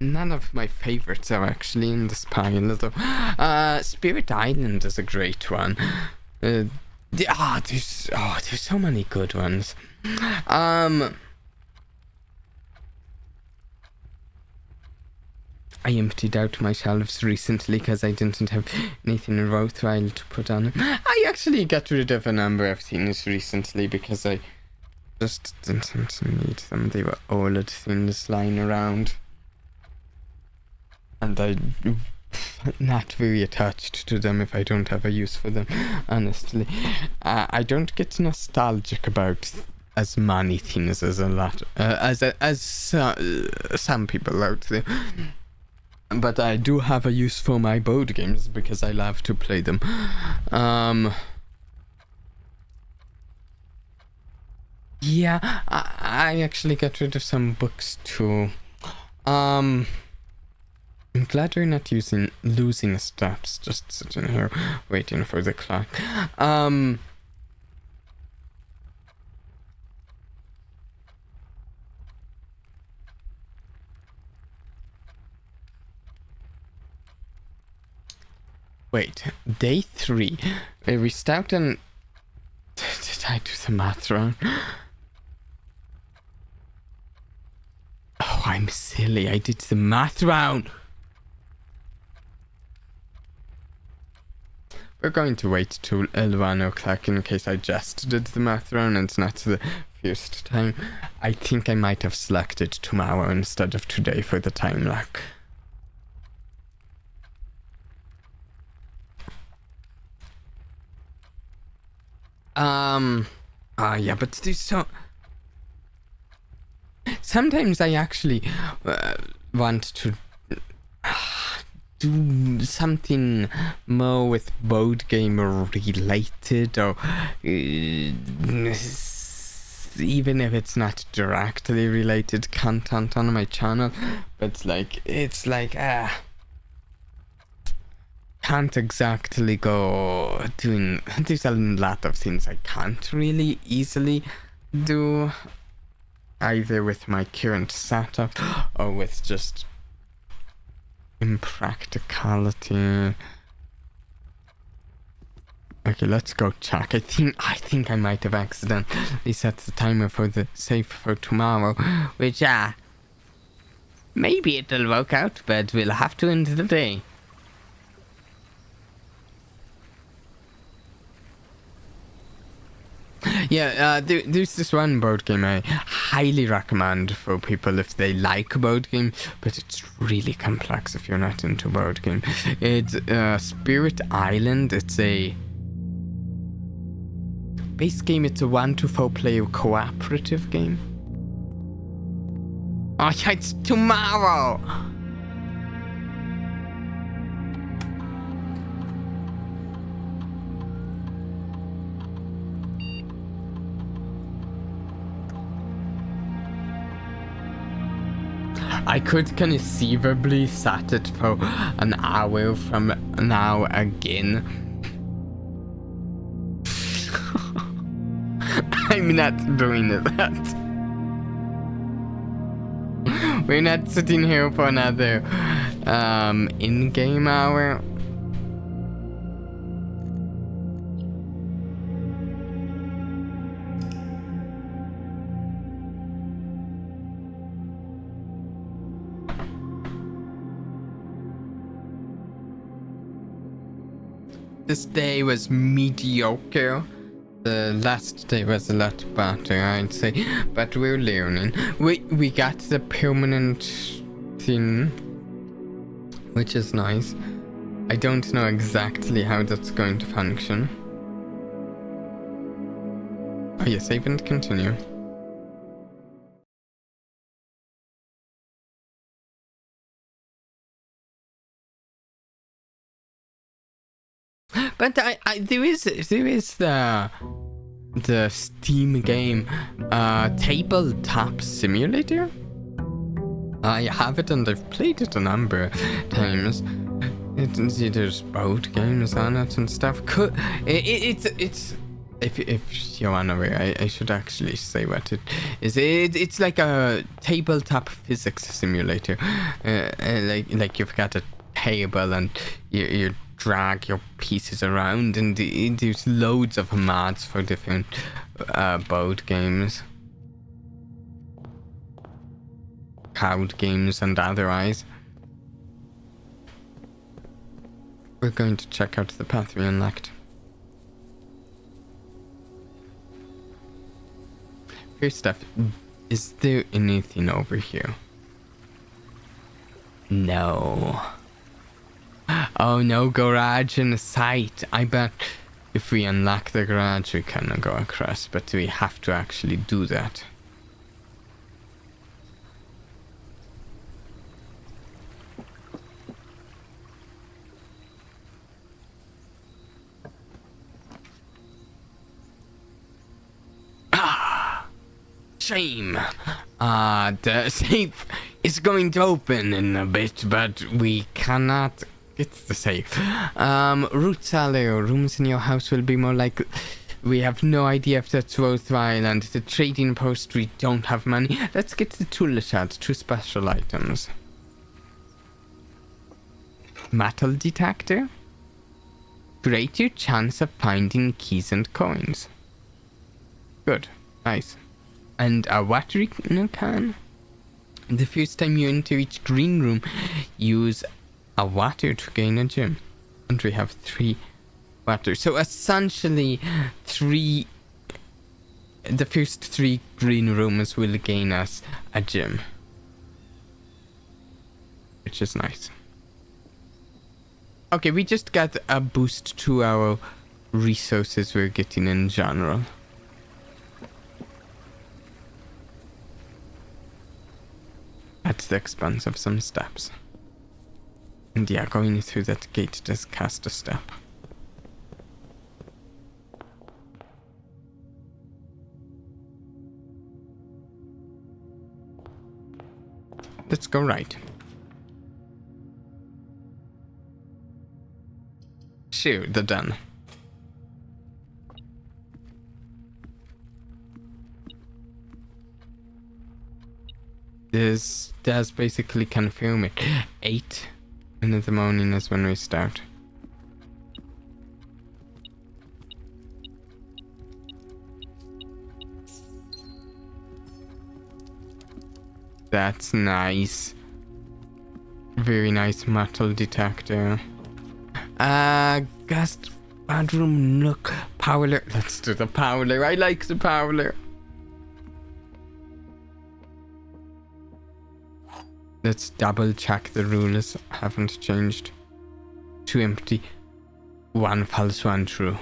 None of my favorites are actually in this pile, though. Spirit Island is a great one. There's so many good ones. I emptied out my shelves recently because I didn't have anything worthwhile to put on them. I actually got rid of a number of things recently because I just didn't need them. They were old things lying around. And I'm not very attached to them if I don't have a use for them, honestly. I don't get nostalgic about as many things as some people out there. But I do have a use for my board games because I love to play them. Yeah, I actually got rid of some books too. I'm glad you're not losing steps, just sitting here waiting for the clock. Wait, day 3. We start on. Did I do the math wrong? Oh, I'm silly. I did the math wrong. We're going to wait till 1 o'clock in case I just did the math wrong and it's not the first time. I think I might have selected tomorrow instead of today for the time lock. Yeah, but there's so... Sometimes I actually want to do something more with board game related, or even if it's not directly related content on my channel, but it's like can't exactly go doing. There's a lot of things I can't really easily do, either with my current setup or with just impracticality. Okay, let's go check. I think I might have accidentally set the timer for the save for tomorrow, which maybe it'll work out, but we'll have to end the day. Yeah, there's this one board game I highly recommend for people if they like board game, but it's really complex if you're not into board game. It's Spirit Island. It's a base game. It's a 1 to 4 player cooperative game. Oh yeah, it's tomorrow. I could conceivably set it for an hour from now again. I'm not doing that. We're not sitting here for another in-game hour. This day was mediocre. The last day was a lot better, I'd say, but we're learning. We got the permanent thing, which is nice. I don't know exactly how that's going to function. Oh yes, save and continue. But there is the Steam game Tabletop Simulator. I have it and I've played it a number of times. There's board games on it and stuff. It's if you're unaware, I should actually say what it is. It's like a tabletop physics simulator. Like you've got a table and you drag your pieces around, and there's loads of mods for different board games, card games and otherwise. We're going to check out the path we unlocked. First off, is there anything over here? No. Oh, no garage in sight. I bet if we unlock the garage we can go across, but we have to actually do that. Shame. The safe is going to open in a bit, but we cannot get the safe. Root cellar, rooms in your house will be more like... We have no idea if that's worthwhile, and the trading post, we don't have money. Let's get the tool shed, 2 special items. Metal detector. Greater chance of finding keys and coins. Good. Nice. And a watering can. The first time you enter each green room, use a water to gain a gem. And we have 3 water. So essentially, the first 3 green rooms will gain us a gym, which is nice. Okay, we just got a boost to our resources we're getting in general. At the expense of some steps. And yeah, going through that gate does cast a step. Let's go right. Sure, they're done. This does basically confirm it. 8 in the morning is when we start. That's nice. Very nice metal detector. Guest bedroom nook parlor. Let's do the parlor. I like the parlor. Let's double check the rules haven't changed. 2 empty, 1 false, 1 true.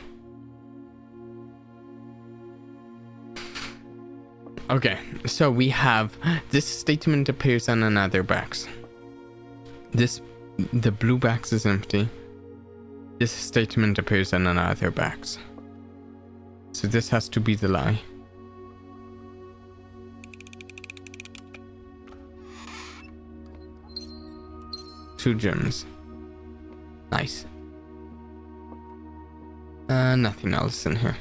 Okay, so we have this statement appears on another box. The blue box is empty. This statement appears on another box. So this has to be the lie. Two gems. Nice. Nothing else in here.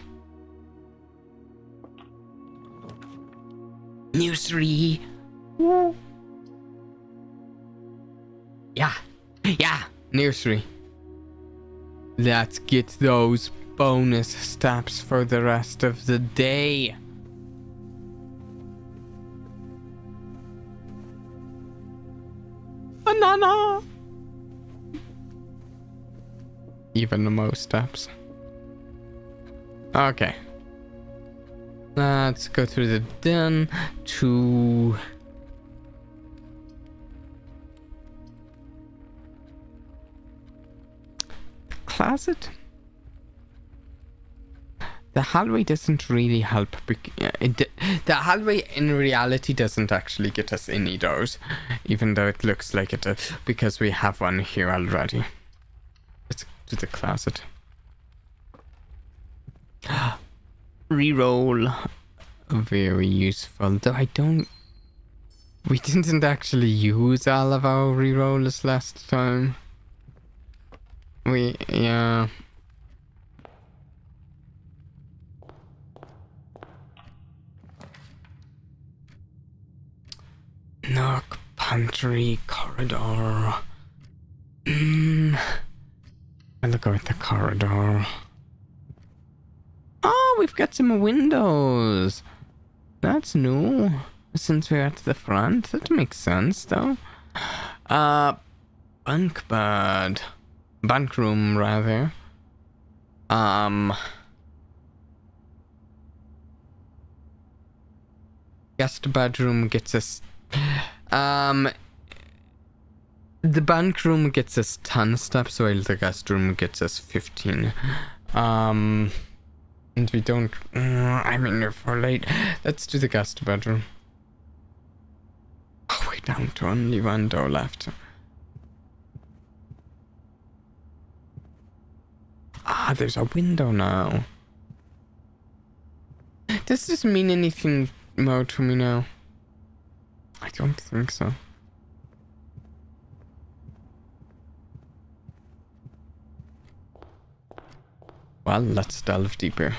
Nursery. Woo. Yeah. Nursery. Let's get those bonus steps for the rest of the day. Banana. Even the most steps. Okay. Let's go through the den to closet. The hallway doesn't really help. The hallway in reality doesn't actually get us any doors, even though it looks like it does, because we have one here already. Let's do the closet. Reroll. Very useful. Though we didn't actually use all of our rerolls last time. Yeah. Nook, pantry, corridor. I'll go with the corridor. Oh, we've got some windows. That's new. Since we're at the front, that makes sense, though. Bunk bed. Bunk room, rather. Guest bedroom gets us. The bunk room gets us 10 steps, while the guest room gets us 15. And we don't. I'm in here for late. Let's do the guest bedroom. Oh, we're down to only 1 door left. Ah, there's a window now. Does this mean anything more to me now? I don't think so. Well, let's delve deeper.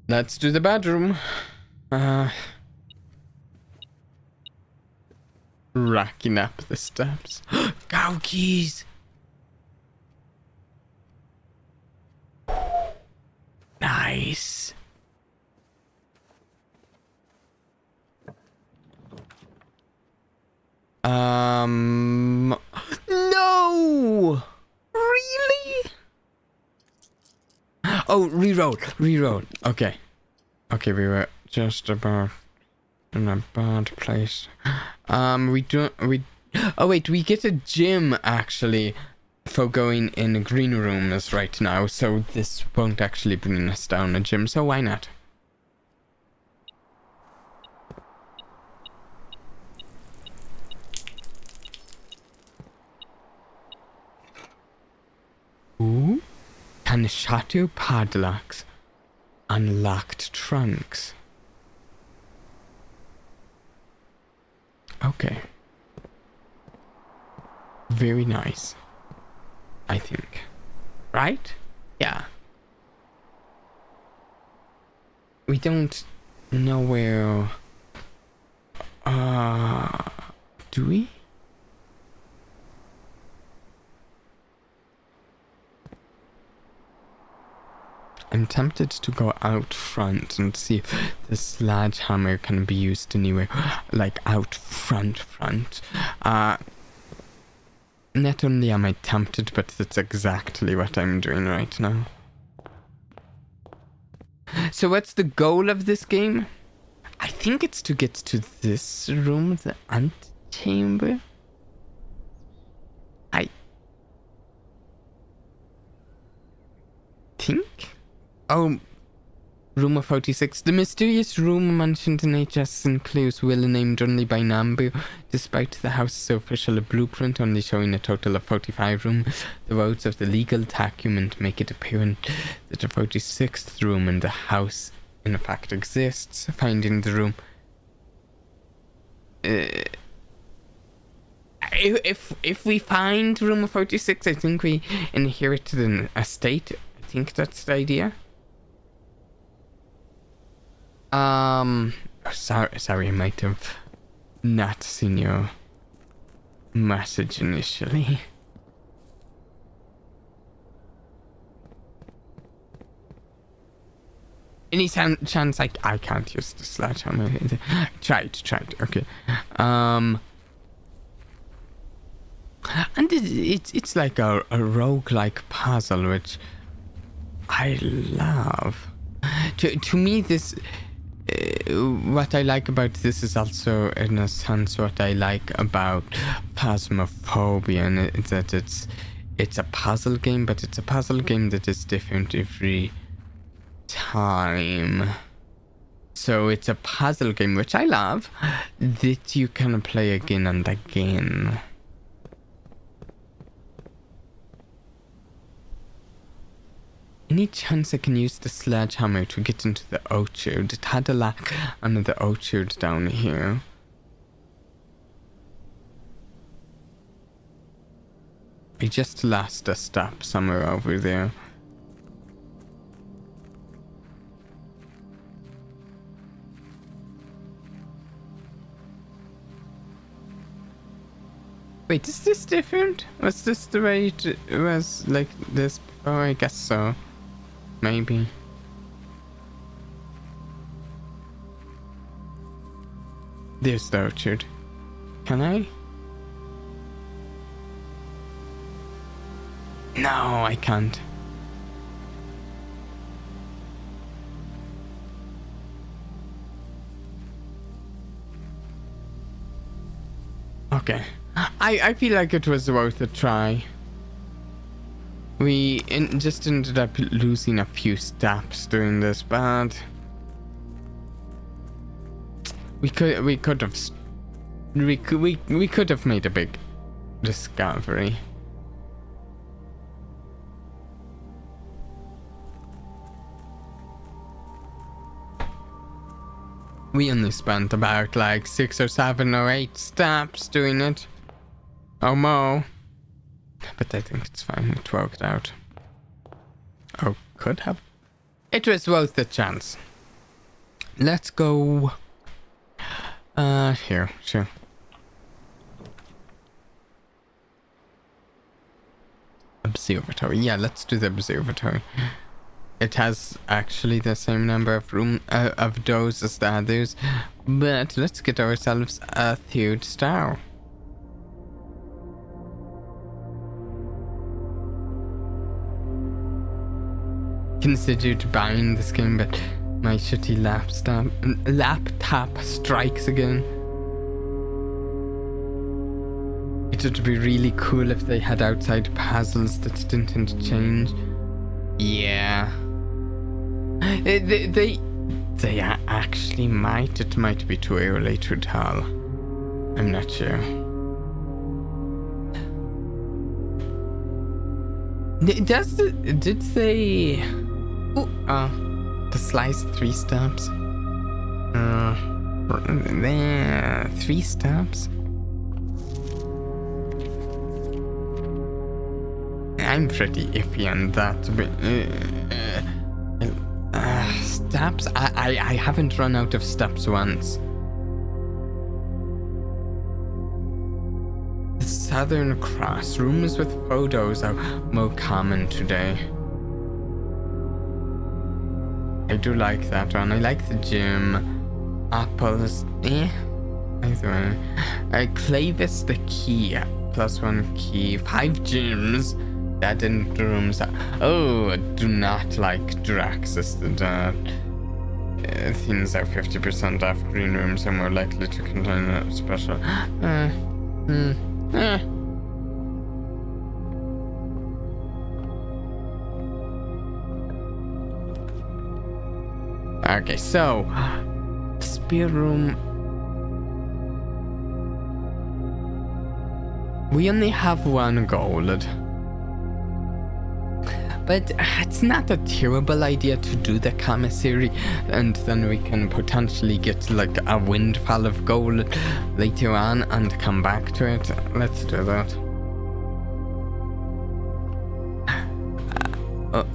Let's do the bedroom. Racking up the steps. Go keys! Nice. Oh, reroll. Okay, we were just about in a bad place. Oh wait, we get a gym actually for going in green rooms right now, so this won't actually bring us down a gym, so why not? Ooh, can shadow padlocks unlocked trunks? Okay. Very nice, I think. Right? Yeah. We don't know where... do we? I'm tempted to go out front and see if the sledgehammer can be used anywhere. Like out front. Not only am I tempted, but that's exactly what I'm doing right now. So what's the goal of this game? I think it's to get to this room, the antechamber. I think? Oh, Room of 46. The mysterious room mentioned in HS's clues will named only by number, despite the house's official blueprint only showing a total of 45 rooms. The words of the legal document make it apparent that a 46th room in the house in fact exists. Finding the room... If we find room 46, I think we inherit an estate. I think that's the idea. Sorry, I might have not seen your message initially. Any chance I can't use the sledgehammer? Tried, okay. And it's like a roguelike puzzle, which I love. To me, this... what I like about this is also, in a sense, what I like about Phasmophobia, and it's that it's a puzzle game, but it's a puzzle game that is different every time. So it's a puzzle game, which I love, that you can play again and again. Any chance I can use the sledgehammer to get into the orchard? It had a lock under the orchard down here. I just lost a step somewhere over there. Wait, is this different? Was this the way it was like this before? I guess so. Maybe. There's the orchard. Can I? No, I can't. Okay. I feel like it was worth a try. We just ended up losing a few steps doing this, but we could have made a big discovery. We only spent about like 6 or 7 or 8 steps doing it. Or more. But I think it's fine. It worked out. Oh, could have. It was worth the chance. Let's go. Here, sure. Observatory. Yeah, let's do the observatory. It has actually the same number of doors as the others, but let's get ourselves a 3rd star. considered buying this game, but my shitty laptop strikes again. It would be really cool if they had outside puzzles that didn't interchange. Yeah. They actually might. It might be too early to tell. I'm not sure. Did they... the slice 3 stabs. 3 stabs. I'm pretty iffy on that, but stabs. I haven't run out of stabs once. The Southern Cross rooms with photos are more common today. I do like that one. I like the gym. Apples, Either way. Clavis the key. +1 key. 5 gyms. Dead in the rooms. Oh, I do not like Draxus the Dead. Things are 50% off. Green rooms are more likely to contain a special. Okay, so spear room. We only have 1 gold. But it's not a terrible idea to do the commissary, and then we can potentially get like a windfall of gold later on and come back to it. Let's do that.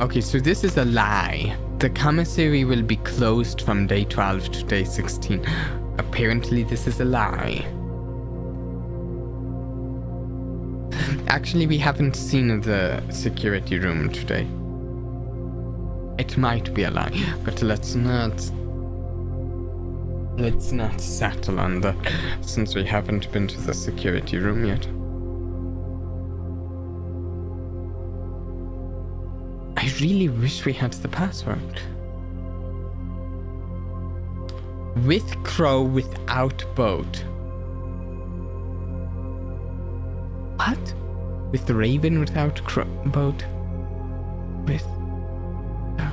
Okay, so this is a lie. The commissary will be closed from day 12 to day 16. Apparently this is a lie. Actually, we haven't seen the security room today. It might be a lie, but let's not settle on that since we haven't been to the security room yet. I really wish we had the password. With crow, without boat. What? With the raven, without boat? With... Oh.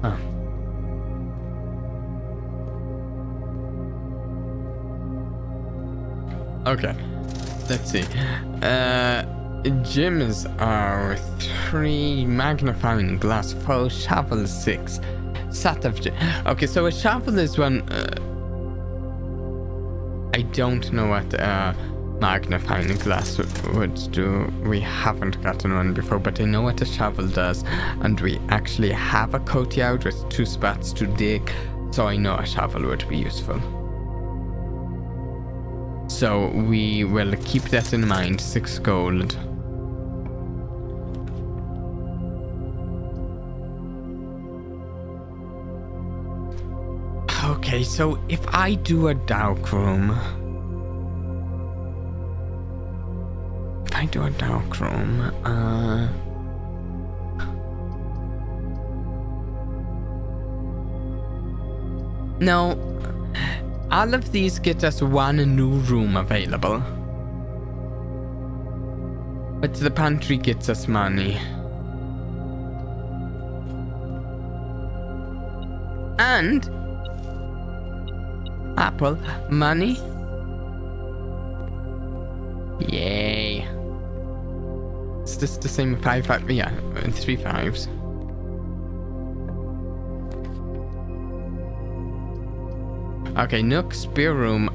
Oh. Okay, let's see. Gyms are 3, magnifying glass 4, shovel 6, set of okay, so a shovel is one. I don't know what magnifying glass would do. We haven't gotten one before, but I know what a shovel does, and we actually have a courtyard with 2 spots to dig, so I know a shovel would be useful. So we will keep that in mind. 6 gold. Okay, so if I do a dark room... No, all of these get us 1 new room available. But the pantry gets us money. And... apple, money. Yay. Is this the same 5? Yeah, 3 5s. Okay, Nook, spear room.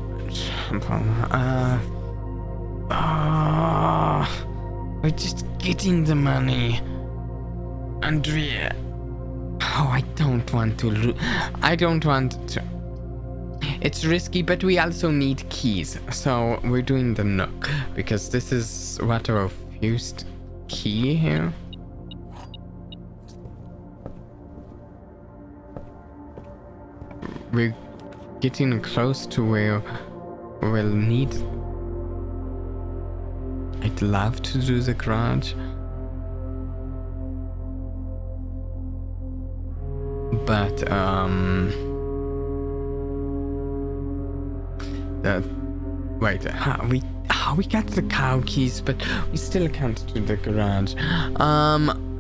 We're just getting the money. Andrea. Oh, I don't want to. It's risky, but we also need keys. So we're doing the Nook because this is what our fused key here. We're getting close to where we'll need I'd love to do the garage. But, we got the cow keys, but we still can't do the garage.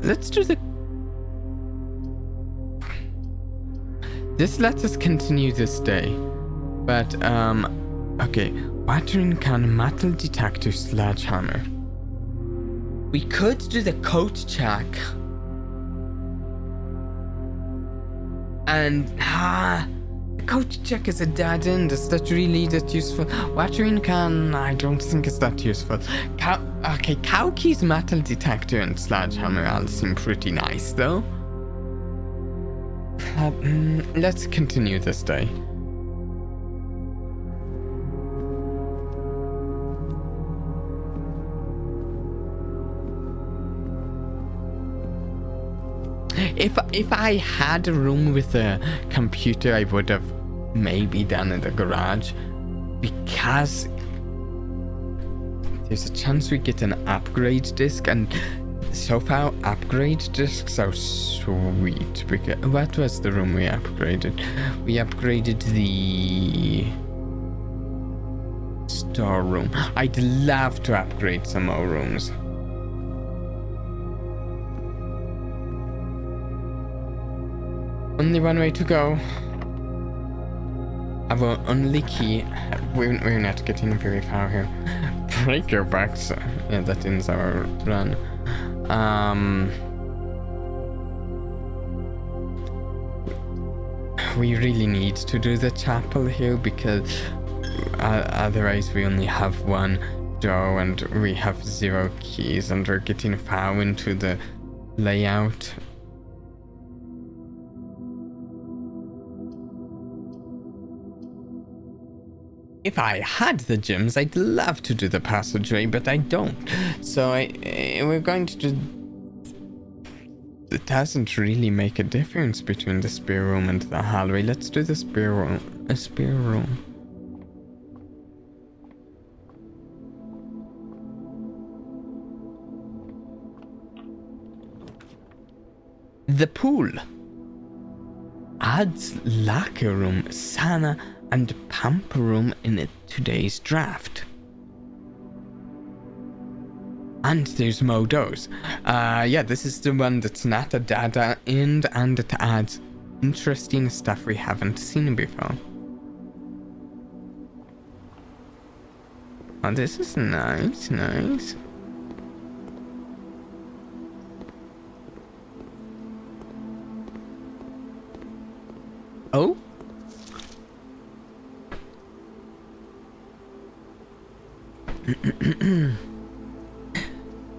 Let's do the... This lets us continue this day. But, okay. Watering can, metal detector, sledgehammer. We could do the coat check. And, the coat check is a dead end. Is that really that useful? Watering can, I don't think it's that useful. Cow keys, metal detector, and sledgehammer all seem pretty nice, though. Let's continue this day. If I had a room with a computer, I would have maybe done in the garage, because there's a chance we get an upgrade disc, and so far upgrade discs are sweet. Because what was the room we upgraded? We upgraded the storeroom. I'd love to upgrade some more rooms. Only one way to go. Our only key. We're not getting very far here. Breaker box. Yeah, that ends our run. We really need to do the chapel here, because otherwise we only have one door and we have 0 keys, and we're getting far into the layout. If I had the gems, I'd love to do the passageway, but I don't. So we're going to do... It doesn't really make a difference between the spare room and the hallway. Let's do the spare room. A spare room. The pool adds locker room, sauna, and pump room in today's draft. And there's Mado's. Yeah, this is the one that's not a data end, and it adds interesting stuff we haven't seen before. Oh, this is nice. Oh?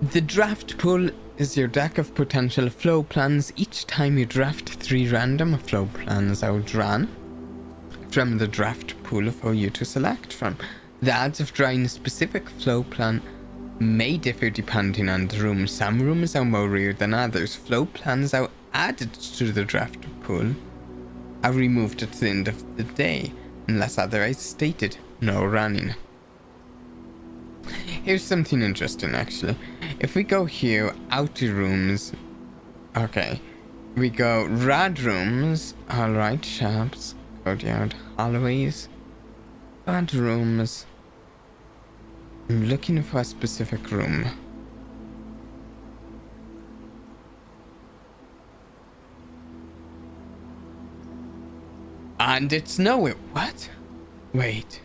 The draft pool is your deck of potential flow plans. Each time you draft 3 random flow plans outrun from the draft pool for you to select from. The odds of drawing a specific flow plan may differ depending on the room. Some rooms are more rare than others. Flow plans are added to the draft pool are removed at the end of the day, unless otherwise stated. No running. Here's something interesting, actually. If we go here, outer rooms. Okay. We go rad rooms. Alright, shops. Courtyard. Hallways. Bad rooms. I'm looking for a specific room. And it's nowhere. What? Wait.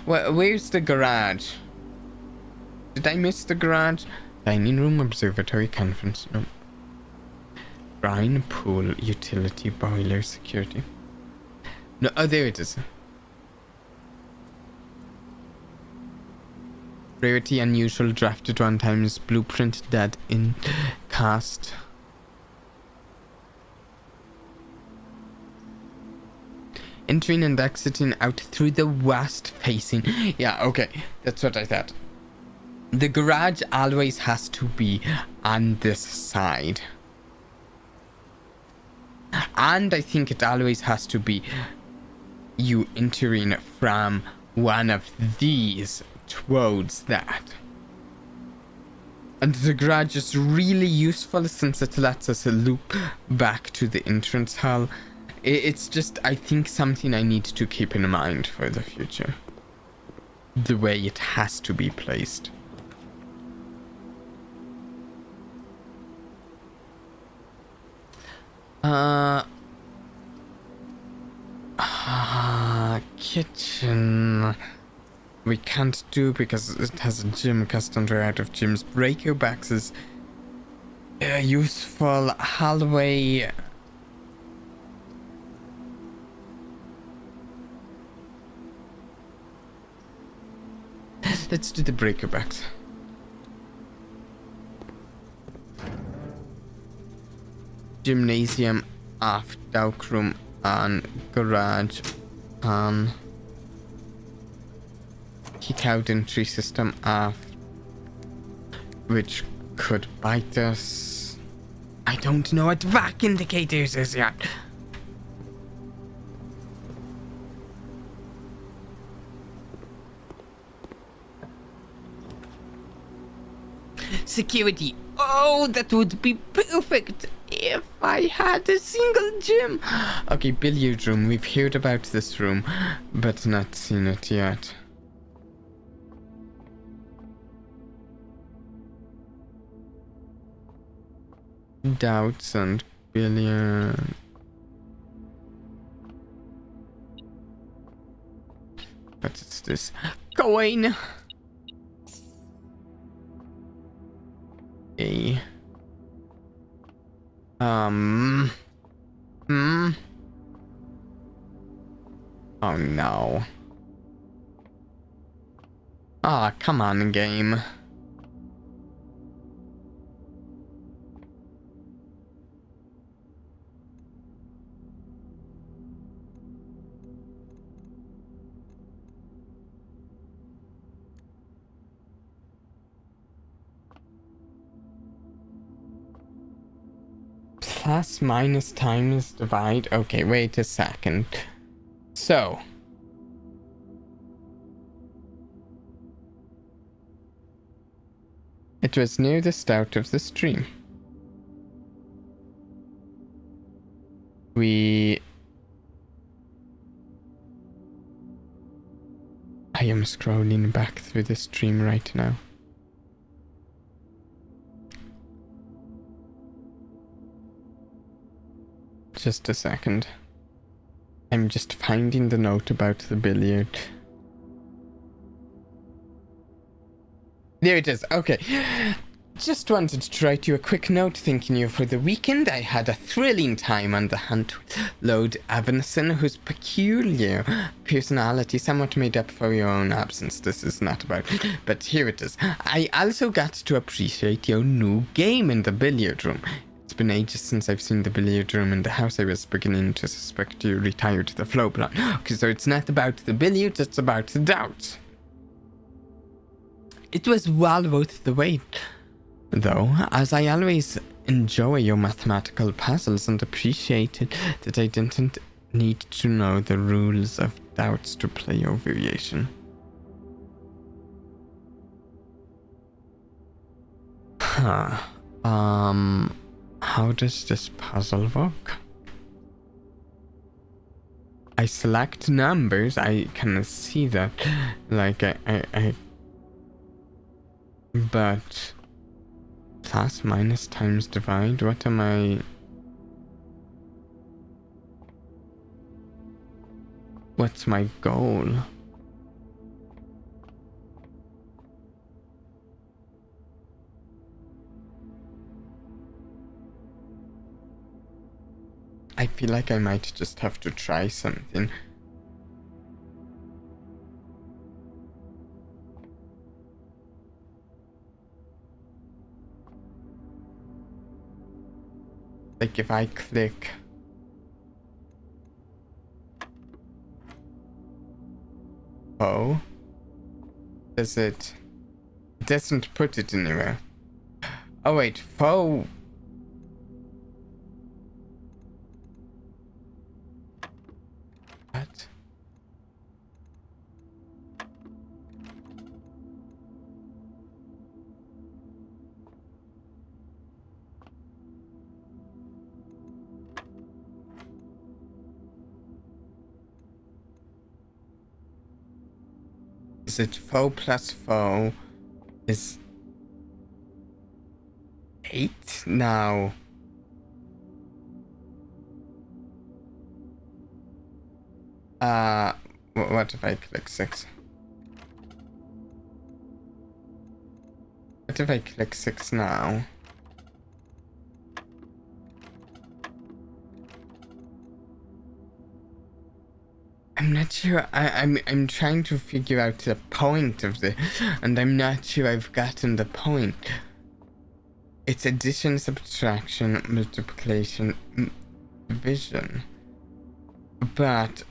Where's the garage? Did I miss the garage? Dining room, observatory, conference room. Brine, pool, utility, boiler, security. No, oh, there it is. Rarity, unusual, drafted 1 times, blueprint, dead, in, cast. Entering and exiting out through the west facing. Yeah, okay. That's what I thought. The garage always has to be on this side. And I think it always has to be you entering from one of these towards that. And the garage is really useful since it lets us loop back to the entrance hall. It's just, I think, something I need to keep in mind for the future. The way it has to be placed. Kitchen. We can't do because it has a gym custom to out of gyms. Breaker box is useful. Hallway. Let's do the breaker box. Gymnasium, off, dark room, on, garage, on. Kick out entry system off, which could bite us. I don't know what back indicators is yet. Security. Oh, that would be perfect if I had a single gym. Okay, billiard room. We've heard about this room, but not seen it yet. Doubts and billiard. What is this? Coin. A. Oh no. Ah, come on, game. Plus minus times divide. Okay, wait a second. So. It was near the start of the stream. I am scrolling back through the stream right now. Just a second. I'm just finding the note about the billiard. There it is. Okay. Just wanted to write you a quick note thanking you for the weekend. I had a thrilling time on the hunt with Lord Evanson, whose peculiar personality somewhat made up for your own absence. This is not about, but here it is. I also got to appreciate your new game in the billiard room. It's been ages since I've seen the billiard room in the house. I was beginning to suspect you retired to the flow plan. Okay, so it's not about the billiards, it's about the doubts. It was well worth the wait, though, as I always enjoy your mathematical puzzles and appreciated that I didn't need to know the rules of doubts to play your variation. Huh. How does this puzzle work? I select numbers, I can see that, like, but plus, minus, times, divide, what am I? What's my goal? I feel like I might just have to try something. Like if I click O, it doesn't put it anywhere. Oh wait, faux. What? Is it foe plus foe is 8 now? What if I click 6? What if I click 6 now? I'm not sure. I'm trying to figure out the point of this, and I'm not sure I've gotten the point. It's addition, subtraction, multiplication, division. But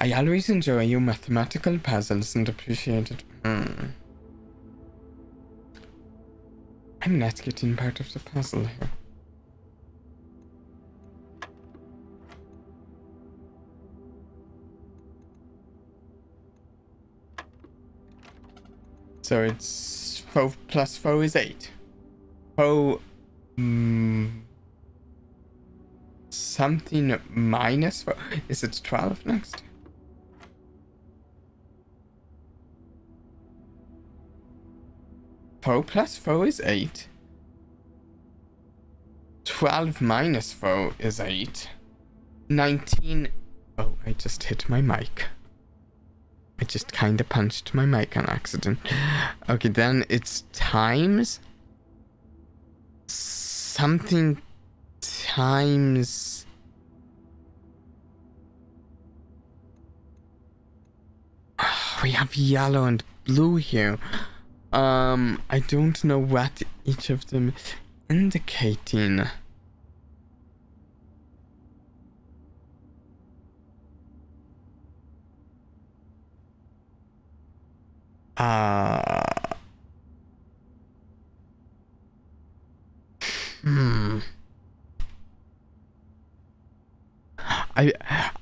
I always enjoy your mathematical puzzles and appreciate it. I'm not getting part of the puzzle here. So it's 4 plus 4 is 8. Oh, something minus 4. Is it 12 next? Four plus 4 is 8. 12 minus 4 is 8. 19. Oh, I just hit my mic. I just kinda punched my mic on accident. Okay, then it's times something times we have yellow and blue here. I don't know what each of them is indicating.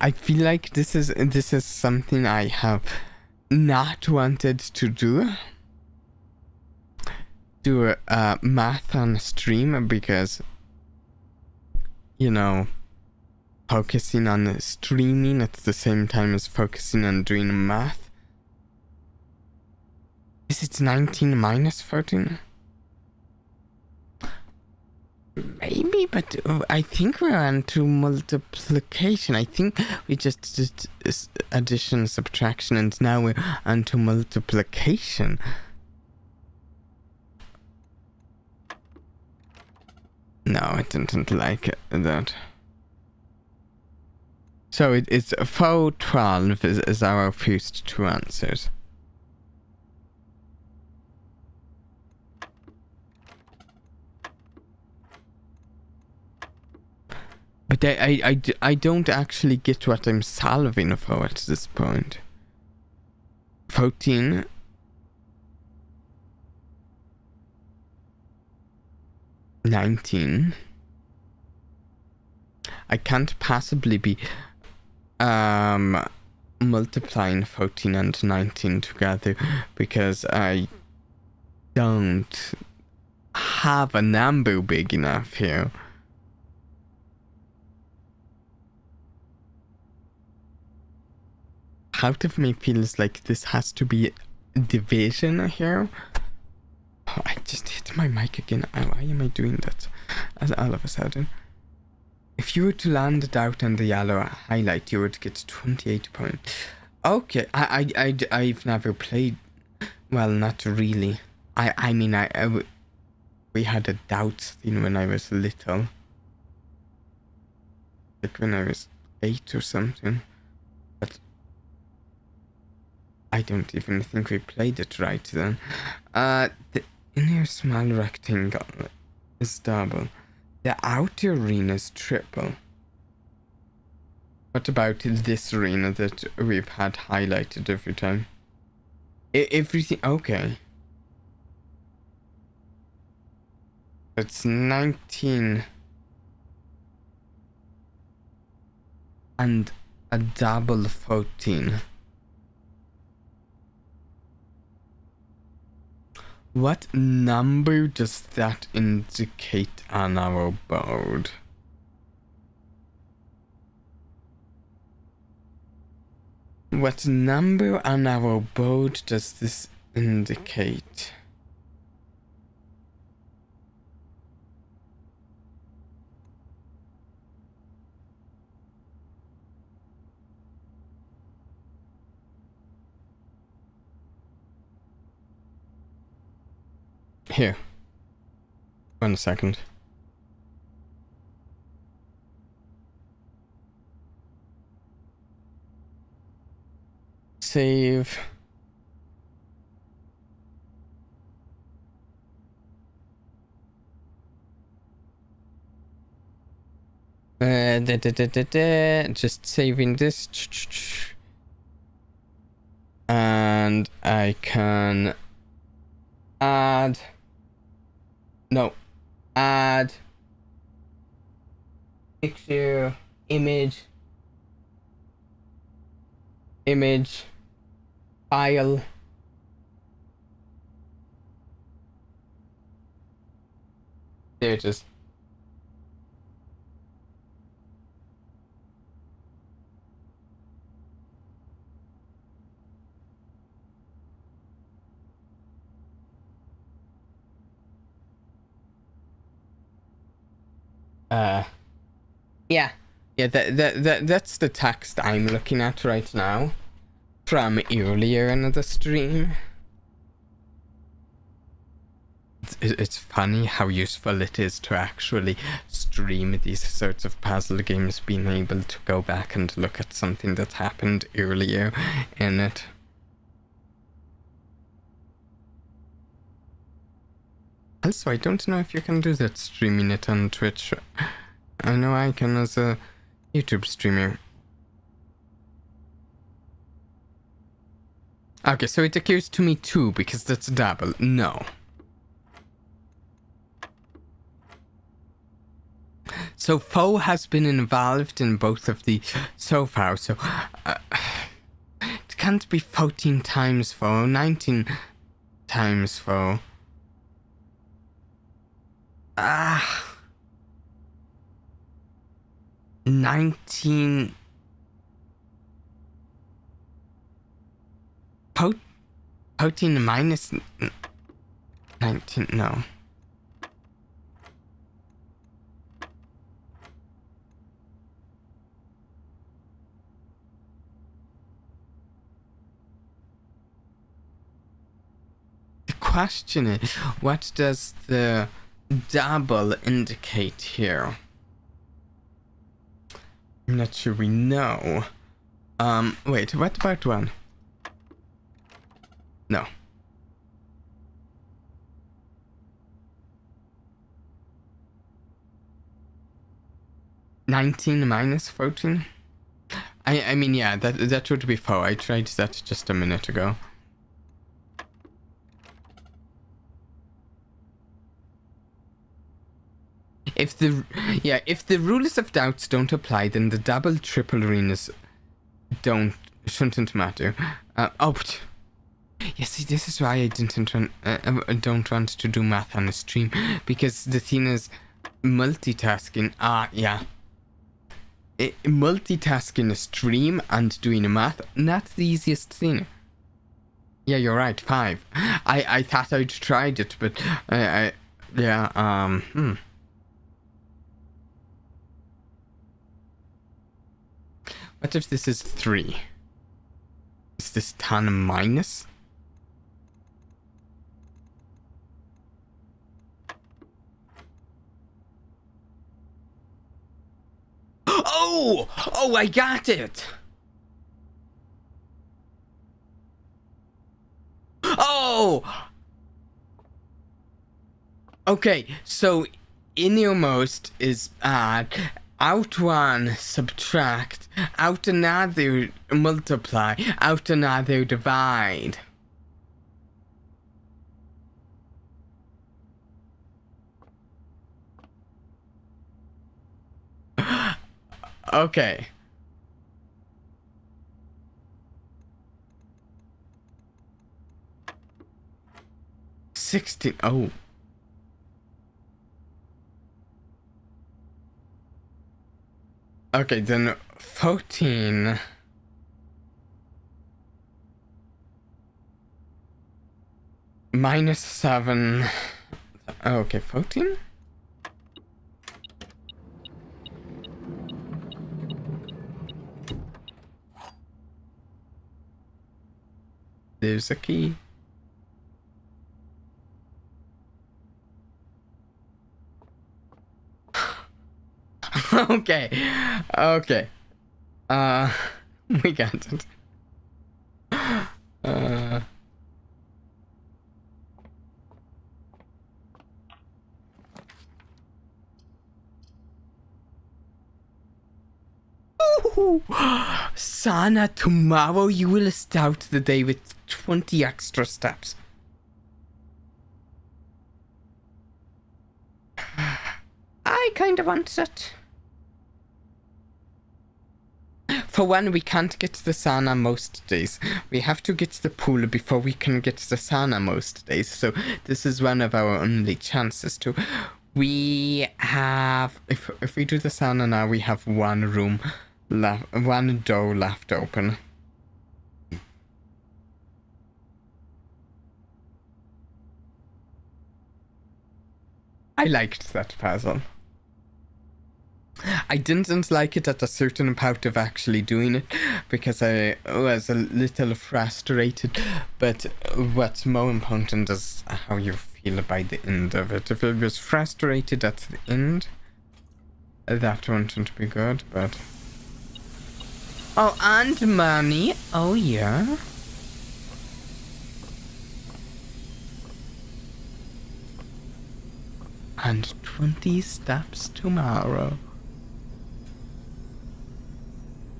I feel like this is something I have not wanted to do math on stream, because, you know, focusing on streaming at the same time as focusing on doing math. Is it 19 minus 14? Maybe, but I think we're on to multiplication. I think we just did addition, subtraction, and now we're on to multiplication. No, I didn't like that. So it's 4, 12 is our first two answers. But I don't actually get what I'm solving for at this point. 14. $19. I can't possibly be multiplying 14 and 19 together, because I don't have a number big enough here. Part of me feels like this has to be division here. Oh, I just hit my mic again. Why am I doing that all of a sudden? If you were to land it out on the yellow highlight, you would get 28 points. Okay, I've never played. Well, not really. I mean, we had a doubt thing when I was little. Like when I was 8 or something. But I don't even think we played it right then. The inner small rectangle is double. The outer ring is triple. What about this ring that we've had highlighted every time? Everything, okay. It's 19 and a double 14. What number does that indicate on our board? What number on our board does this indicate? Here. 1 second. Save. Just saving this. And I can add. No. Add. Picture. Image. Image. File. There it is. Yeah, that's the text I'm looking at right now from earlier in the stream. It's funny how useful it is to actually stream these sorts of puzzle games, being able to go back and look at something that happened earlier in it. Also, I don't know if you can do that streaming it on Twitch. I know I can as a YouTube streamer. Okay, so it occurs to me too, because that's double. No. So foe has been involved in both of the so far, so it can't be 14 times foe, 19 times foe. 19 14 minus 19, no. The question is, what does the double indicate here? I'm not sure we know. Wait, what about one? No. $19 minus 14? I mean, yeah, that would be foe. I tried that just a minute ago. If the rules of doubts don't apply, then the double triple arenas shouldn't matter. Yeah, see, this is why I don't want to do math on the stream, because the thing is multitasking. Yeah. Multitasking a stream and doing a math, not the easiest thing. Yeah, you're right, 5. I thought I'd tried it, but What if this is 3? Is this 10 minus? Oh, I got it. Oh. Okay, so innermost is add, out 1 subtract, out another multiply, out another divide. Okay. 16. Oh. Okay, then 14. -7. Okay, 14? There's a key. Okay. Okay. We got it. Ooh. Sana, tomorrow you will start the day with 20 extra steps. I kinda want that. For one, we can't get the sauna most days. We have to get the pool before we can get the sauna most days. So this is one of our only chances to. We have, if we do the sauna now, we have one room left, one door left open. I liked that puzzle. I didn't like it at a certain part of actually doing it because I was a little frustrated, but what's more important is how you feel by the end of it. If it was frustrated at the end, that wouldn't be good, but... Oh, and money. Oh, yeah. And 20 steps tomorrow.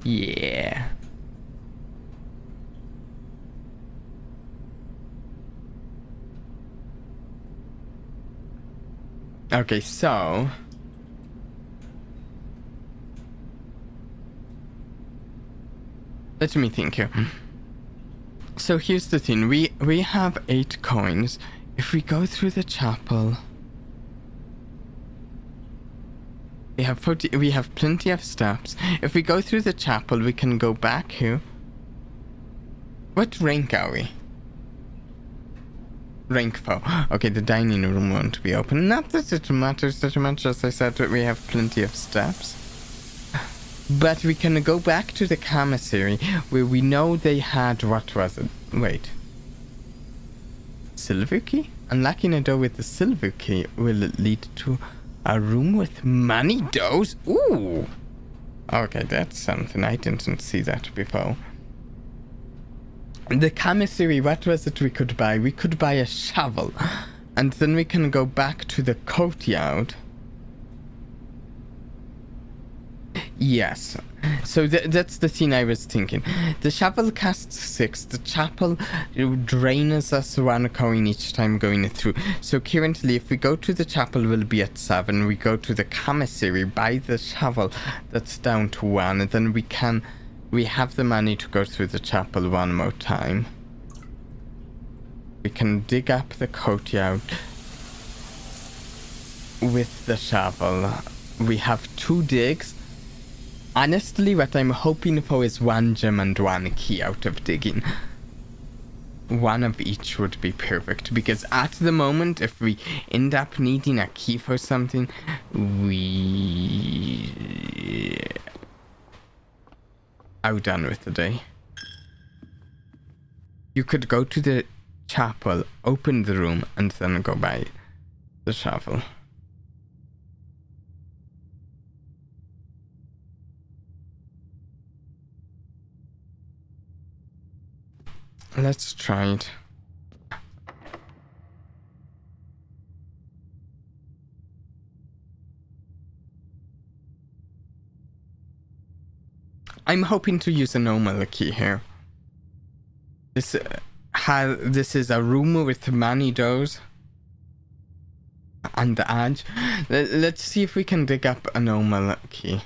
Yeah. Okay, so... let me think here. So here's the thing. We have 8 coins. If we go through the chapel... We have plenty of steps. If we go through the chapel, we can go back here. What rank are we? Rank 4. Okay, the dining room won't be open. Not that it matters that much, as I said, we have plenty of steps. But we can go back to the commissary, where we know they had... what was it? Wait. Silver key? Unlocking a door with the silver key will lead to... a room with money doors? Ooh! Okay, that's something. I didn't see that before. The commissary, what was it we could buy? We could buy a shovel. And then we can go back to the courtyard. Yes. So that's the thing I was thinking. The shovel costs 6. The chapel drains us 1 coin each time going through. So currently, if we go to the chapel, we'll be at 7. We go to the commissary, buy the shovel, that's down to 1. And then we have the money to go through the chapel 1 more time. We can dig up the courtyard with the shovel. We have 2 digs. Honestly, what I'm hoping for is 1 gem and 1 key out of digging. 1 of each would be perfect, because at the moment, if we end up needing a key for something, we are done with the day. You could go to the chapel, open the room, and then go buy the shovel. Let's try it. I'm hoping to use a normal key here. This is a room with many doors on the edge. Let's see if we can dig up a normal key.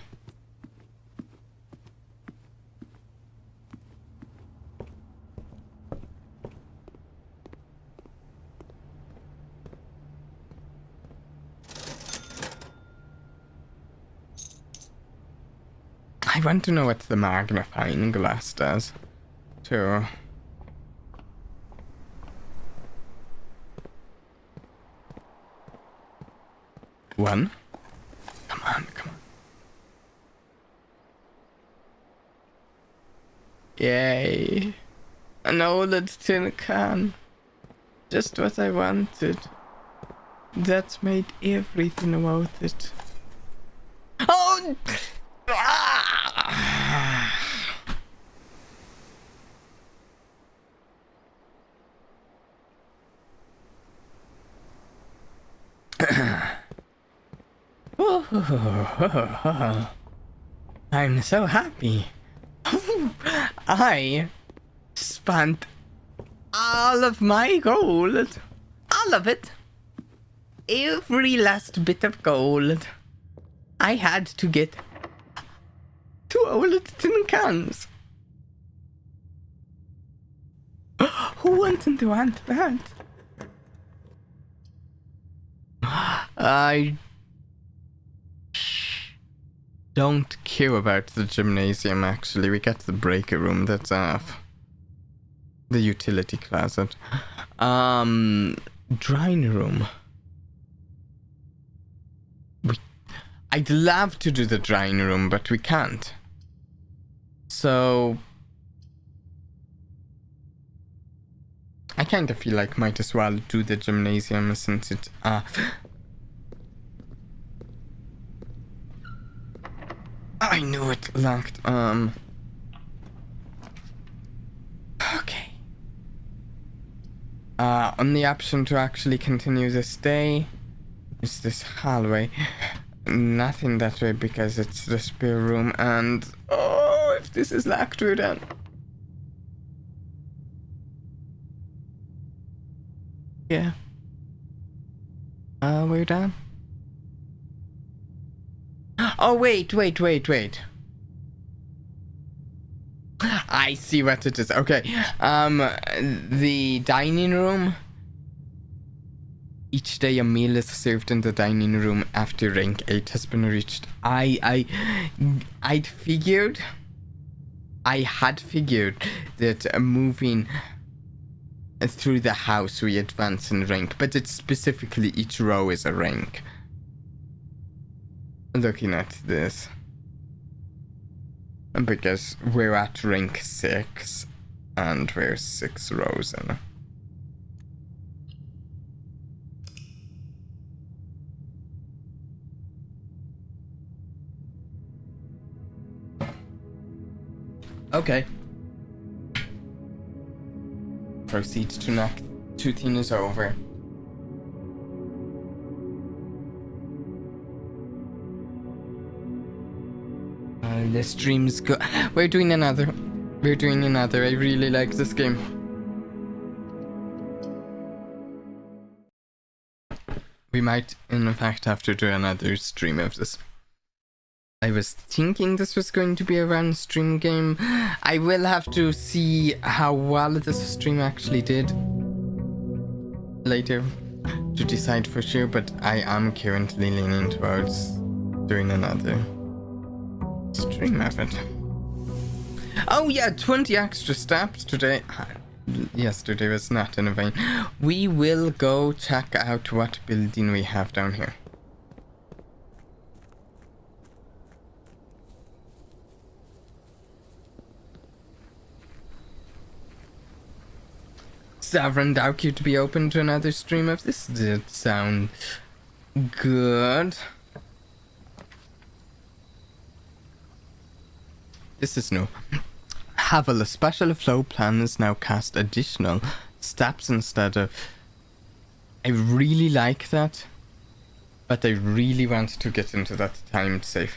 want to know what the magnifying glass does, too. One. Come on, come on. Yay. An OLED tin can. Just what I wanted. That made everything worth it. Oh! Ah! I'm so happy. I spent all of my gold. All of it. Every last bit of gold. I had to get 2 OLED tin cans. Who wouldn't want that? I don't care about the gymnasium, actually. We got the breaker room, that's off. The utility closet. Drying room. I'd love to do the drying room, but we can't. So I kind of feel like might as well do the gymnasium since it's I knew it locked. Okay. On the option to actually continue this day is this hallway. Nothing that way because it's the spare room, and oh, if this is locked, we're done. Yeah. We're done. Oh, wait. I see what it is. Okay. The dining room. Each day a meal is served in the dining room after rank 8 has been reached. I had figured that moving through the house we advance in rank, but it's specifically each row is a rank. Looking at this. Because we're at rank 6 and we're 6 rows in. Okay. Proceed to knock 2 things over. The stream's go. We're doing another. I really like this game. We might, in fact, have to do another stream of this. I was thinking this was going to be a run stream game. I will have to see how well this stream actually did later to decide for sure, but I am currently leaning towards doing another stream of it. Oh yeah, 20 extra steps today. Yesterday was not in vain. We will go check out what building we have down here. Sovereign doubt you to be open to another stream of this. Did sound good. This is new. Havel, a special flow plan is now cast additional steps instead of... I really like that, but I really want to get into that timed save.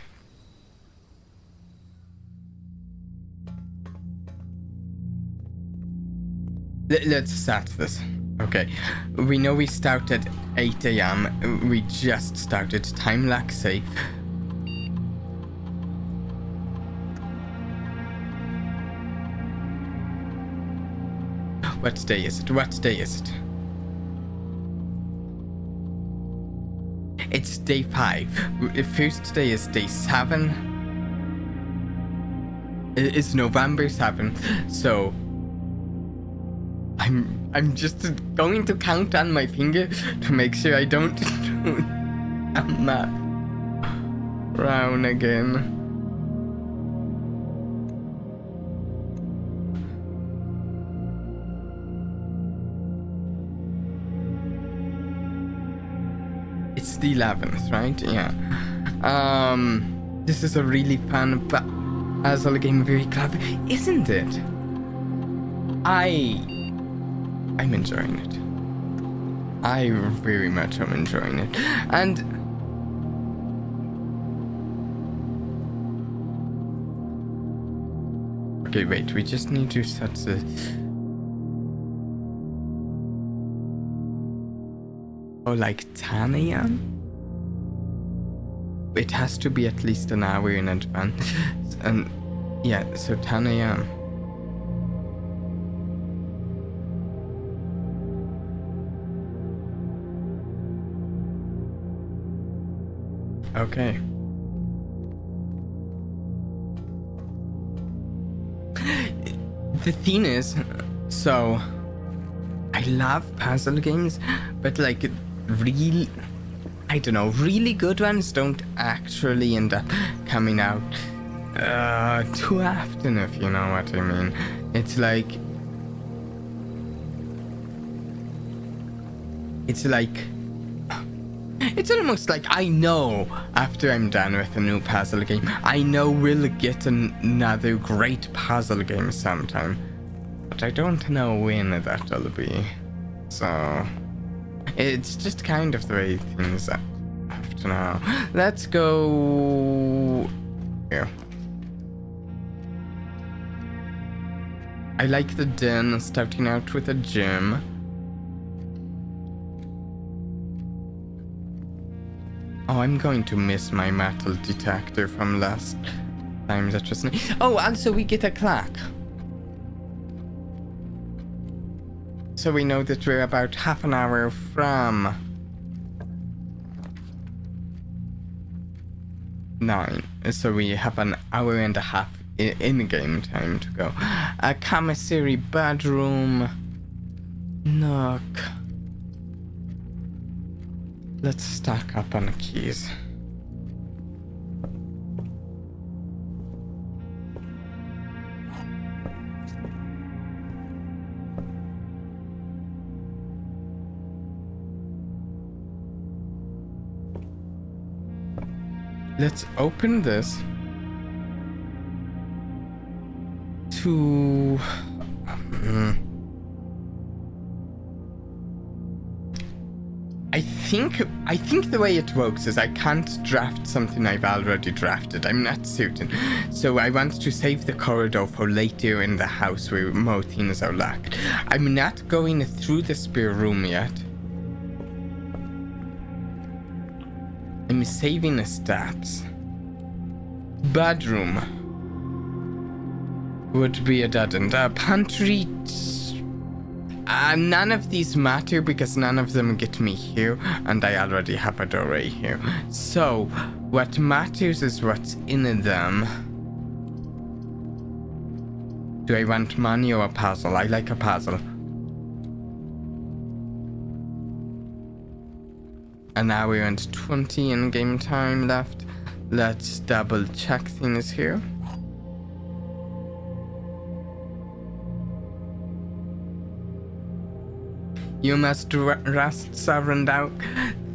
Let's start this. Okay, we know we start at 8 AM. We just started time lag save. What day is it? It's day 5. First day is day 7. It's November 7th, so I'm just going to count on my finger to make sure I don't I'm not round again. It's the 11th, right? Yeah. This is a really fun puzzle game, very clever, isn't it? I'm enjoying it. I very much am enjoying it. And okay, wait, we just need to set the like 10 a.m. It has to be at least an hour in advance. And yeah, so 10 a.m. Okay. The thing is, so I love puzzle games, but like really good ones don't actually end up coming out too often, if you know what I mean. It's almost like I know after I'm done with a new puzzle game, I know we'll get another great puzzle game sometime, but I don't know when that'll be. So it's just kind of the way things have to now. Let's go here. I like the den starting out with a gym. Oh, I'm going to miss my metal detector from last time. That was nice. Oh, also we get a clock. So we know that we're about half an hour from 9. So we have an hour and a half in-game time to go. A commissary bedroom. Nook. Let's stack up on the keys. Let's open this to I think the way it works is I can't draft something I've already drafted. I'm not certain. So I want to save the corridor for later in the house where more things are locked. I'm not going through the spare room yet. I'm saving the steps. Bedroom would be a dead end. Pantry. None of these matter because none of them get me here, and I already have a doorway here. So, what matters is what's in them. Do I want money or a puzzle? I like a puzzle. An hour and 20 in-game time left. Let's double check things here. You must rest, Sovereign Dog.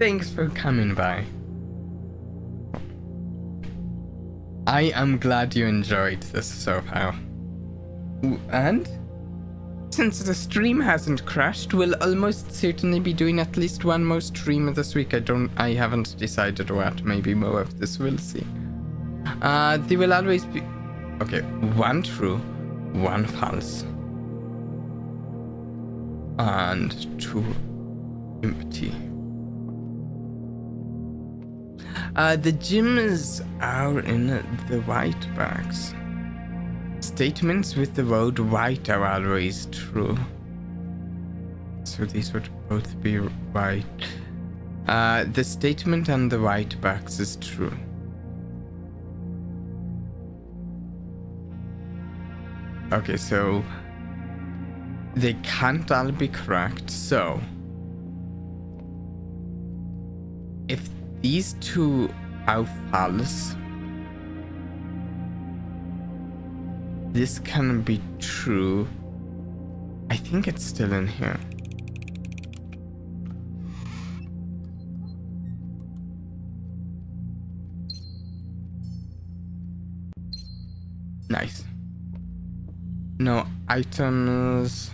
Thanks for coming by. I am glad you enjoyed this so far. And since the stream hasn't crashed, we'll almost certainly be doing at least one more stream this week. I haven't decided what. Maybe more of this, we'll see. There will always be... Okay, 1 true, 1 false. And 2 empty. The gyms are in the white box. Statements with the word white are always true. So these would both be right. The statement on the white box is true. Okay, so they can't all be correct. So if these two are false, this can be true. I think it's still in here. Nice. No items.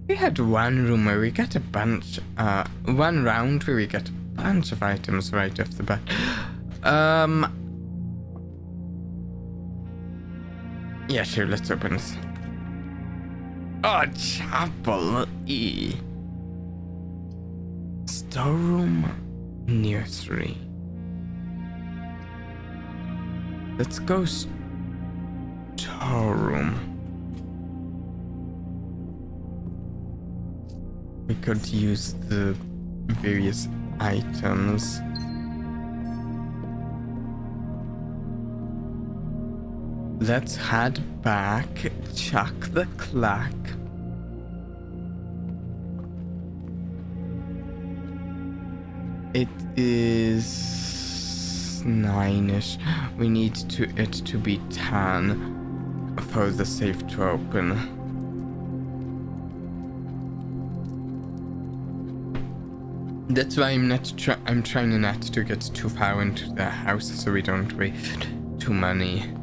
We had one room where we got a bunch, one round where we got a bunch of items right off the bat. Yeah, sure, let's open this. Oh, chapel. Storeroom, nursery. Let's go storeroom. We could use the various items. Let's head back, chuck the clock. It is 9ish. We need it to be 10 for the safe to open. That's why I'm trying not to get too far into the house so we don't waste too many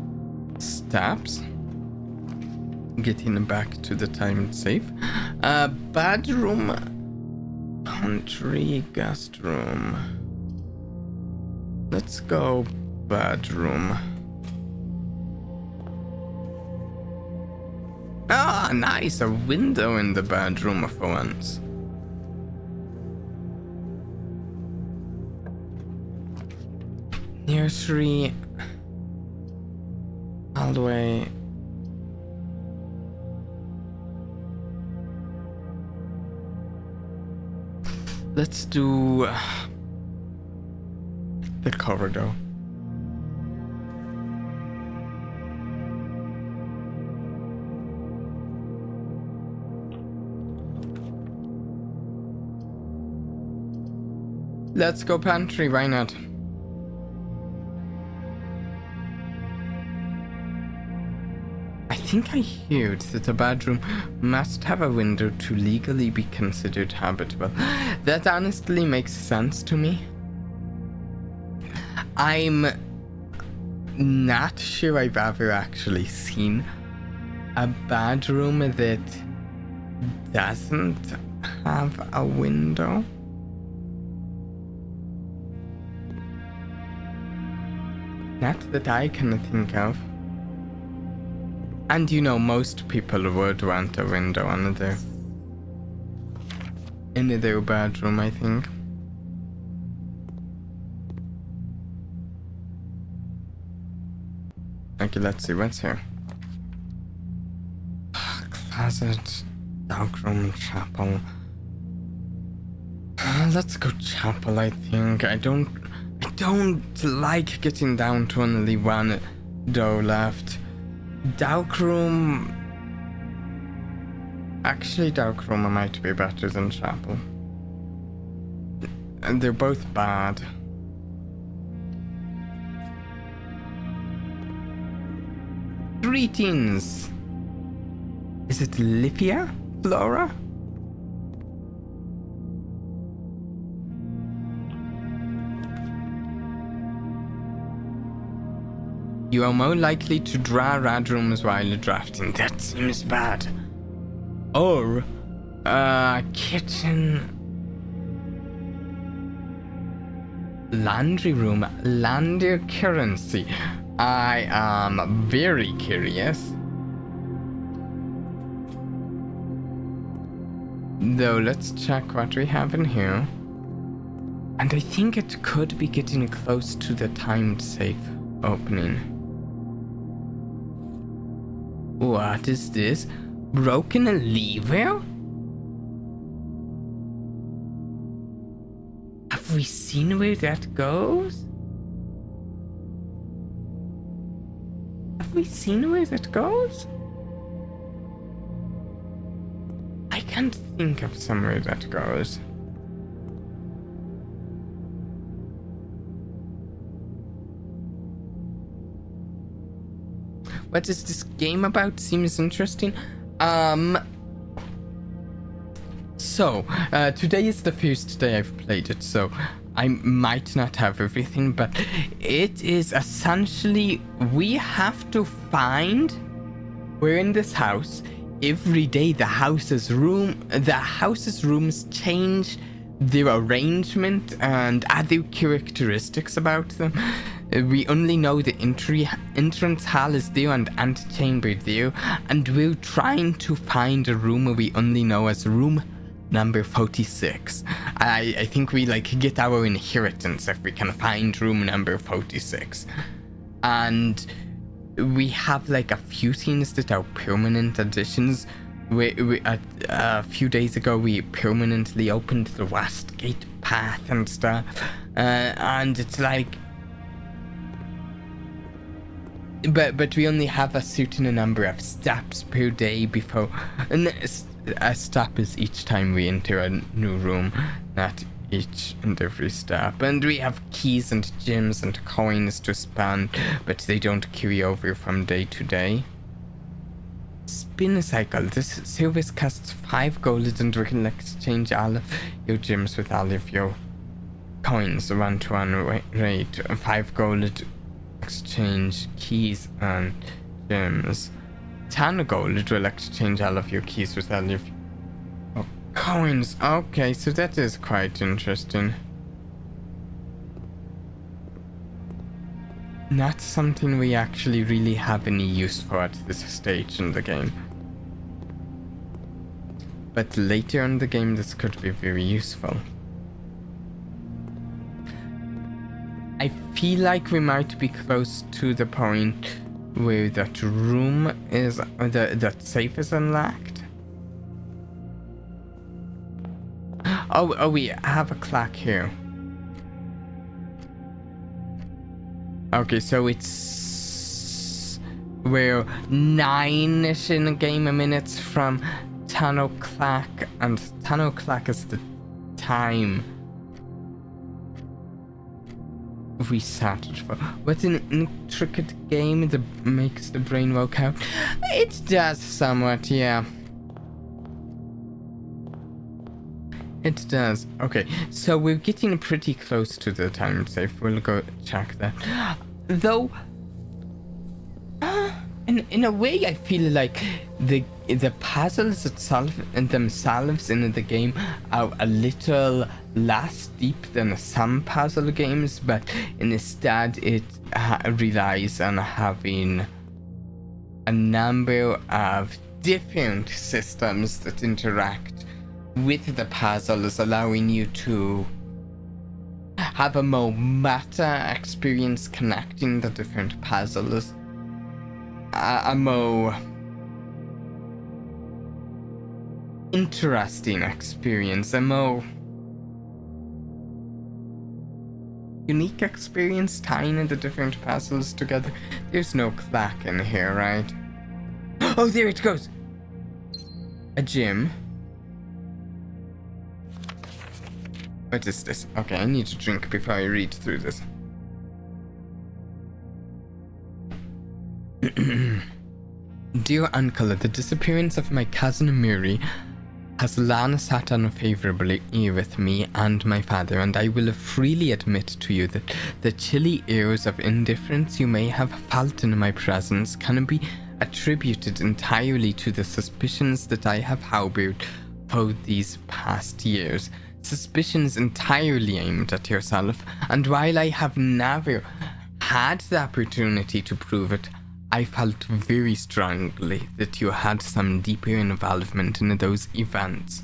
steps. Getting back to the timed safe. Bedroom, pantry, guest room. Let's go bedroom. Ah, nice, a window in the bedroom for once. Nursery, all the way. Let's do the corridor. Let's go pantry, why not? I think I heard that a bedroom must have a window to legally be considered habitable. That honestly makes sense to me. I'm not sure I've ever actually seen a bedroom that doesn't have a window. Not that I can think of. And you know, most people would want a window in their bedroom, I think. Okay, let's see what's here. Closet, darkroom, chapel. Let's go chapel, I think. I don't like getting down to only one door left. Darkroom. Actually, darkroom might be better than chapel. And they're both bad. Greetings. Is it Livia? Flora? You are more likely to draw red rooms while drafting. That seems bad. Or, kitchen. Laundry room. Laundry currency. I am very curious. Though, let's check what we have in here. And I think it could be getting close to the timed safe opening. What is this? Broken lever? Have we seen where that goes? Have Have we seen where that goes? I can't think of somewhere that goes. What is this game about? Seems interesting. So, today is the first day I've played it, so I might not have everything, but it is essentially, we have to find, we're in this house, every day the house's rooms change their arrangement and other characteristics about them. We only know the entrance hall is there and antechamber there, and we're trying to find a room we only know as room number 46. I think we like get our inheritance if we can find room number 46. And we have like a few things that are permanent additions. A few days ago we permanently opened the West Gate path and stuff. And it's like, but we only have a certain number of steps per day before, and a step is each time we enter a new room, not each and every step. And we have keys and gems and coins to spend, but they don't carry over from day to day. Spin a cycle. This service costs 5 gold, and we can exchange all of your gems with all of your coins 1-to-1 rate. 5 gold exchange keys and gems. 10 gold will exchange all of your keys with all of your coins. Okay, so that is quite interesting. Not something we actually really have any use for at this stage in the game. But later in the game this could be very useful. I feel like we might be close to the point where that room is, that safe is unlocked. Oh, we have a clock here. Okay, so we're 9-ish in the game, minutes from 10 o'clock, and 10 o'clock is the time we started for. What an intricate game that makes the brain work out. It does somewhat, yeah. It does. Okay, so we're getting pretty close to the time safe. We'll go check that. Though, in a way, I feel like the puzzles themselves in the game are a little less deep than some puzzle games, but instead it relies on having a number of different systems that interact with the puzzles, allowing you to have a more meta experience connecting the different puzzles. A more interesting experience, a more unique experience tying the different puzzles together. There's no clock in here, right? Oh, there it goes! A gym. What is this? Okay, I need to drink before I read through this. Dear Uncle, the disappearance of my cousin Mary has long sat unfavorably with me and my father, and I will freely admit to you that the chilly airs of indifference you may have felt in my presence can be attributed entirely to the suspicions that I have harbored for these past years. Suspicions entirely aimed at yourself, and while I have never had the opportunity to prove it, I felt very strongly that you had some deeper involvement in those events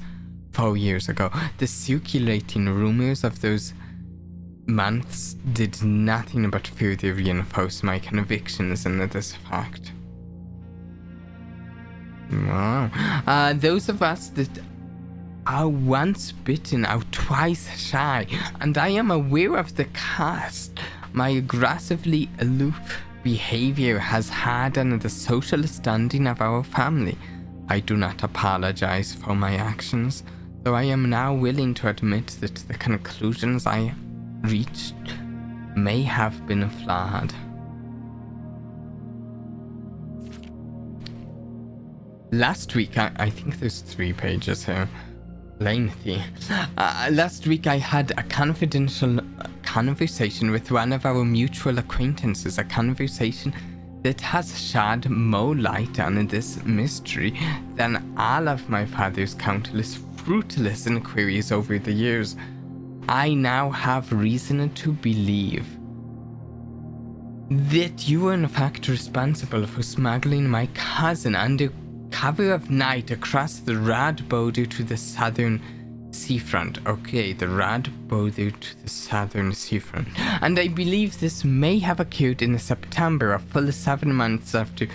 4 years ago. The circulating rumors of those months did nothing but further reinforce my convictions in this fact. Wow. Those of us that are once bitten are twice shy, and I am aware of the cost my aggressively aloof behavior has hardened the social standing of our family. I do not apologize for my actions, though I am now willing to admit that the conclusions I reached may have been flawed. Last week, I think there's 3 pages here. Lengthy. Last week I had a confidential conversation with one of our mutual acquaintances, a conversation that has shed more light on this mystery than all of my father's countless fruitless inquiries over the years. I now have reason to believe that you were in fact responsible for smuggling my cousin under cover of night across the Rad border to the southern seafront. Okay, the Rad border to the southern seafront. And I believe this may have occurred in September, a full 7 months after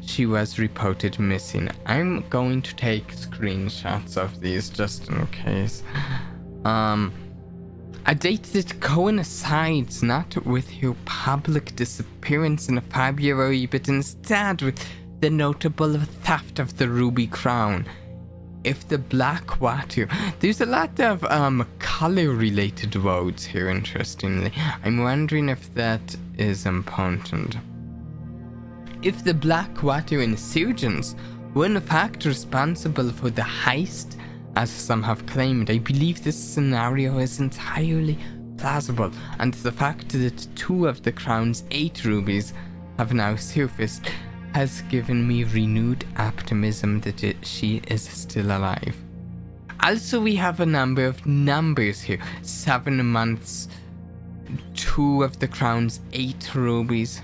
she was reported missing. I'm going to take screenshots of these just in case. A date that coincides not with her public disappearance in February, but instead with the notable theft of the ruby crown. If the black water, there's a lot of color related words here, interestingly. I'm wondering if that is important. If the black water insurgents were in fact responsible for the heist, as some have claimed, I believe this scenario is entirely plausible, and the fact that 2 of the crown's 8 rubies have now surfaced has given me renewed optimism that she is still alive. Also, we have a number of numbers here. 7 months, 2 of the crown's 8 rubies.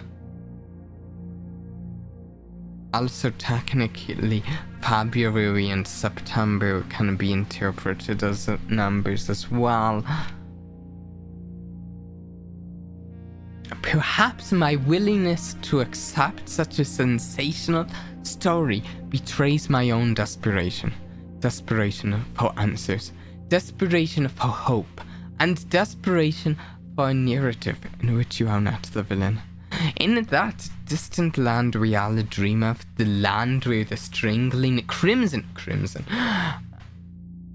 Also, technically, February and September can be interpreted as numbers as well. Perhaps my willingness to accept such a sensational story betrays my own desperation. Desperation for answers, desperation for hope, and desperation for a narrative in which you are not the villain. In that distant land we all dream of, the land where the strangling crimson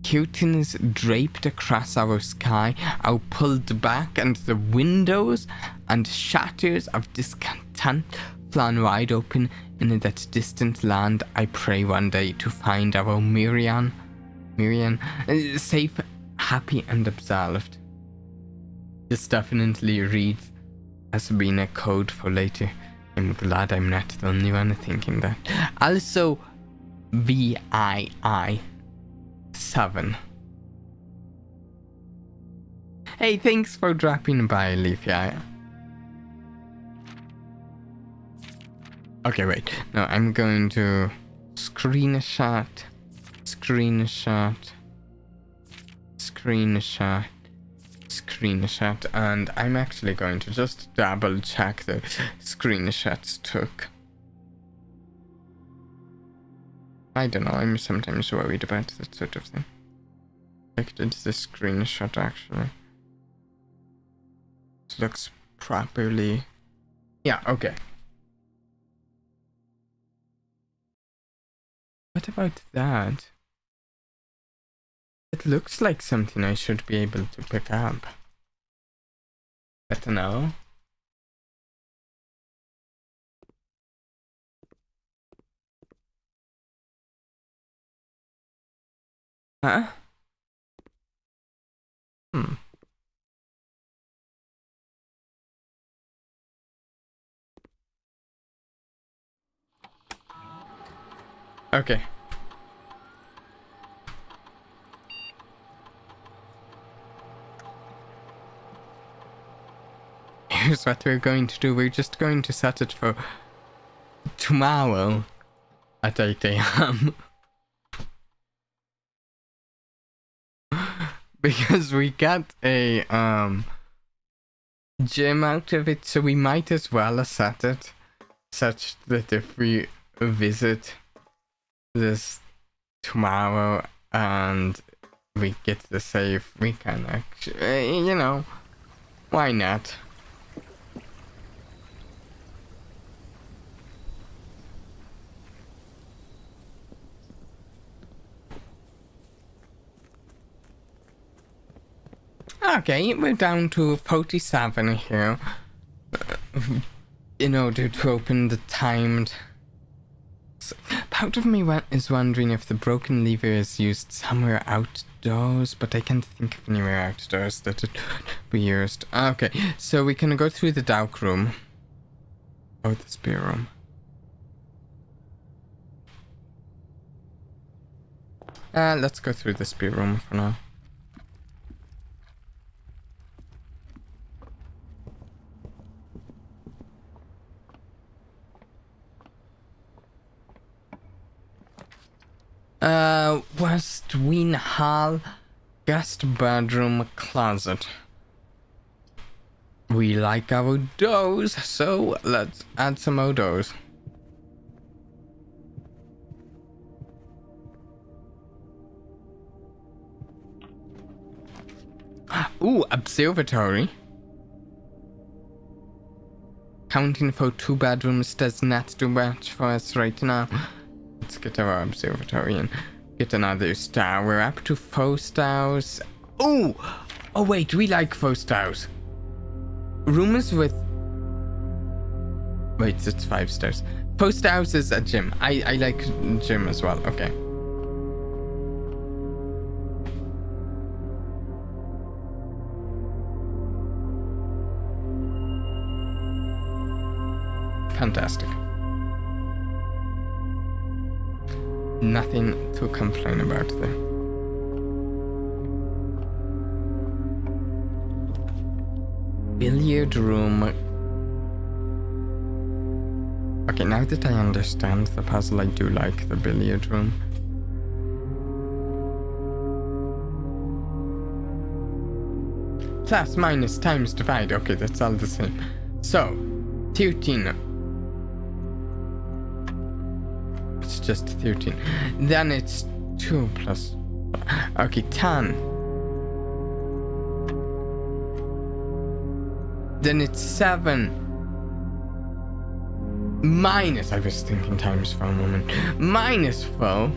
curtains draped across our sky are pulled back, and the windows and shutters of discontent flung wide open. In that distant land, I pray one day to find our Miriam, safe, happy, and absolved. This definitely reads as being a code for later. I'm glad I'm not the only one thinking that. Also, VII 7. Hey, thanks for dropping by, Leafy. Okay, wait. No, I'm going to screenshot, and I'm actually going to just double check the screenshots took. I don't know, I'm sometimes worried about that sort of thing. Like, did the screenshot actually? It looks properly. Yeah, okay. What about that? It looks like something I should be able to pick up. But no. Huh? Okay. Here's what we're going to do. We're just going to set it for tomorrow at 8 a.m. Because we got a gym out of it, so we might as well set it such that if we visit this tomorrow and we get the save, we can actually, why not? Okay, we're down to 47 here. In order to open the timed... Part of me is wondering if the broken lever is used somewhere outdoors, but I can't think of anywhere outdoors that it would be used. Okay, so we can go through the dark room. Oh, the spear room. Let's go through the spear room for now. West Wing Hall, guest bedroom, closet. We like our doors, so let's add some more doors. Ooh, observatory. Counting for 2 bedrooms does not do much for us right now. Let's get our observatory and get another star. We're up to 4 stars. Oh! Oh wait, we like 4 stars. Rooms with... Wait, it's 5 stars. 4 stars is a gym. I like gym as well. Okay. Fantastic. Nothing to complain about there. Billiard room. Okay, now that I understand the puzzle, I do like the billiard room. Plus, minus, times, divide. Okay, that's all the same. So, 13. It's just 13. Then it's 2 plus... Okay, 10. Then it's 7. Minus... I was thinking times for a moment. Minus 4.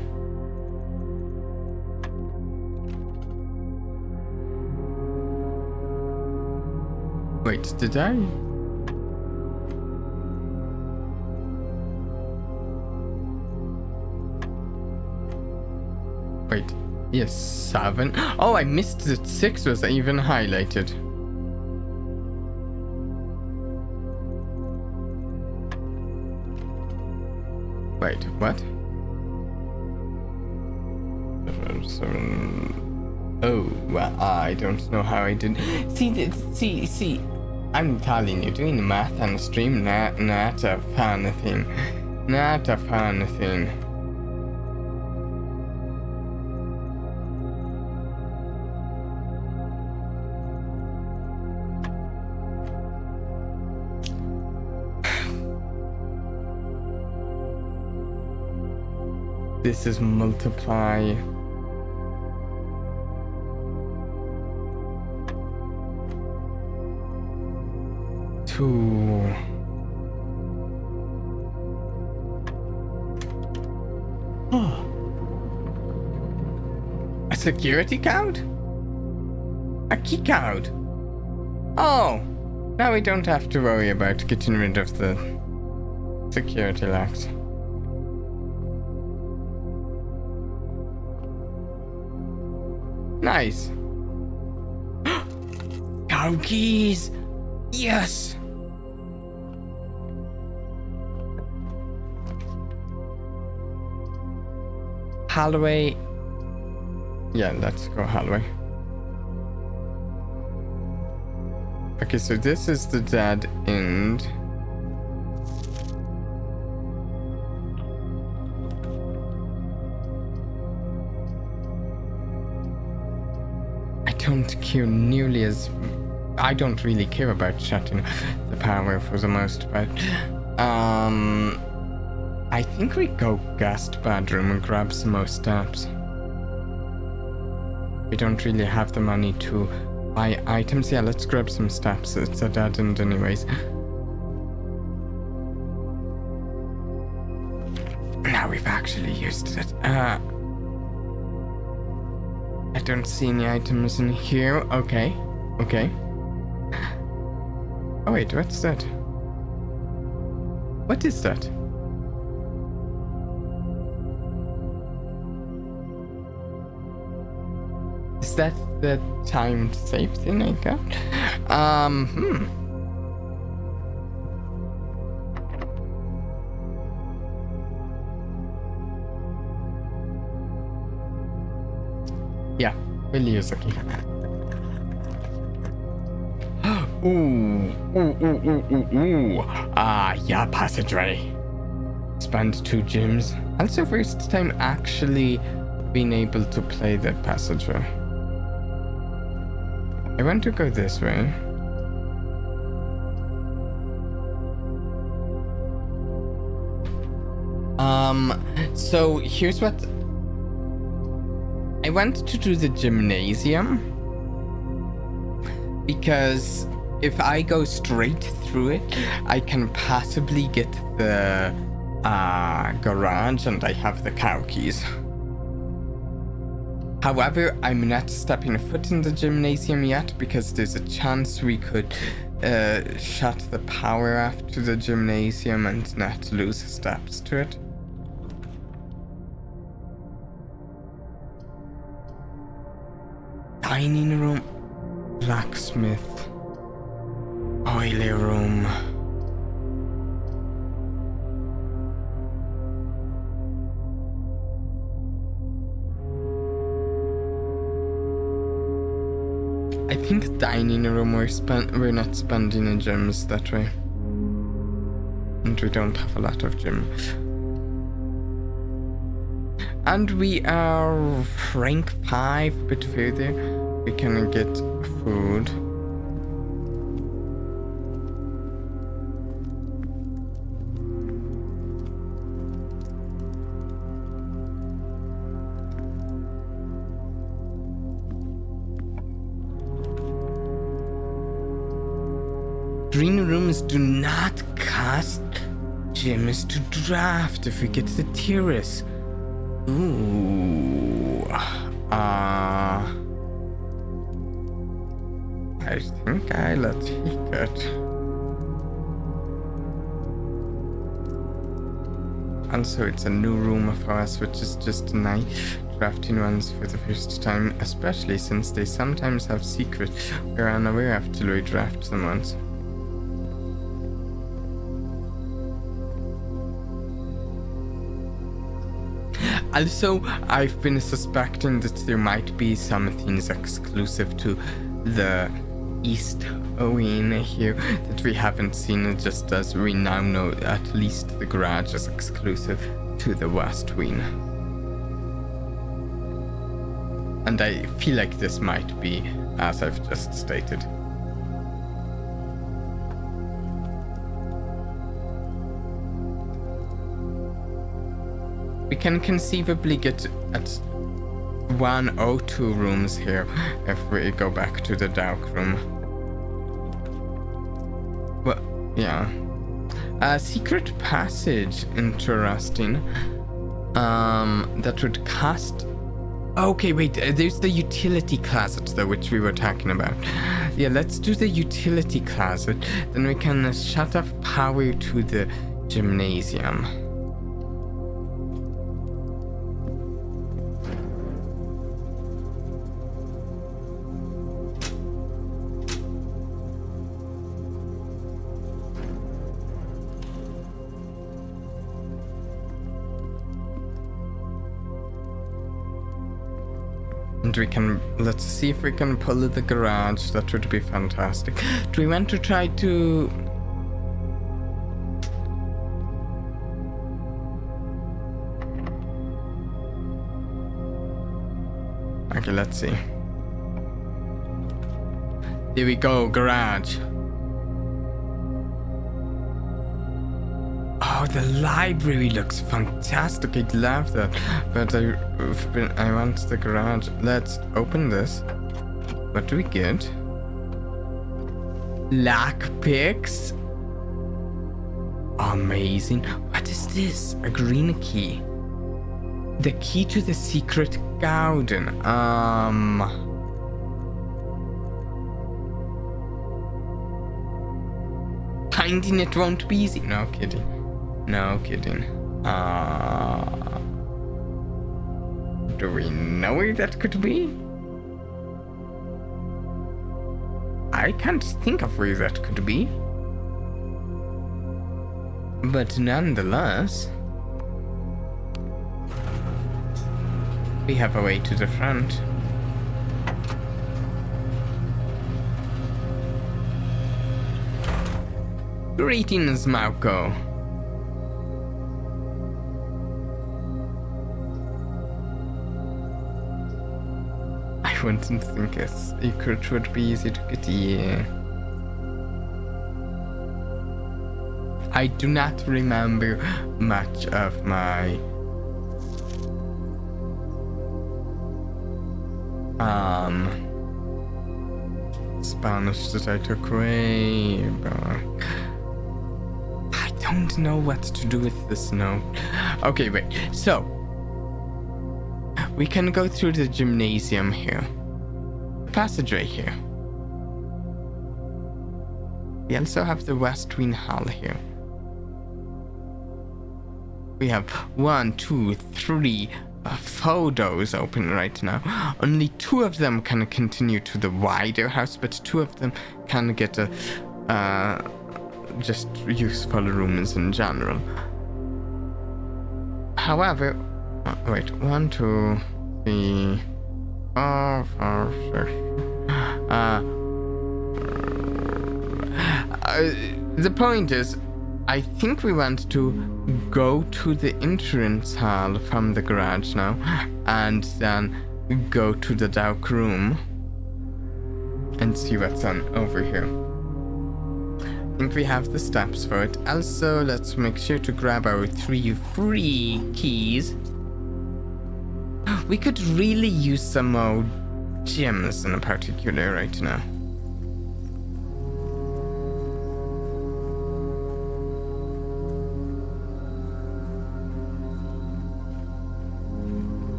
Wait, did I... Wait, yes, 7. Oh, I missed that 6 was even highlighted. Wait, what? 7. Oh, well, I don't know how I did. See, I'm telling you, doing math on the stream, not a fun thing. Not a fun thing. This is multiply. Two. Oh. A security code? A key code? Oh, now we don't have to worry about getting rid of the security locks. Nice. Car keys. Yes. Hallway. Yeah, let's go hallway. Okay, so this is the dead end. Don't care nearly as... I don't really care about shutting the power for the most part. I think we go guest bedroom and grab some more steps. We don't really have the money to buy items. Yeah, let's grab some steps. It's a dead end anyways. Now we've actually used it. I don't see any items in here. Okay. Okay. Oh wait, what's that? What is that? Is that the timed save thing I got? Yeah, we'll use it. Ooh. Ah, yeah, passageway. Expand 2 gyms. Also, first time actually being able to play that passageway. I want to go this way. So here's what I want to do: the gymnasium, because if I go straight through it, I can possibly get the garage and I have the cow keys. However, I'm not stepping a foot in the gymnasium yet because there's a chance we could shut the power off to the gymnasium and not lose steps to it. Dining room, blacksmith, boiler room. I think dining room we're not spending in gyms that way. And we don't have a lot of gym. And we are rank 5, a bit further. We can get food. Green rooms do not cost gems to draft if we get the tiers. Ooh. I think I'll take it. Also, it's a new room for us, which is just nice. Drafting ones for the first time, especially since they sometimes have secrets we're unaware of till we draft them once. Also, I've been suspecting that there might be some things exclusive to the East Wing here that we haven't seen, just as we now know at least the garage is exclusive to the West Wing. And I feel like this might be, as I've just stated. We can conceivably get at 1 or 2 rooms here if we go back to the dark room. Well, yeah. Secret passage, interesting. That would cost... Okay, wait, there's the utility closet though, which we were talking about. Yeah, let's do the utility closet. Then we can shut off power to the gymnasium. And we can, let's see if we can pull the garage. That would be fantastic. Do we want to try to... Okay, let's see. Here we go, garage. Oh, the library looks fantastic. I'd love that. But I want the garage. Let's open this. What do we get? Lockpicks. Amazing. What is this? A green key. The key to the secret garden. finding it won't be easy. No kidding. No kidding. Do we know where that could be? I can't think of where that could be. But nonetheless, we have a way to the front. Greetings, Mauko. I wouldn't think a secret would be easy to get here. I do not remember much of my Spanish that I took way back. I don't know what to do with this note. Okay, wait. So we can go through the gymnasium here. The passageway here. We also have the West Wing Hall here. We have 1, 2, 3 photos open right now. Only 2 of them can continue to the wider house, but 2 of them can get just useful rooms in general. However, wait, 1, 2, 3, 4, 5, 6. The point is, I think we want to go to the entrance hall from the garage now, and then go to the dark room and see what's on over here. I think we have the steps for it. Also, let's make sure to grab our 3 free keys. We could really use some more gems in particular right now.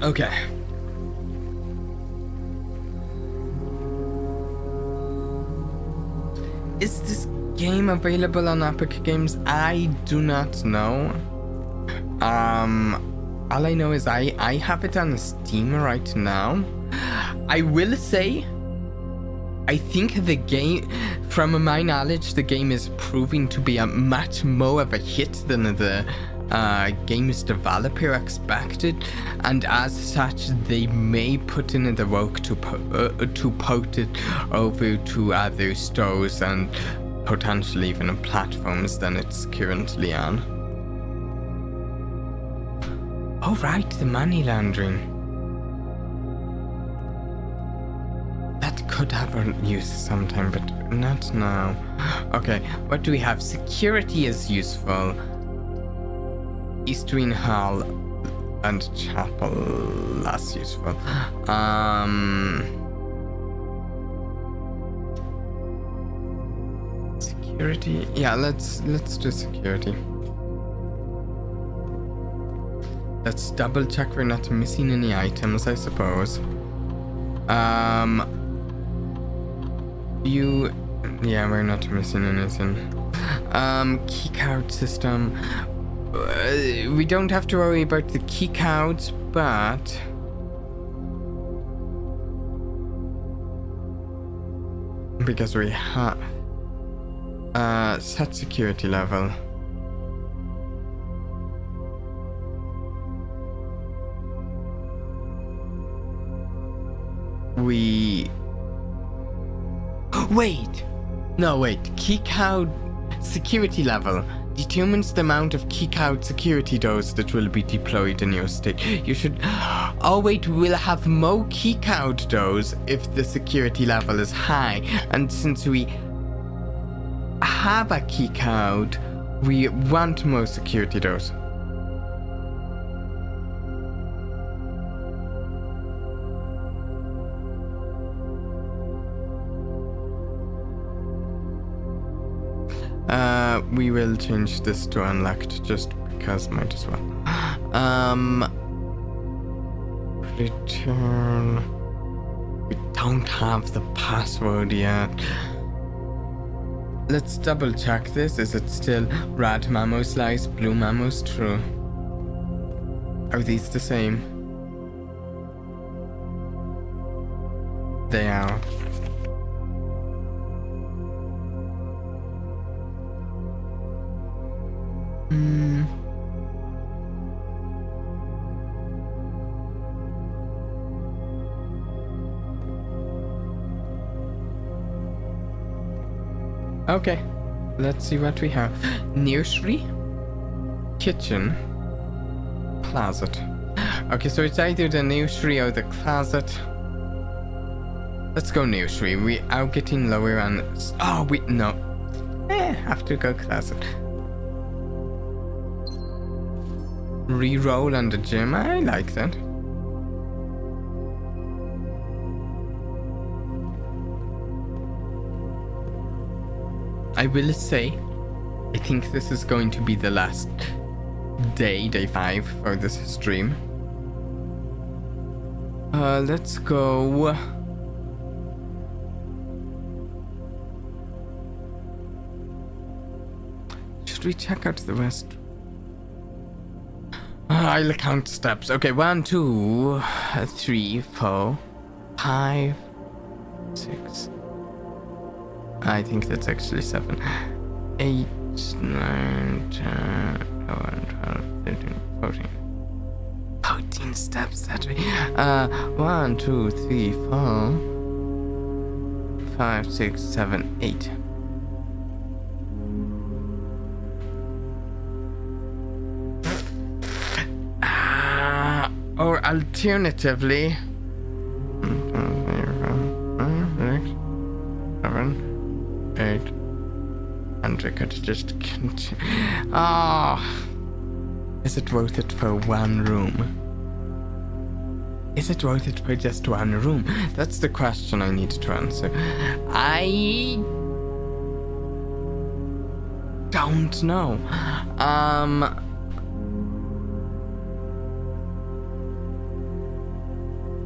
Okay. Is this game available on Epic Games? I do not know. All I know is I have it on Steam right now. I will say, I think the game, from my knowledge, the game is proving to be a much more of a hit than the game's developer expected, and as such they may put in the work to port it over to other stores and potentially even platforms than it's currently on. Oh right, the money laundering. That could have a use sometime, but not now. Okay, what do we have? Security is useful. East Wing Hall and Chapel less useful. Security. Yeah, let's do security. Let's double check we're not missing any items, I suppose. Yeah, we're not missing anything. Keycard system. We don't have to worry about the key codes, but because we have set security level. Key code security level determines the amount of keycard security doors that will be deployed in your state. You should... Oh wait, we'll have more keycard doors if the security level is high. And since we have a keycard, we want more security doors. We will change this to unlocked just because might as well. Return. We don't have the password yet. Let's double check this. Is it still red mammo slice, blue mammo's true? Are these the same? They are. Okay, let's see what we have. Nursery, kitchen, closet. Okay, so it's either the nursery or the closet. Let's go nursery. We are getting lower on... Oh, wait, no. Have to go closet. Reroll on the gym. I like that. I will say, I think this is going to be the last day 5 for this stream. Let's go. Should we check out the rest? I'll count steps. Okay, 1, 2, 3, 4, 5, 6. I think that's actually 7. 8, 9, 10, 11, 12, 13, 14. 14 steps that way. 1, 2, 3, 4, 5, 6, 7, 8. Or alternatively, 8, and we could just continue. Is it worth it for one room? Is it worth it for just one room? That's the question I need to answer. I don't know.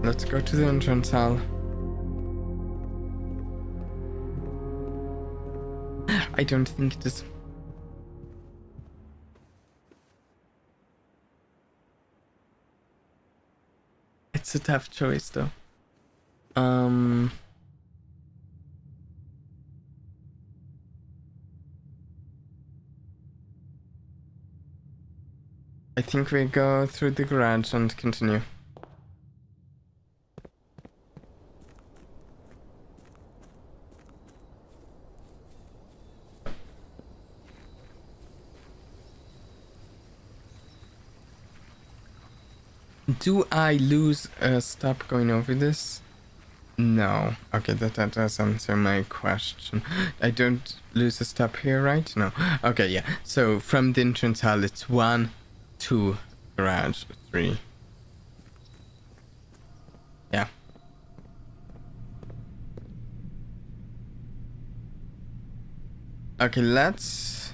Let's go to the entrance hall. I don't think it is. It's a tough choice though. I think we go through the garage and continue. Do I lose a step going over this? No. Okay, that does answer my question. I don't lose a step here, right? No. Okay, yeah. So from the entrance hall, it's 1, 2, garage, 3. Yeah. Okay, let's...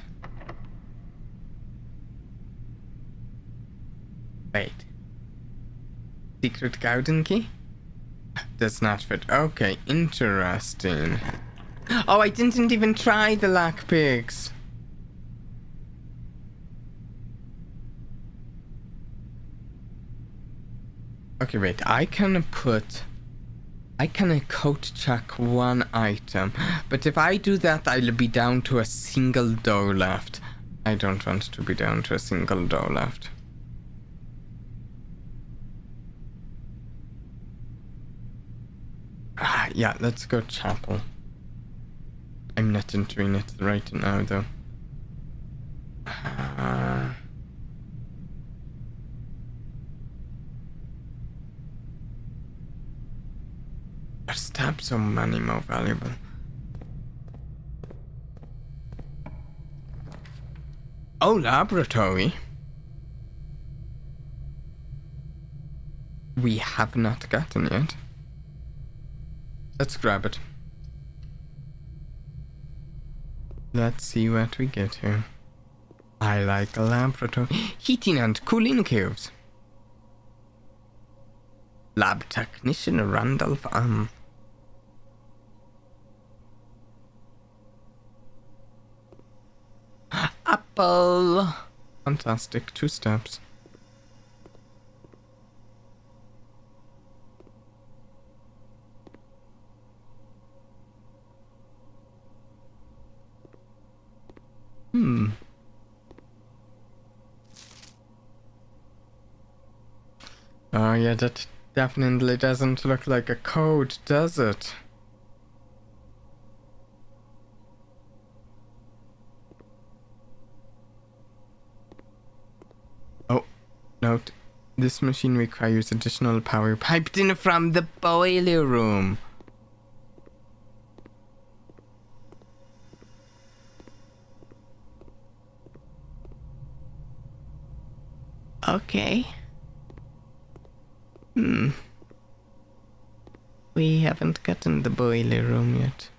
Wait. Secret garden key? Does not fit. Okay, interesting. Oh, I didn't even try the lockpicks. Okay, wait. I can code check one item, but if I do that, I'll be down to a single door left. I don't want to be down to a single door left. Yeah, let's go chapel. I'm not entering it right now, though. There's tabs of money more valuable. Oh, laboratory. We have not gotten yet. Let's grab it. Let's see what we get here. I like a laboratory. Heating and cooling curves. Lab technician Randolph. apple. Fantastic. 2 steps. Oh yeah, that definitely doesn't look like a code, does it? Oh, note. This machine requires additional power piped in from the boiler room. Okay. We haven't gotten the boiler room yet.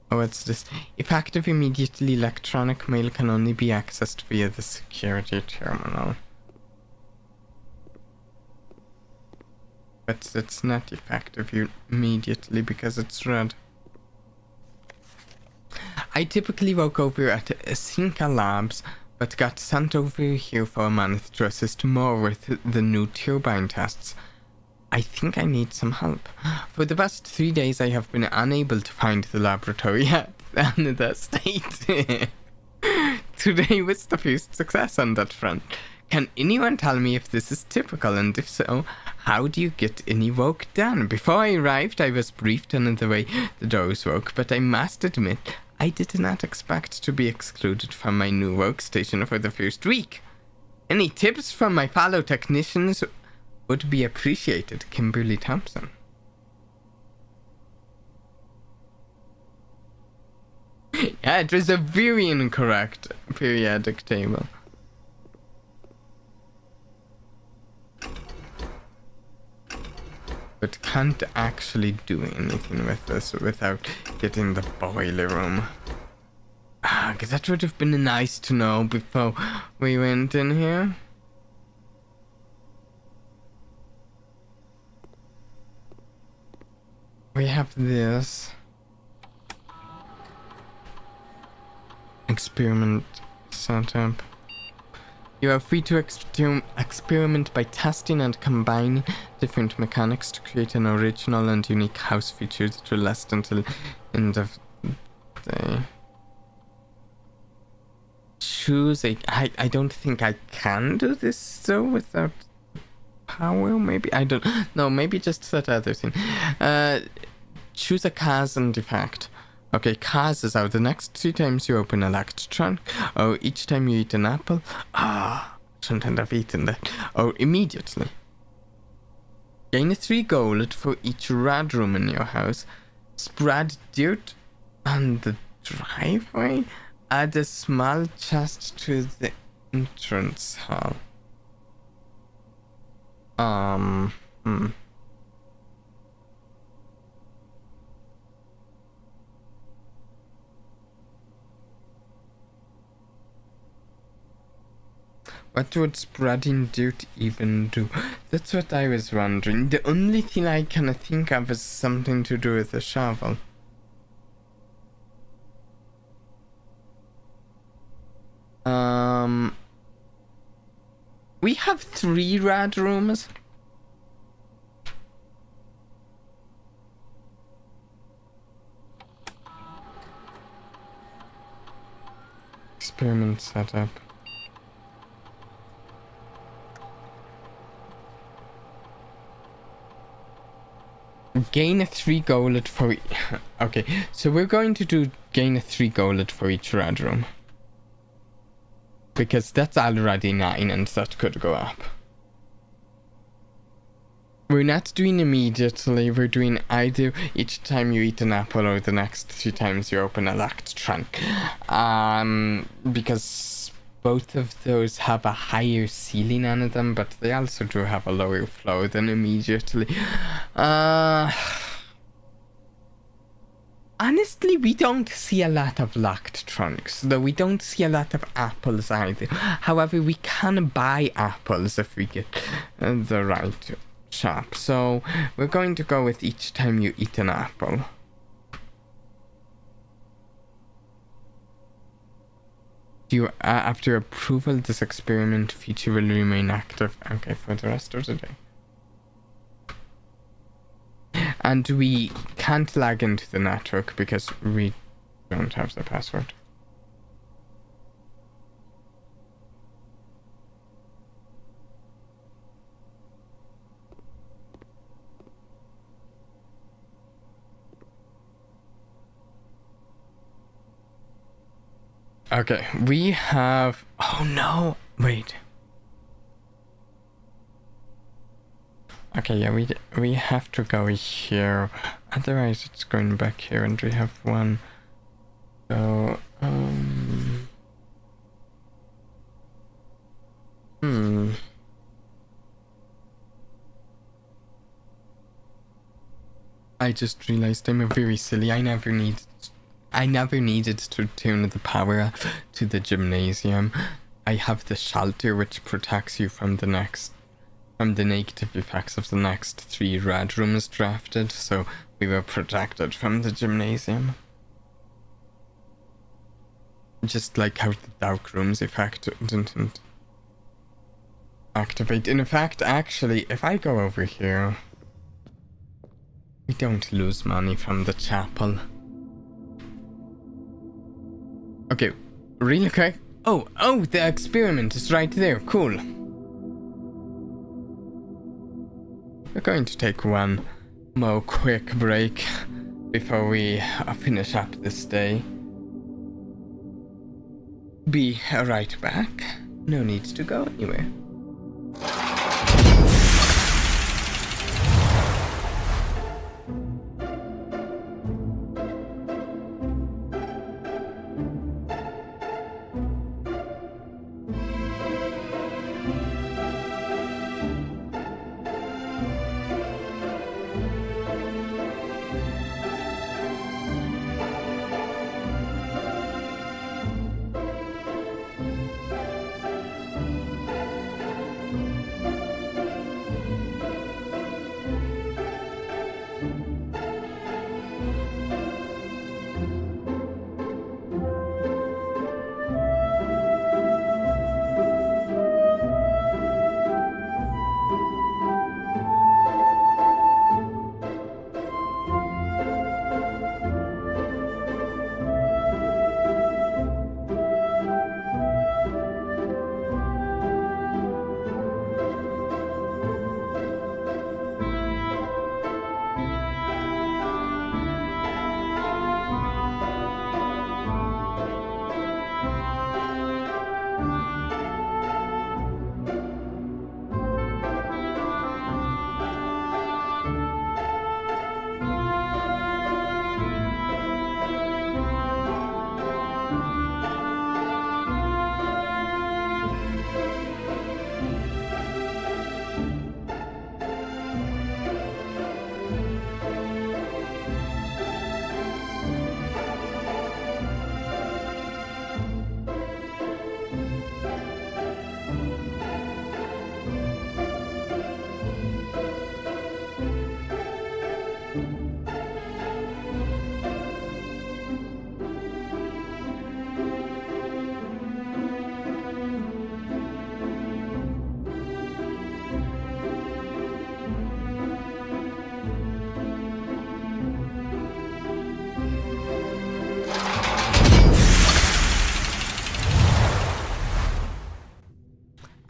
Oh, what's this? If active immediately, electronic mail can only be accessed via the security terminal. But it's not effective immediately because it's red. I typically work over at Sinka Labs, but got sent over here for a month to assist more with the new turbine tests. I think I need some help. For the past 3 days I have been unable to find the laboratory at the state. Today was the first success on that front. Can anyone tell me if this is typical, and if so, how do you get any work done? Before I arrived I was briefed on the way the doors work, but I must admit I did not expect to be excluded from my new workstation for the first week. Any tips from my fellow technicians would be appreciated. Kimberly Thompson. Yeah, it was a very incorrect periodic table. But can't actually do anything with this without getting the boiler room. Ah, 'cause that would have been nice to know before we went in here. We have this. Experiment setup. You are free to experiment by testing and combining different mechanics to create an original and unique house feature that will last until end of day. Choose a... I don't think I can do this though without power, maybe? I don't... No, maybe just that other thing. Choose a cause and defect. Okay, causes are the next 3 times you open a locked trunk, or each time you eat an apple. Shouldn't have eaten that. Or immediately. Gain 3 gold for each red room in your house. Spread dirt on the driveway. Add a small chest to the entrance hall. What would spreading dirt even do? That's what I was wondering. The only thing I can think of is something to do with a shovel. We have 3 red rooms. Experiment setup. Gain 3 gold for... Okay, so we're going to do gain 3 gold for each red room. Because that's already 9 and that could go up. We're not doing immediately, we're doing either each time you eat an apple or the next 3 times you open a locked trunk. Because both of those have a higher ceiling on them, but they also do have a lower floor than immediately. Honestly, we don't see a lot of locked trunks, though we don't see a lot of apples either. However, we can buy apples if we get the right shop. So we're going to go with each time you eat an apple. After approval, this experiment feature will remain active. Okay, for the rest of the day. And we can't log into the network because we don't have the password. Okay, we have... Oh no! Wait. Okay, yeah, we have to go here. Otherwise it's going back here and we have one. So, I just realized I'm very silly. I never needed to tune the power to the gymnasium. I have the shelter which protects you from the negative effects of the next 3 red rooms drafted, so we were protected from the gymnasium. Just like how the dark rooms effect didn't activate. In fact, actually, if I go over here, we don't lose money from the chapel. Okay, really quick. Oh, the experiment is right there. Cool. We're going to take one more quick break before we finish up this day. Be right back. No need to go anywhere.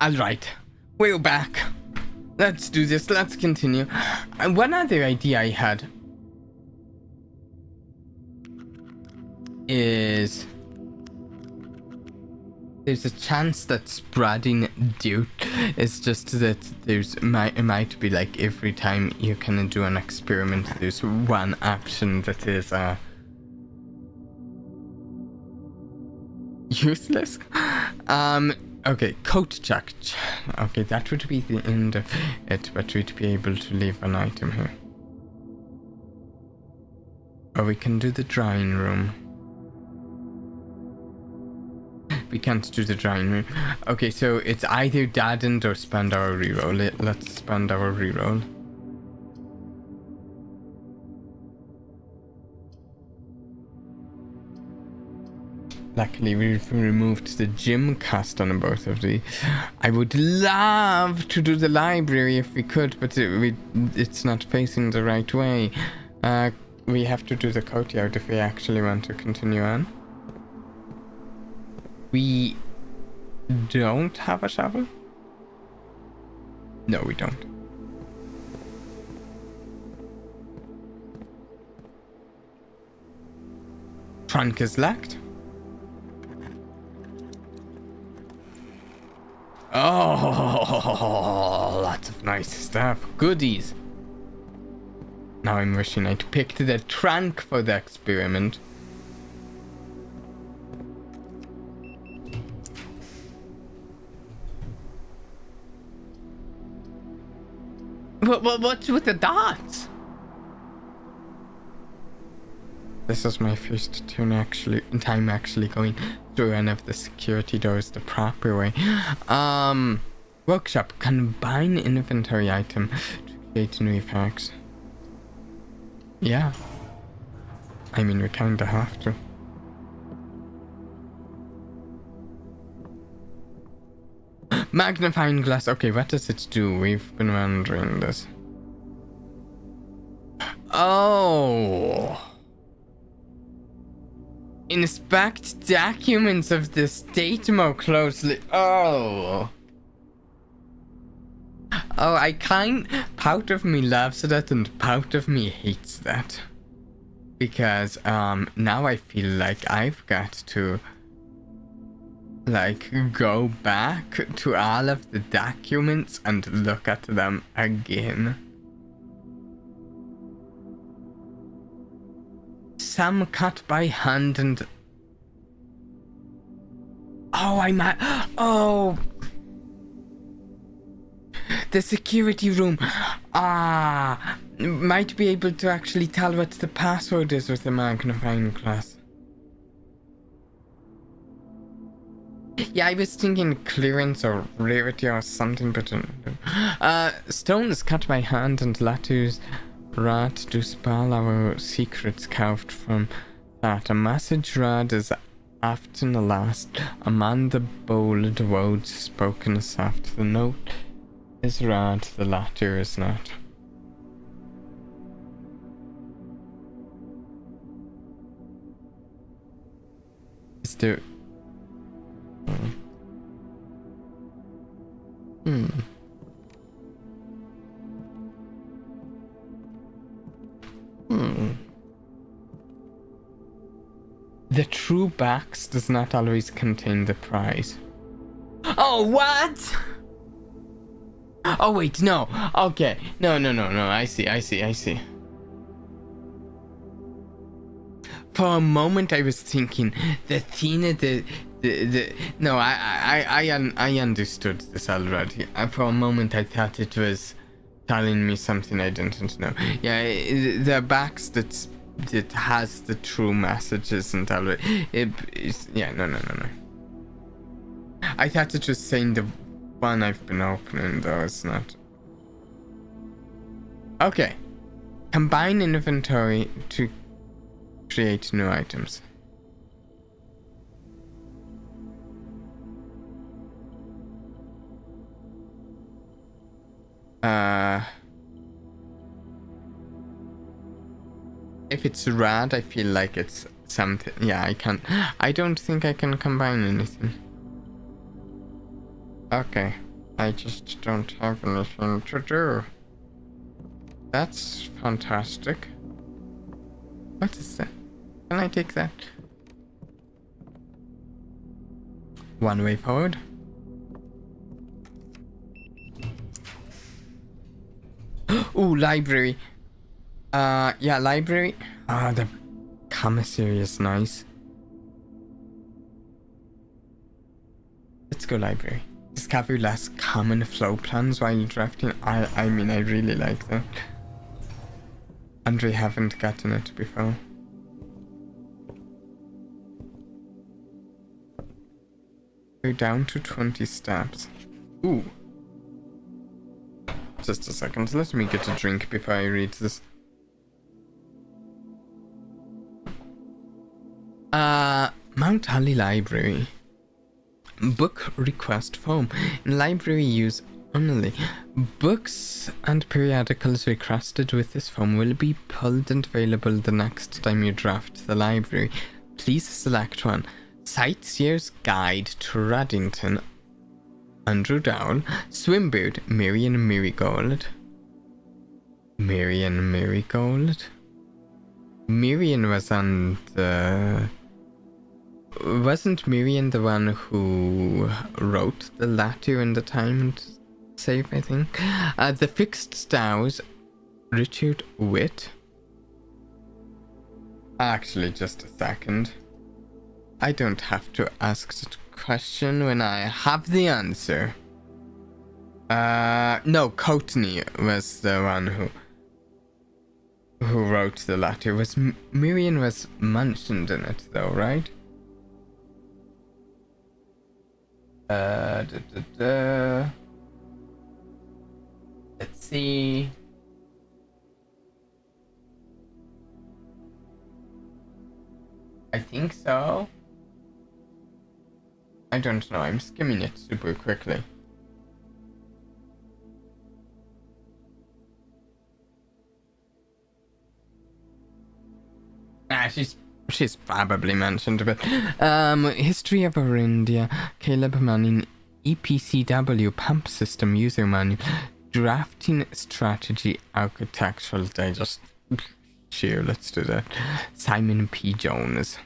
Alright, we're back. Let's do this, let's continue. And one other idea I had is there's a chance that spreading dirt is just that it might be like every time you can do an experiment, there's one action that is useless. Okay, coat check. Okay, that would be the end of it, but we'd be able to leave an item here. Or we can do the drawing room. We can't do the drawing room. Okay, so it's either deadened or spend our reroll. Let's spend our reroll. Luckily, we've removed the gym cast on both of these. I would love to do the library if we could, but it's not facing the right way. We have to do the courtyard if we actually want to continue on. We don't have a shovel? No, we don't. Trunk is locked. Oh, lots of nice stuff. Goodies. Now I'm wishing I'd picked the trunk for the experiment. What's with the dots? This is my first time actually going through one of the security doors the proper way. Workshop. Combine inventory item to create new effects. Yeah. I mean, we kinda have to. Magnifying glass. Okay, what does it do? We've been wondering this. Oh. Inspect documents of the state more closely. Oh. Oh, part of me loves that and part of me hates that. Because, now I feel like I've got to, go back to all of the documents and look at them again. Some cut by hand and... Oh, the security room. Might be able to actually tell what the password is with the magnifying glass. Yeah, I was thinking clearance or rarity or something, but... stones cut by hand and letters rod to spell our secrets carved from that. A message rod is often the last among the bold words spoken soft. The note is rod, the letter is not. Is there... The true box does not always contain the prize. Oh, what? Oh, wait, no. Okay. No. I see. For a moment, I was thinking the Tina, no, I understood this already. For a moment, I thought it was telling me something I didn't know. Yeah, the box that has the true messages and all it is. Yeah, no. I thought it was saying the one I've been opening, though it's not. Okay. Combine inventory to create new items. If it's rad, I feel like it's something. Yeah, I don't think I can combine anything. Okay, I just don't have anything to do. That's fantastic. What is that? Can I take that? One way forward. Ooh, library. Yeah, library. The commissary is nice. Let's go library. Discover less common flow plans while drafting. I mean, I really like that. And we haven't gotten it before. Go down to 20 steps. Ooh. Just a second, let me get a drink before I read this. Mount Holly Library. Book request form. In library use only. Books and periodicals requested with this form will be pulled and available the next time you draft the library. Please select one. Sightseer's Guide to Reddington, Andrew Dowell. Swimboot, Marion Marigold. Marion Marigold? Marion was on the... Wasn't Marion the one who wrote the letter in the timed save, I think? The Fixed Stars, Richard Witt. Actually, just a second. I don't have to ask that question when I have the answer. No, Courtney was the one who wrote the letter. Was Marion was mentioned in it though, right? Let's see. I think so. I don't know, I'm skimming it super quickly. She's probably mentioned a bit. History of our India, Caleb Manning, EPCW Pump System User Manual, Drafting Strategy Architectural Digest. Sure, let's do that. Simon P. Jones.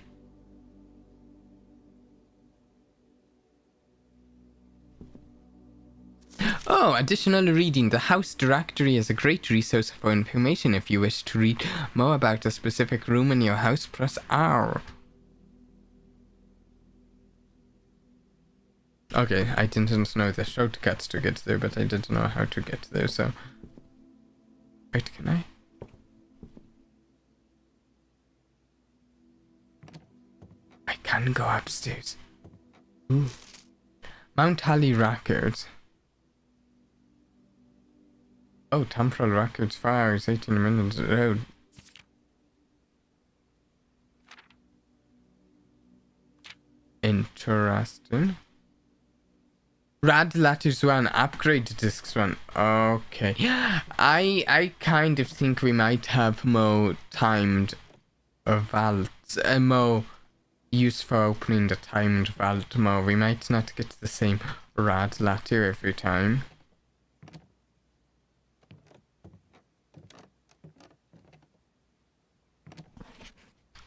Oh, additional reading. The house directory is a great resource for information. If you wish to read more about a specific room in your house, press R. Okay, I didn't know the shortcuts to get there, but I didn't know how to get there, so... Wait, can I? I can go upstairs. Ooh. Mount Holly Records. Oh, temporal records, 4 hours, 18 minutes. Oh. Interesting. Rad letters 1, upgrade discs 1. Okay. I kind of think we might have more timed vaults, more use for opening the timed vault more. We might not get the same rad letter every time.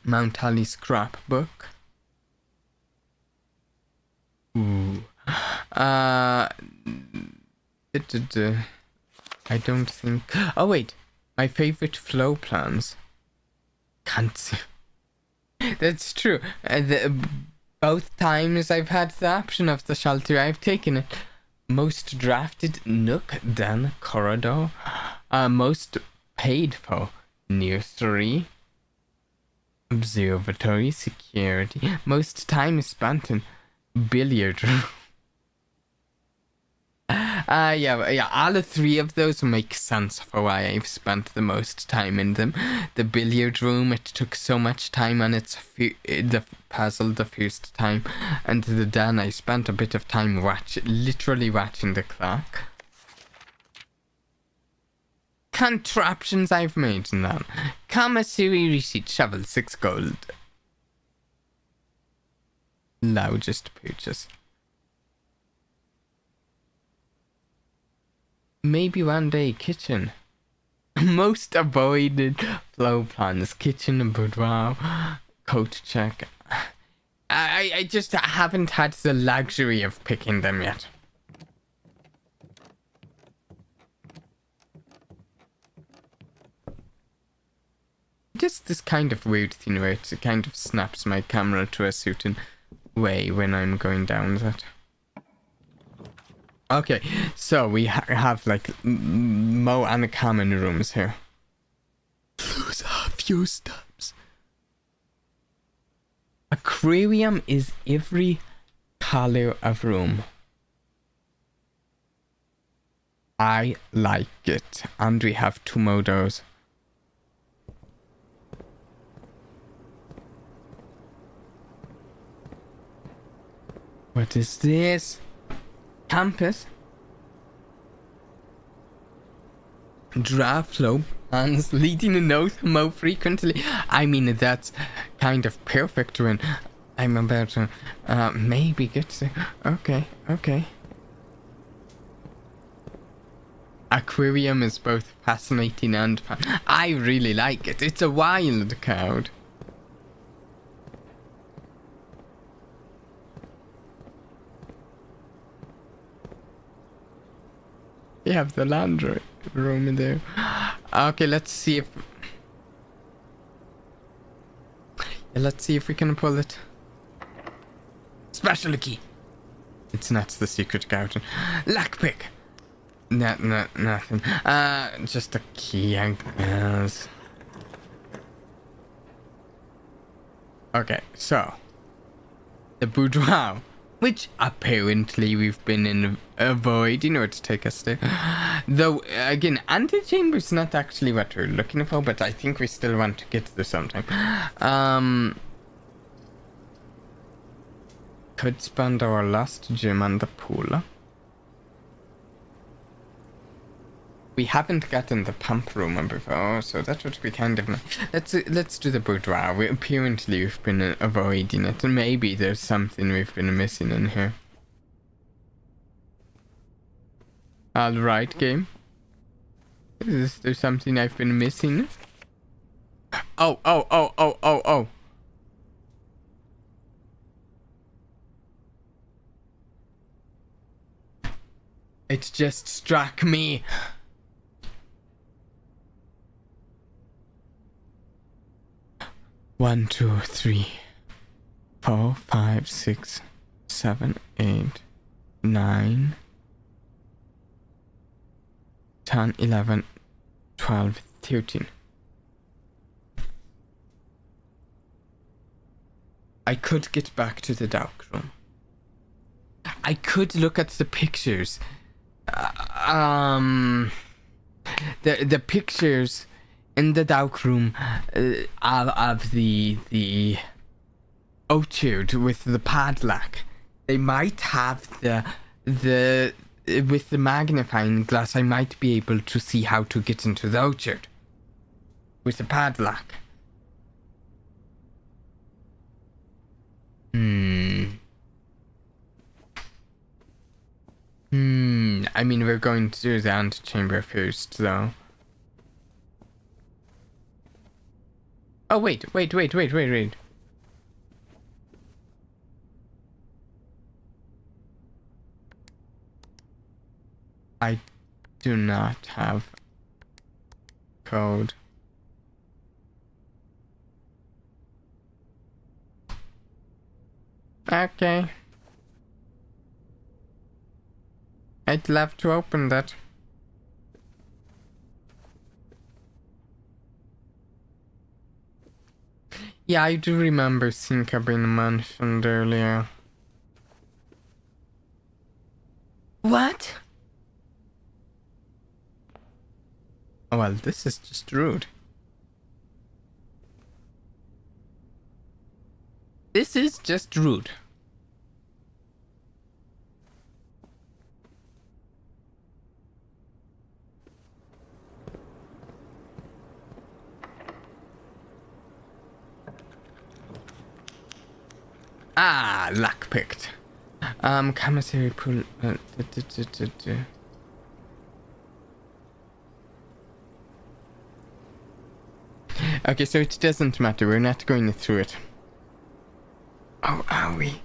Mount Holly scrapbook. Ooh. I don't think... Oh wait, my favorite flow plans. Can't see. That's true. Both times I've had the option of the shelter, I've taken it. Most drafted Nook, Den, Corridor. Most paid for Nursery. Observatory, Security. Most time spent in Billiard room. Yeah, all 3 of those make sense for why I've spent the most time in them. The billiard room, it took so much time on the puzzle the first time, and the den, I spent a bit of time literally watching the clock. Contraptions I've made now. Commissary receipt, shovel, 6 gold. Largest purchase. Maybe one day, kitchen. Most avoided flow plans, kitchen, boudoir, coat check. I just haven't had the luxury of picking them yet. Just this kind of weird thing where it kind of snaps my camera to a certain way when I'm going down that. Okay, so we have like more uncommon rooms here. Lose a few steps. Aquarium is every color of room. I like it. And we have 2 Mados. What is this? Campus? Draft flow hands leading a nose more frequently. I mean, that's kind of perfect when I'm about to maybe get to. Okay, okay. Aquarium is both fascinating and fun. I really like it. It's a wild card. You have the laundry room in there. Okay, let's see if... let's see if we can pull it. Special key. It's not the secret garden. Lockpick. Nothing. Just a key, I guess. Okay, so the boudoir, which apparently we've been avoiding, or to take us there. Though again, antechamber is not actually what we're looking for, but I think we still want to get there sometime. Could spend our last gem on the pool. We haven't gotten the pump room before, so that would be kind of nice. Let's do the boudoir. Apparently we've been avoiding it, and maybe there's something we've been missing in here. Alright, game. Is there something I've been missing? Oh. It just struck me. One, 2, 3, 4, 5, 6, 7, 8, 9, 10, 11, 12, 13. I could get back to the dark room. I could look at the pictures. The pictures in the dark room of the orchard with the padlock. They might have the with the magnifying glass. I might be able to see how to get into the orchard with the padlock. I mean, we're going to do the antechamber first, though. Oh, wait. I do not have code. Okay. I'd love to open that. Yeah, I do remember Sinka being mentioned earlier. What? Oh, well, this is just rude. This is just rude. Ah, luck picked. Commissary pool. Okay, so it doesn't matter. We're not going through it. Oh, are we?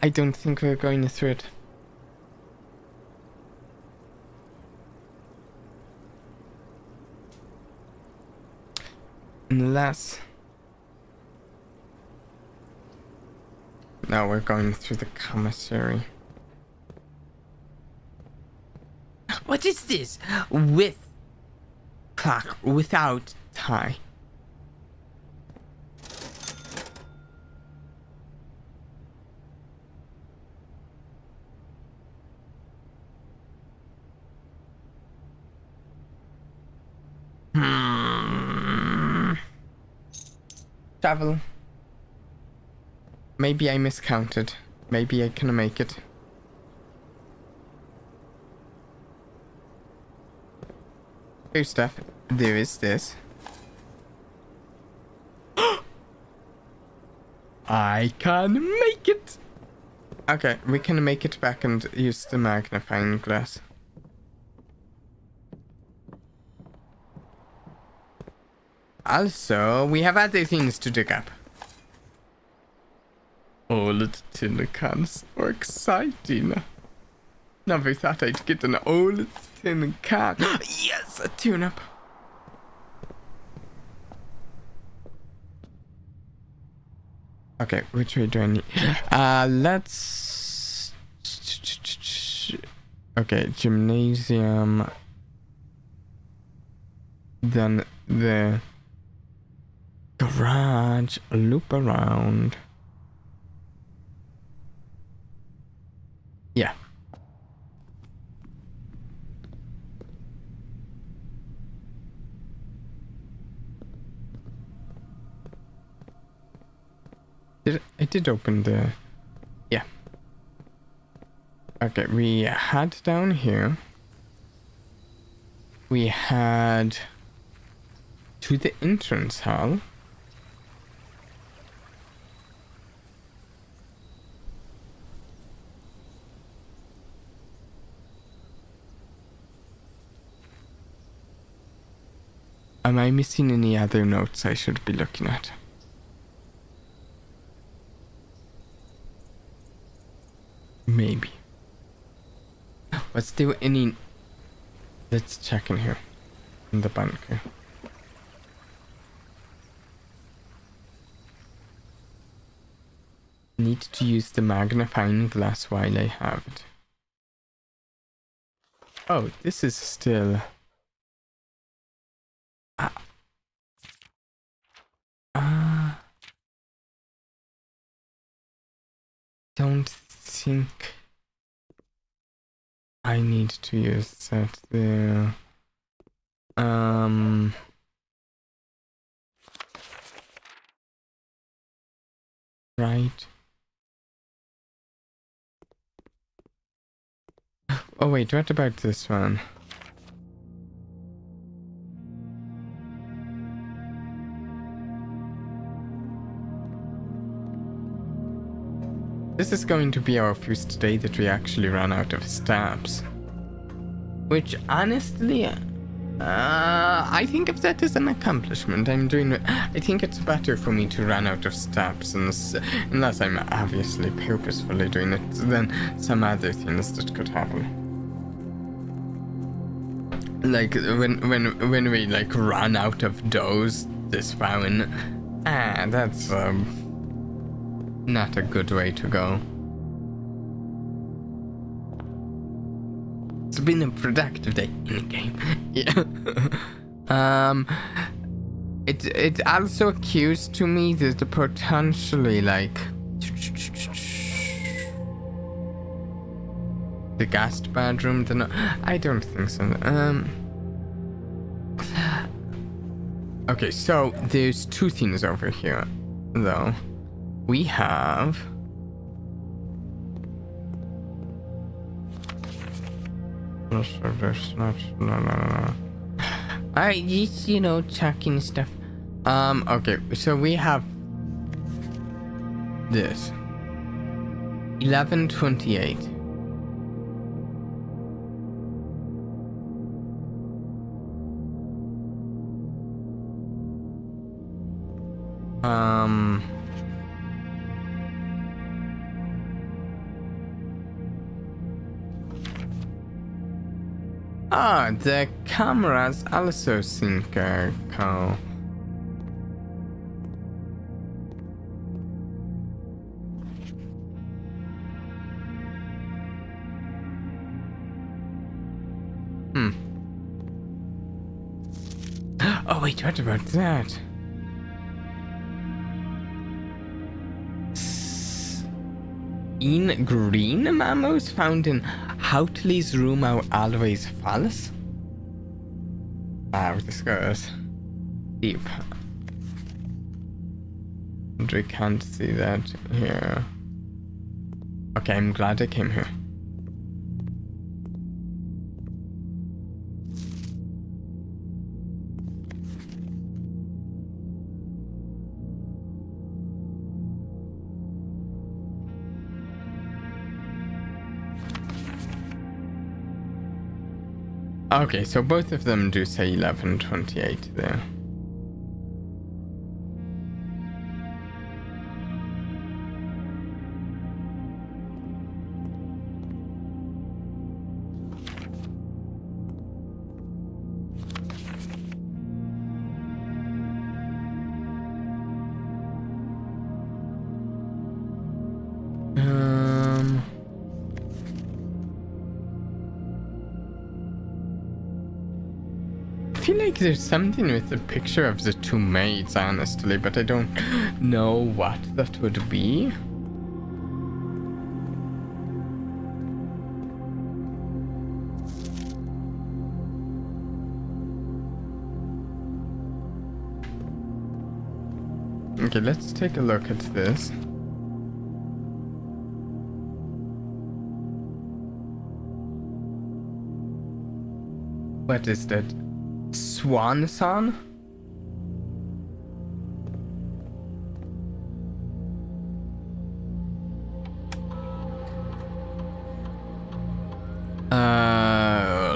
I don't think we're going through it. Unless... No, we're going through the commissary. What is this? With clock, without tie. Travel. Maybe I miscounted. Maybe I can make it. Here's stuff. There is this. I can make it! Okay, we can make it back and use the magnifying glass. Also, we have other things to dig up. Old tin cans are exciting. Never thought I'd get an old tin can. Yes, a tune-up. Okay, which way do I need? Let's... Okay, gymnasium. Then the garage, loop around. Yeah. I did open the... Yeah. Okay, we had down here. We had to the entrance hall. Am I missing any other notes I should be looking at? Maybe. Was there any... Let's check in here. In the bunker. Need to use the magnifying glass while I have it. Oh, this is still... don't think I need to use that there. Right. Oh wait, what about this one? This is going to be our first day that we actually run out of stabs. Which, honestly, I think if that is an accomplishment, I think it's better for me to run out of stabs, unless I'm obviously purposefully doing it, than some other things that could happen. Like, when we, like, run out of doughs this far in, that's, not a good way to go. It's been a productive day in the game. Yeah. It also occurs to me that potentially, like, the guest bedroom. I don't think so. Okay, so there's two things over here, though. We have no. I just, checking stuff. Okay, so we have this 1128. The cameras also sync call. Oh wait, what about that? In green mammals found in Houtley's room are always false? Wow, this goes deep. And we can't see that here. Okay, I'm glad I came here. Okay, so both of them do say 1128 there. I feel like there's something with the picture of the two maids, honestly, but I don't know what that would be. Okay, let's take a look at this. What is that? Swan song?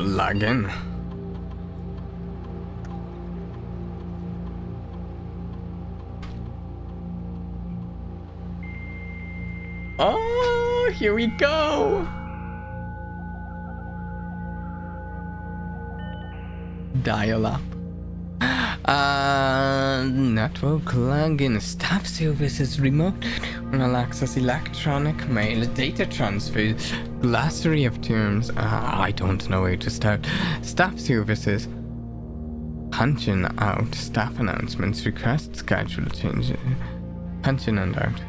Lagging. Oh, here we go. Dial up. Network login. Staff services remote. All access electronic mail. Data transfer. Glossary of terms. I don't know where to start. Staff services. Punching out. Staff announcements. Request schedule change. Punching and out.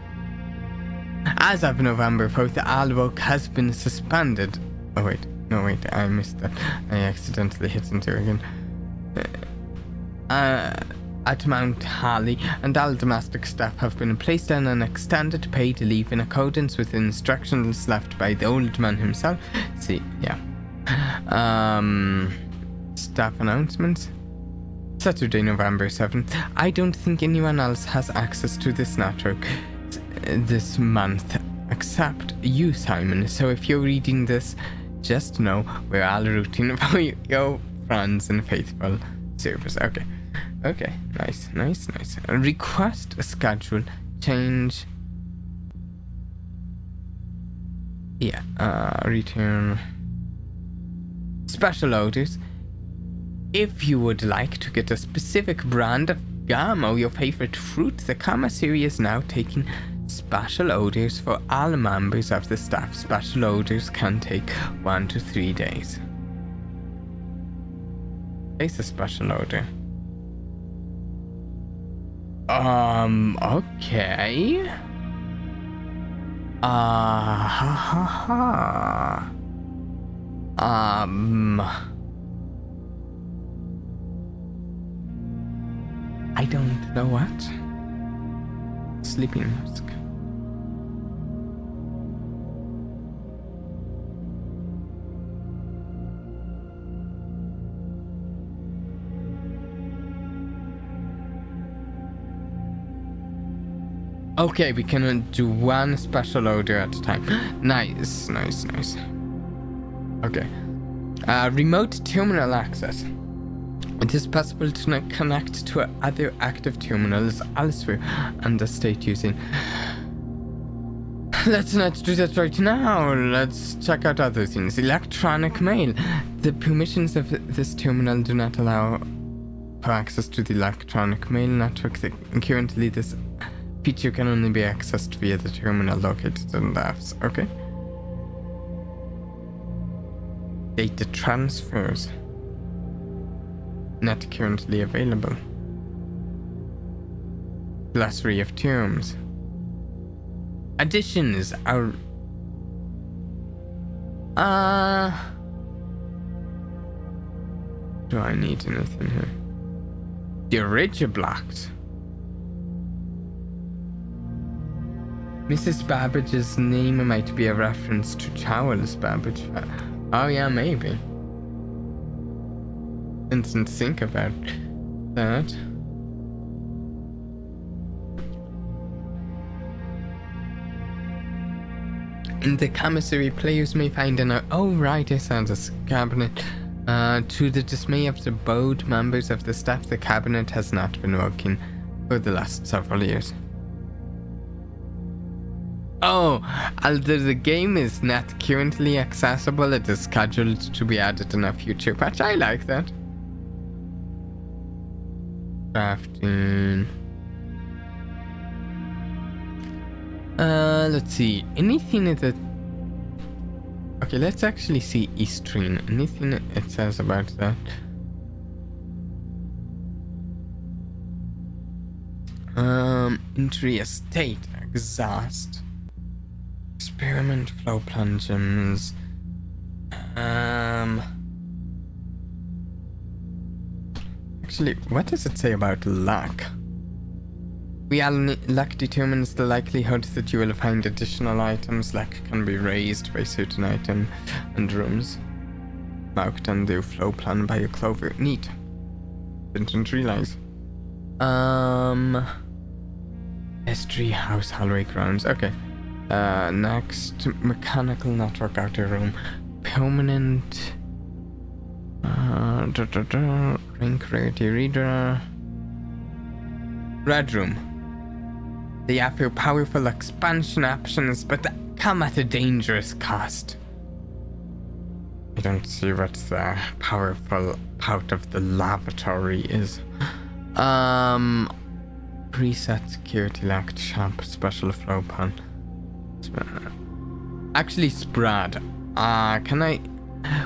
As of November 4th, all work has been suspended. Oh wait. No wait, I missed that. I accidentally hit enter again. At Mount Holly, and all domestic staff have been placed on an extended paid leave in accordance with instructions left by the old man himself. See, yeah. Staff announcements. Saturday, November 7th. I don't think anyone else has access to this network this month except you, Simon. So if you're reading this, just know we're all rooting for your friends and faithful service. Okay, nice. Request a schedule change. Yeah, return special orders. If you would like to get a specific brand of gum or your favorite fruit, the commissary is now taking special orders for all members of the staff. Special orders can take 1 to 3 days. Place a special order. Okay. I don't know what. Sleeping mask. Okay, we can do one special order at a time. Nice. Okay. Remote terminal access. It is possible to connect to other active terminals elsewhere and the state using. Let's not do that right now. Let's check out other things. Electronic mail. The permissions of this terminal do not allow for access to the electronic mail network. Currently, this feature can only be accessed via the terminal located in the apps. Okay. Data transfers. Not currently available. Glossary of terms. Additions are. Do I need anything here? The ridge blocked. Mrs. Babbage's name might be a reference to Charles Babbage. Oh yeah, maybe. Didn't think about that. In the commissary, players may find an... Oh right, I saw this cabinet. To the dismay of the board members of the staff, the cabinet has not been working for the last several years. Oh, although the game is not currently accessible, it is scheduled to be added in a future patch. I like that. Crafting. Let's see. Anything that... Okay, let's actually see Eastern. Anything it says about that? Entry estate, exhaust. Experiment, flow plungeons. Actually, what does it say about luck? Luck determines the likelihood that you will find additional items. Luck can be raised by certain items and rooms. Marked on the flow plan by a clover. Neat. Didn't realize. History, house, hallway grounds. Okay. Next, mechanical network outer room. Permanent. Ring rarity reader. Red room. They offer powerful expansion options, but that come at a dangerous cost. I don't see what the powerful part of the lavatory is. Preset security locked shop special flow pan. Actually, spread. Can I?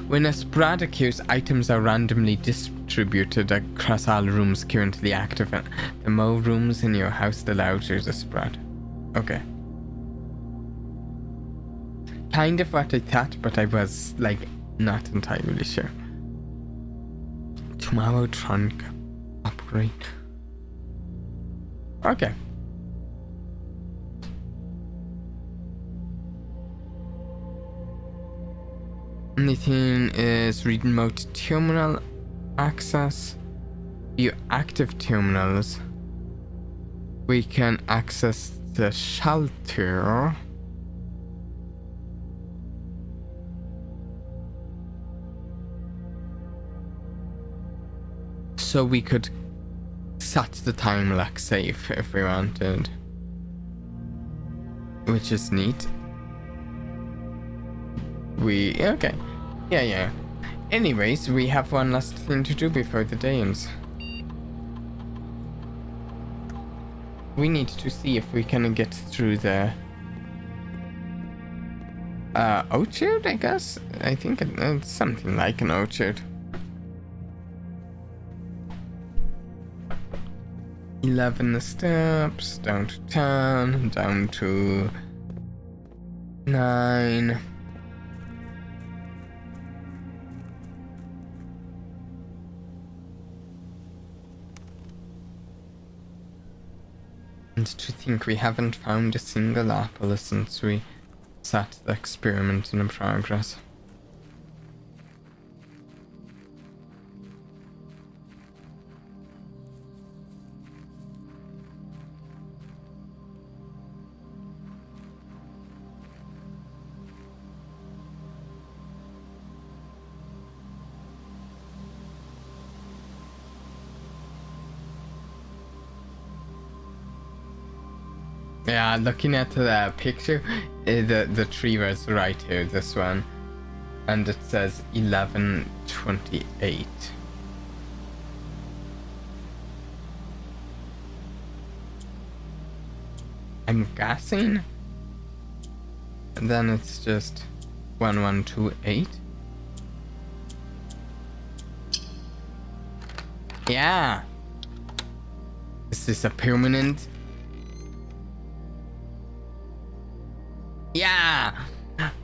When a spread occurs, items are randomly distributed across all rooms currently active. The more rooms in your house, the larger the spread. Okay. Kind of what I thought, but I was like not entirely sure. Tomorrow trunk upgrade. Okay. Anything is read remote terminal access. Your active terminals. We can access the shelter. So we could set the time lock safe if we wanted. Which is neat. Okay. Yeah. Anyways, we have one last thing to do before the day ends. We need to see if we can get through the orchard, I guess? I think it's something like an orchard. 11 steps, down to 10, down to 9. And to think we haven't found a single apple since we set the experiment in progress. Yeah, looking at the picture, the tree was right here, this one. And it says 11:28. I'm guessing. And then it's just 1128. Yeah. Is this a permanent? Yeah!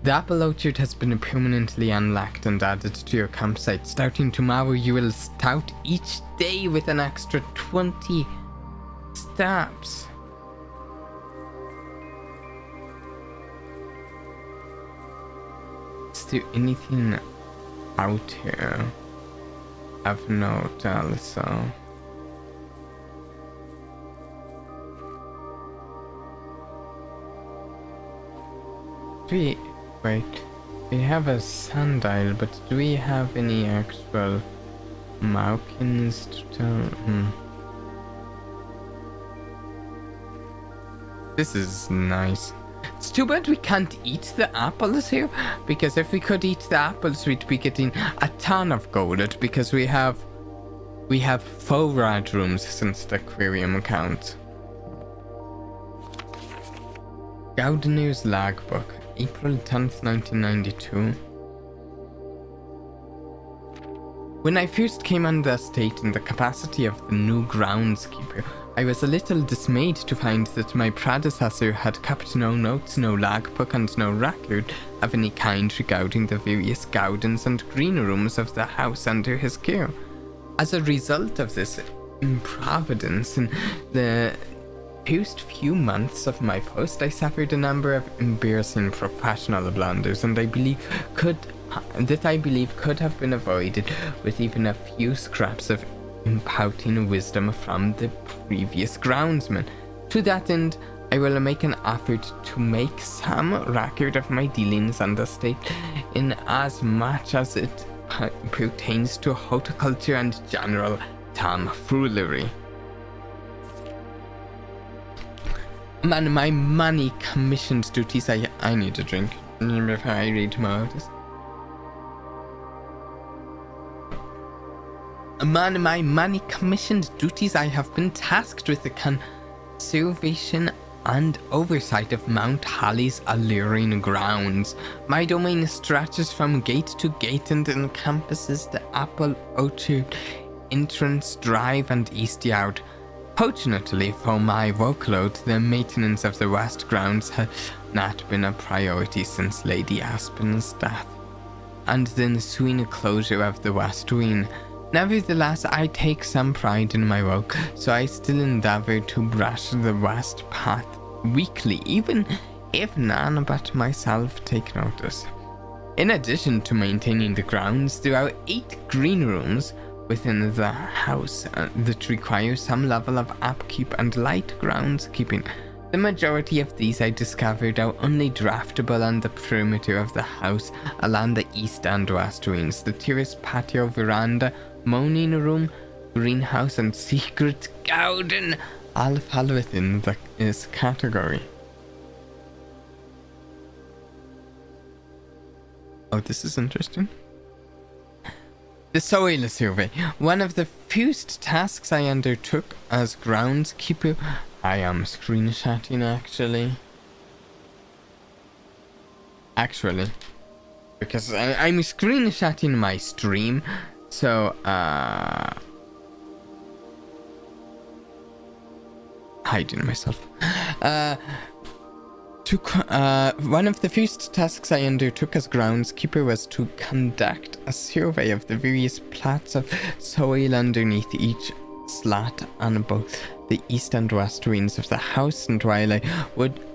The apple orchard has been permanently unlocked and added to your campsite. Starting tomorrow, you will start each day with an extra 20 steps. Is there anything out here of note also? Wait, we have a sundial, but do we have any actual markings to tell? This is nice. It's too bad we can't eat the apples here, because if we could eat the apples, we'd be getting a ton of gold, because we have 4 rad rooms since the aquarium account. Gaudenier's logbook, April 10th, 1992. When I first came on the estate in the capacity of the new groundskeeper, I was a little dismayed to find that my predecessor had kept no notes, no logbook, and no record of any kind regarding the various gardens and green rooms of the house under his care. As a result of this improvidence, in the first few months of my post, I suffered a number of embarrassing professional blunders, and I believe could have been avoided with even a few scraps of imparting wisdom from the previous groundsman. To that end, I will make an effort to make some record of my dealings on the estate, in as much as it pertains to horticulture and general tomfoolery. Man, my money commissioned duties. I need a drink before I read more of this. Among my money commissioned duties, I have been tasked with the conservation and oversight of Mount Holly's alluring grounds. My domain stretches from gate to gate and encompasses the apple orchard, entrance drive, and east yard. Fortunately for my workload, the maintenance of the west grounds has not been a priority since Lady Aspen's death, and the ensuing closure of the west wing. Nevertheless, I take some pride in my work, so I still endeavor to brush the west path weekly, even if none but myself take notice. In addition to maintaining the grounds, there are 8 green rooms within the house that require some level of upkeep and light groundskeeping. The majority of these I discovered are only draftable on the perimeter of the house along the east and west wings. The terrace, patio, veranda, morning room, greenhouse, and secret garden all fall within this category. Oh, this is interesting. The soil survey. One of the first tasks I undertook as groundskeeper. I am screenshotting actually, because I'm screenshotting my stream, so hiding myself. One of the first tasks I undertook as groundskeeper was to conduct a survey of the various plots of soil underneath each slat on both the east and west wings of the house, and while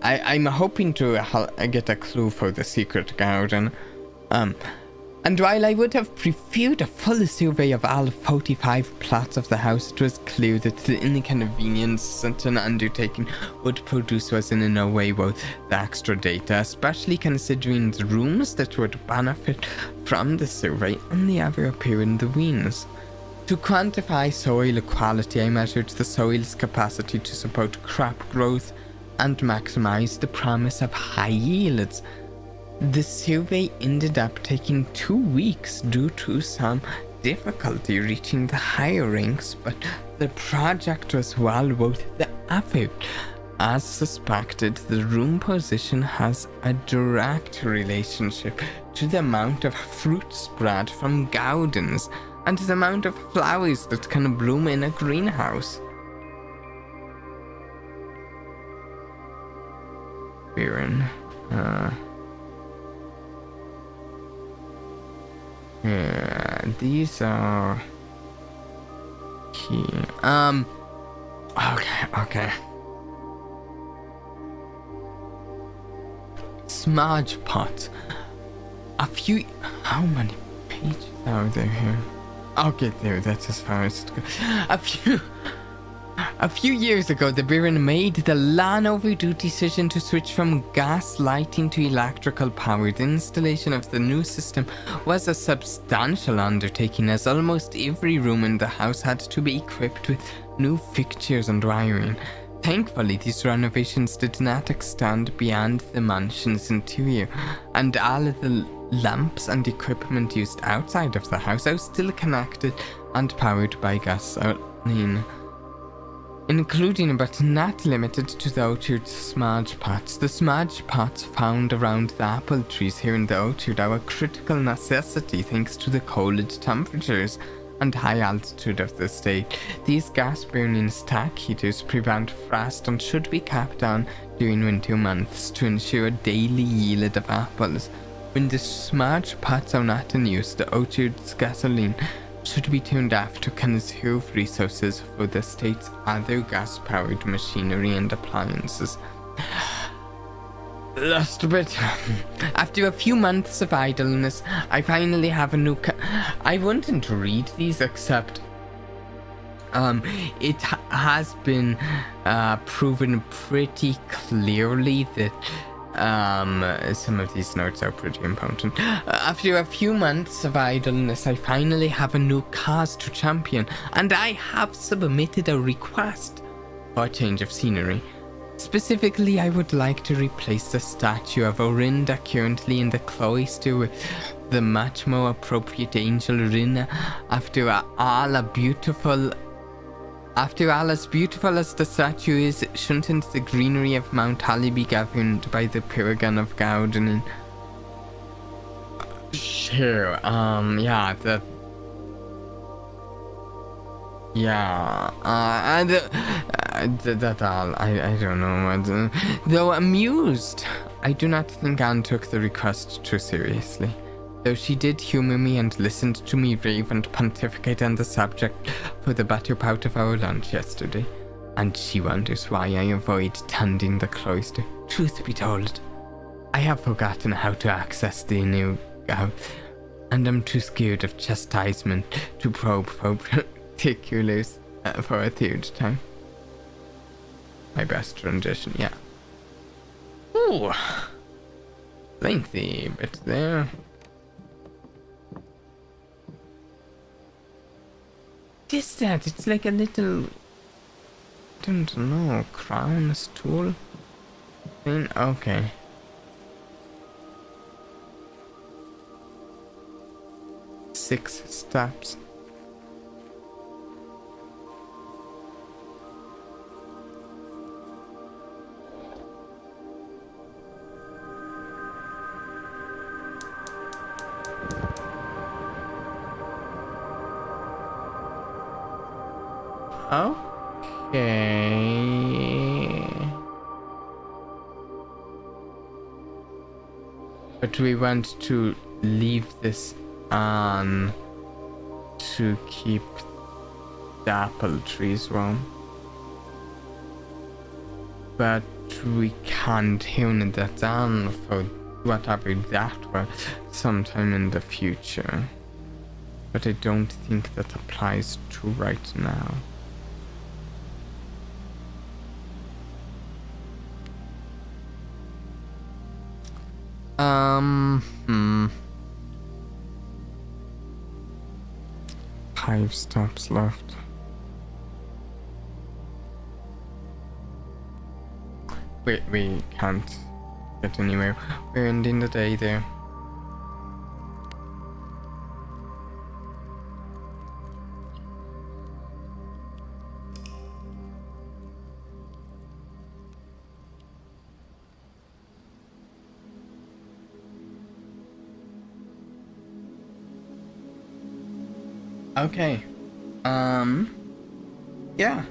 I'm hoping to get a clue for the secret garden, and while I would have preferred a full survey of all 45 plots of the house, it was clear that the inconvenience such an undertaking would produce was in no way worth the extra data, especially considering the rooms that would benefit from the survey only ever appear in the wings. To quantify soil quality, I measured the soil's capacity to support crop growth and maximize the promise of high yields. The survey ended up taking 2 weeks due to some difficulty reaching the higher ranks, but the project was well worth the effort. As suspected, the room position has a direct relationship to the amount of fruit spread from gardens and the amount of flowers that can bloom in a greenhouse. Yeah, these are key. Okay. Smudge pot. a few... How many pages are there here? Okay, there, that's as far as it goes. A few years ago, the Baron made the long-overdue decision to switch from gas lighting to electrical power. The installation of the new system was a substantial undertaking, as almost every room in the house had to be equipped with new fixtures and wiring. Thankfully, these renovations did not extend beyond the mansion's interior, and all of the lamps and equipment used outside of the house are still connected and powered by gasoline, including but not limited to the orchard's smudge pots. The smudge pots found around the apple trees here in the orchard are a critical necessity thanks to the cold temperatures and high altitude of the state. These gas-burning stack heaters prevent frost and should be kept on during winter months to ensure a daily yield of apples. When the smudge pots are not in use, the orchard's gasoline should be turned off to conserve resources for the state's other gas-powered machinery and appliances. Lost a bit. After a few months of idleness, I finally have a new I wanted to read these, except it has been proven pretty clearly that some of these notes are pretty important. After a few months of idleness, I finally have a new cause to champion, and I have submitted a request for a change of scenery. Specifically, I would like to replace the statue of Orinda currently in the cloister with the much more appropriate angel Rina. After all, as beautiful as the statue is, shouldn't the greenery of Mount Holly be governed by the paragon of gardening? Sure, yeah, that... Yeah, that all, I don't know. Though amused, I do not think Anne took the request too seriously. Though she did humor me and listened to me rave and pontificate on the subject for the better part of our lunch yesterday. And she wonders why I avoid tending the cloister. Truth be told, I have forgotten how to access the new house, and I'm too scared of chastisement to probe for particulars for a third time. My best rendition, yeah. Ooh, lengthy bit there. What is that? It's like a little, don't know, crown, stool thing. Okay. Six steps. Okay. But we want to leave this on to keep the apple trees warm. But we can't turn that on for whatever that was sometime in the future. But I don't think that applies to right now. Five stops left. We can't get anywhere. We're ending the day there. Okay. Yeah.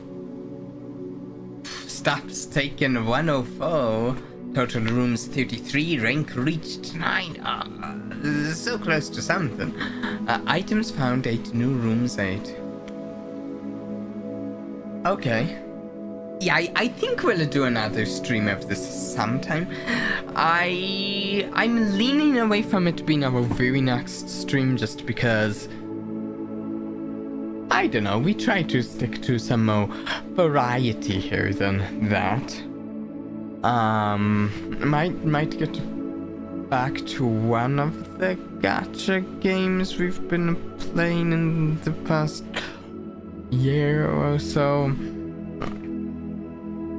Stops taken 104. Total rooms 33. Rank reached 9. So close to something. Items found 8. New rooms 8. Okay. Yeah, I think we'll do another stream of this sometime. I'm leaning away from it being our very next stream just because I don't know, we try to stick to some more variety here than that. Might get back to one of the gacha games we've been playing in the past year or so.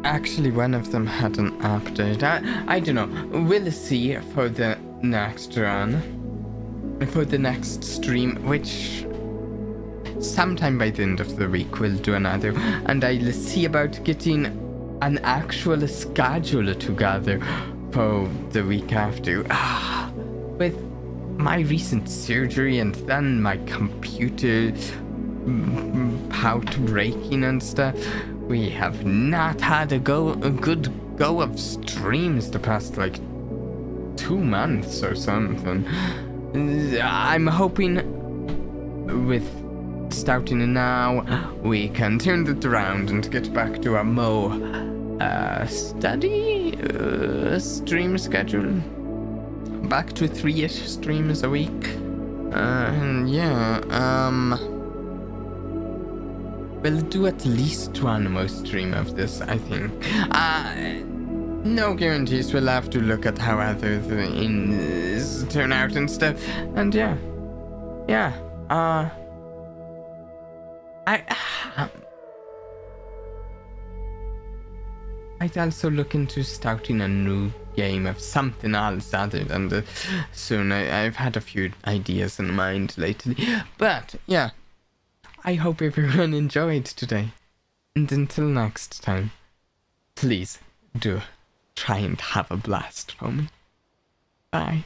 Actually, one of them had an update. I don't know. We'll see for the next run. For the next stream, which sometime by the end of the week we'll do another. And I'll see about getting an actual schedule together for the week after. With my recent surgery and then my computer pout breaking and stuff, we have not had a good go of streams the past like 2 months or something. I'm hoping with starting now we can turn it around and get back to a more steady stream schedule. Back to 3-ish streams a week. We'll do at least one more stream of this, I think. No guarantees, we'll have to look at how other things turn out and stuff. And I'd also look into starting a new game of something else other than the soon. I've had a few ideas in mind lately. But, yeah. I hope everyone enjoyed today. And until next time, please do try and have a blast for me. Bye.